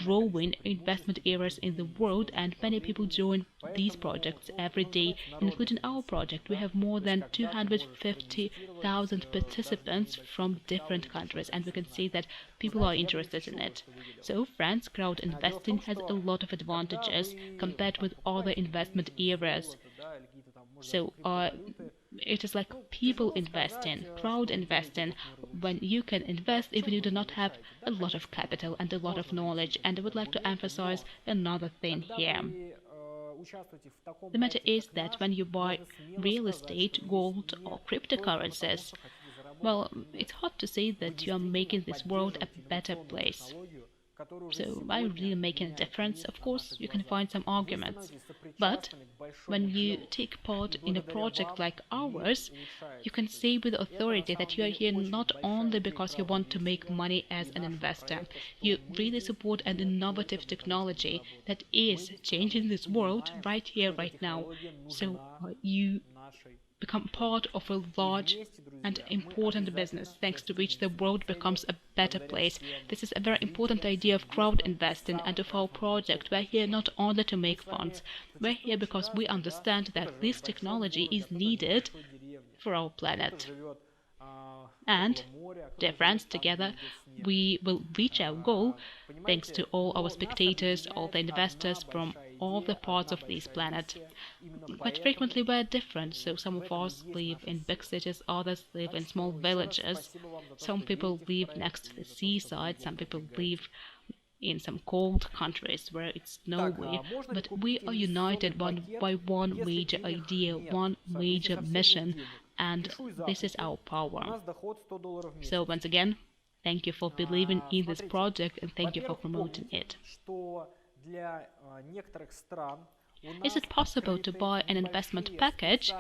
growing investment areas in the world, and many people join these projects every day, including our project. We have more than 250,000 participants from different countries, and we can see that people are interested in it. So, friends, crowd investing has a lot of advantages compared with other investment areas. So, it is like people investing, crowd investing, when you can invest even you do not have a lot of capital and a lot of knowledge. And I would like to emphasize another thing here. The matter is that when you buy real estate, gold or cryptocurrencies, well, it's hard to say that you are making this world a better place. So, are you really making a difference? Of course, you can find some arguments, but when you take part in a project like ours, you can say with authority that you are here not only because you want to make money as an investor. You really support an innovative technology that is changing this world right here, right now. So you become part of a large and important business, thanks to which the world becomes a better place. This is a very important idea of crowd investing and of our project. We're here not only to make funds, we're here because we understand that this technology is needed for our planet. And, dear friends, together we will reach our goal thanks to all our spectators, all the investors from all the parts of this planet. Quite frequently we're different, so some of us live in big cities, others live in small villages. Some people live next to the seaside, some people live in some cold countries where it's snowy, but we are united by one major idea, one major mission, and this is our power. So once again, thank you for believing in this project and thank you for promoting it. Is it possible to buy an investment package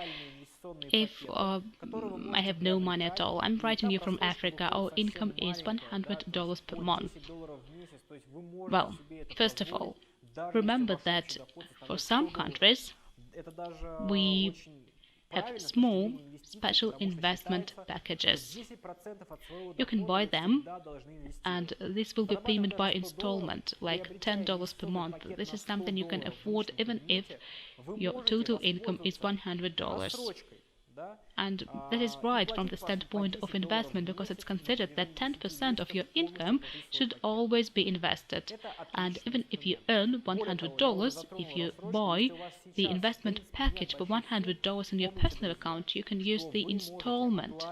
if I have no money at all? I'm writing you from Africa. Our income is $100 per month. Well, first of all, remember that for some countries we have small special investment packages. You can buy them and this will be payment by installment, like $10 per month. This is something you can afford even if your total income is $100. And that is right from the standpoint of investment, because it's considered that 10% of your income should always be invested. And even if you earn $100, if you buy the investment package for $100 in your personal account, you can use the installment.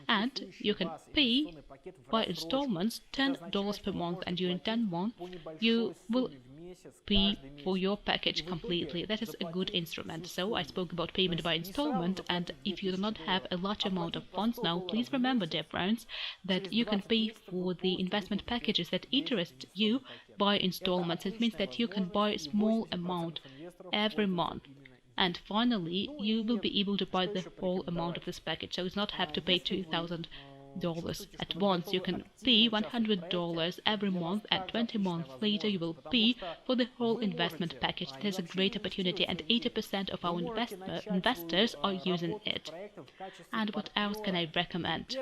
And you can pay by installments $10 per month, and during 10 months you will pay for your package completely. That is a good instrument. So I spoke about payment by installment, and if you do not have a large amount of funds now, please remember, dear friends, that you can pay for the investment packages that interest you by installments. It means that you can buy a small amount every month. And finally, you will be able to buy the whole amount of this package. So you do not have to pay $2,000 at once. You can pay $100 every month, and 20 months later you will pay for the whole investment package. It is a great opportunity, and 80% of our investors are using it. And what else can I recommend?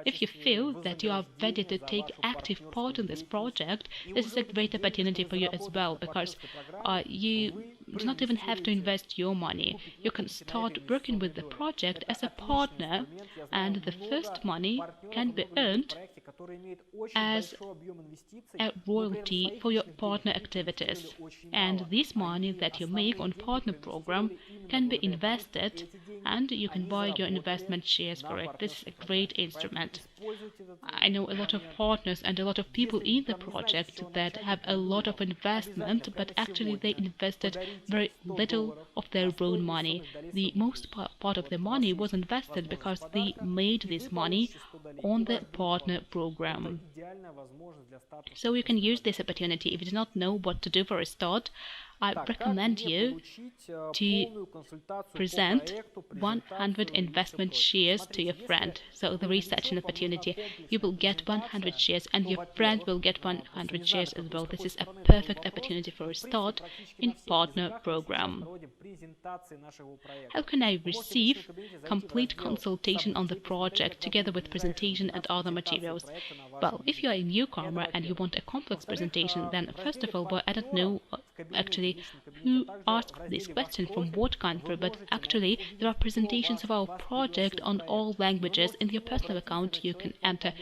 If you feel that you are ready to take active part in this project, this is a great opportunity for you as well, because you do not even have to invest your money. You can start working with the project as a partner, and the first money can be earned as a royalty for your partner activities. And this money that you make on partner program can be invested, and you can buy your investment shares for it. This is a great instrument. I know a lot of partners and a lot of people in the project that have a lot of investment, but actually they invested very little of their own money. The most part of the money was invested because they made this money on the partner program. So you can use this opportunity. If you do not know what to do for a start, I recommend you to present 100 investment shares to your friend. So there is such an opportunity. You will get 100 shares and your friend will get 100 shares as well. This is a perfect opportunity for a start in partner program. How can I receive complete consultation on the project together with presentation and other materials? Well, if you are a newcomer and you want a complex presentation, then first of all, I don't know actually who asked this question from what country, but actually there are presentations of our project on all languages. In your personal account you can enter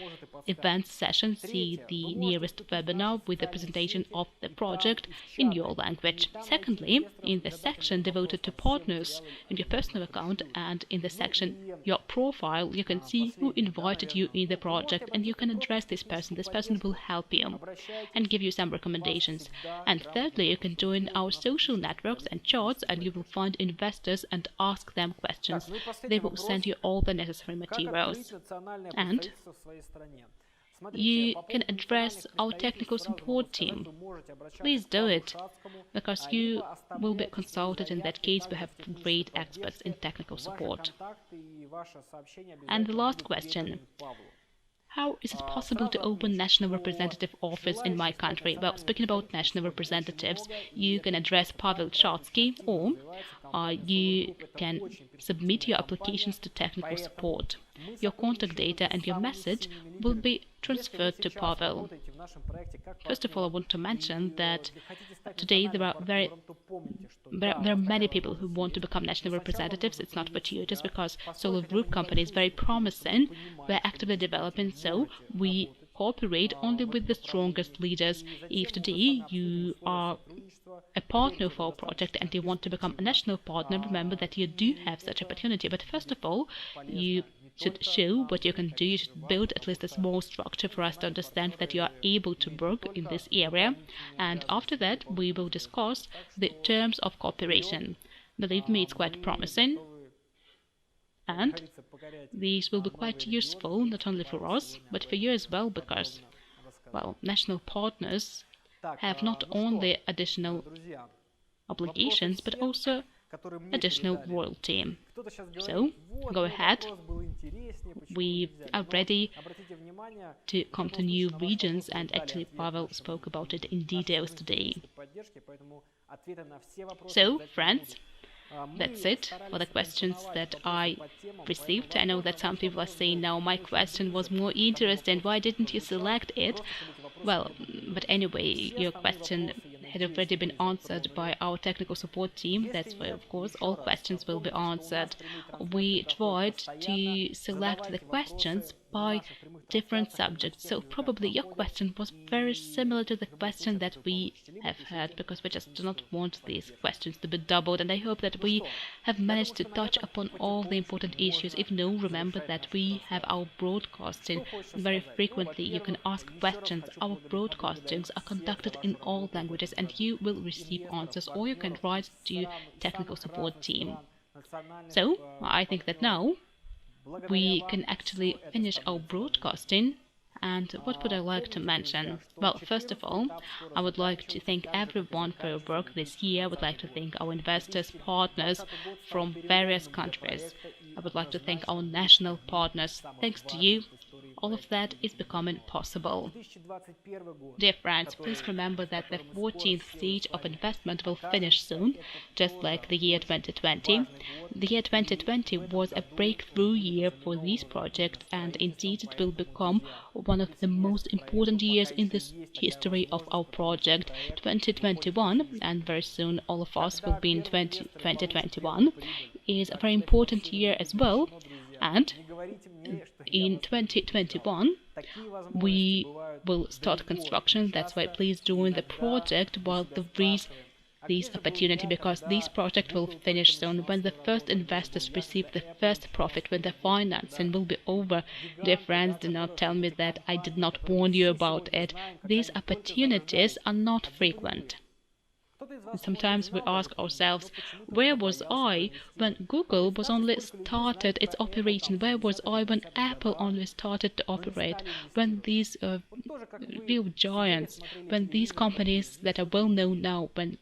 events session, see the nearest webinar with the presentation of the project in your language. Secondly, in the section devoted to partners in your personal account and in the section your profile, you can see who invited you in the project, and you can address this person. This person will help you and give you some recommendations. And thirdly, you can join our social networks and charts, and you will find investors and ask them questions. They will send you all the necessary materials. And you can address our technical support team. Please do it, because you will be consulted. In that case, we have great experts in technical support. And the last question. How is it possible to open national representative office in my country? Well, speaking about national representatives, you can address Pavel Shadskiy, or you can submit your applications to technical support. Your contact data and your message will be transferred to Pavel. First of all, I want to mention that today there are many people who want to become national representatives. It's not fortuitous, because Solar Group company is very promising. We're actively developing, so we cooperate only with the strongest leaders. If today you are a partner of our project and you want to become a national partner, remember that you do have such opportunity. But first of all, you should show what you can do. You should build at least a small structure for us to understand that you are able to work in this area. And after that, we will discuss the terms of cooperation. Believe me, it's quite promising. And these will be quite useful, not only for us, but for you as well, because, well, national partners have not only additional obligations, but also additional royalty. So, go ahead. We are ready to come to new regions, and actually Pavel spoke about it in details today. So, friends, that's it for the questions that I received. I know that some people are saying, now my question was more interesting, why didn't you select it? Well, but anyway, your question had already been answered by our technical support team. That's why, of course, all questions will be answered. We tried to select the questions by different subjects, so probably your question was very similar to the question that we have heard, because we just do not want these questions to be doubled, and I hope that we have managed to touch upon all the important issues. If no, remember that we have our broadcasting. Very frequently you can ask questions. Our broadcastings are conducted in all languages, and you will receive answers, or you can write to technical support team. So, I think that now we can actually finish our broadcasting. And what would I like to mention? Well, first of all, I would like to thank everyone for your work this year. I would like to thank our investors, partners from various countries. I would like to thank our national partners. Thanks to you, all of that is becoming possible. Dear friends, please remember that the 14th stage of investment will finish soon, just like the year 2020. The year 2020 was a breakthrough year for this project, and indeed it will become one of the most important years in the history of our project. 2021, and very soon all of us will be in 2021, is a very important year as well. And in 2021, we will start construction. That's why please join the project while there is this opportunity, because this project will finish soon. When the first investors receive the first profit, when the financing will be over, dear friends, do not tell me that I did not warn you about it. These opportunities are not frequent. And sometimes we ask ourselves, where was I when Google was only started its operation? Where was I when Apple only started to operate? When these real giants, when these companies that are well known now, when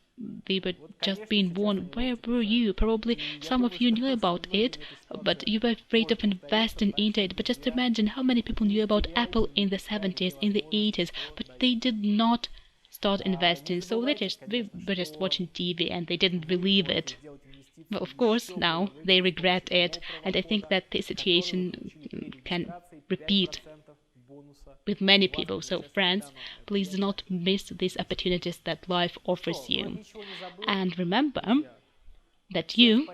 they were just being born, where were you? Probably some of you knew about it, but you were afraid of investing into it. But just imagine how many people knew about Apple in the 70s, in the 80s, but they did not start investing, so we were just watching TV and they didn't believe it. Well, of course, now they regret it, and I think that the situation can repeat with many people. So, friends, please do not miss these opportunities that life offers you. And remember that you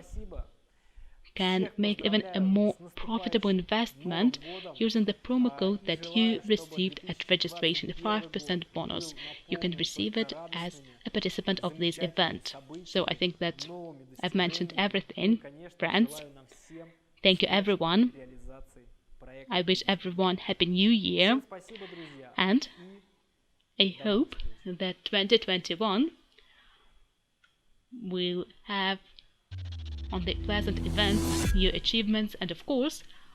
can make even a more profitable investment using the promo code that you received at registration, 5% bonus. You can receive it as a participant of this event. So I think that I've mentioned everything, friends. Thank you, everyone. I wish everyone Happy New Year, and I hope that 2021 will have on the pleasant events, new achievements, and of course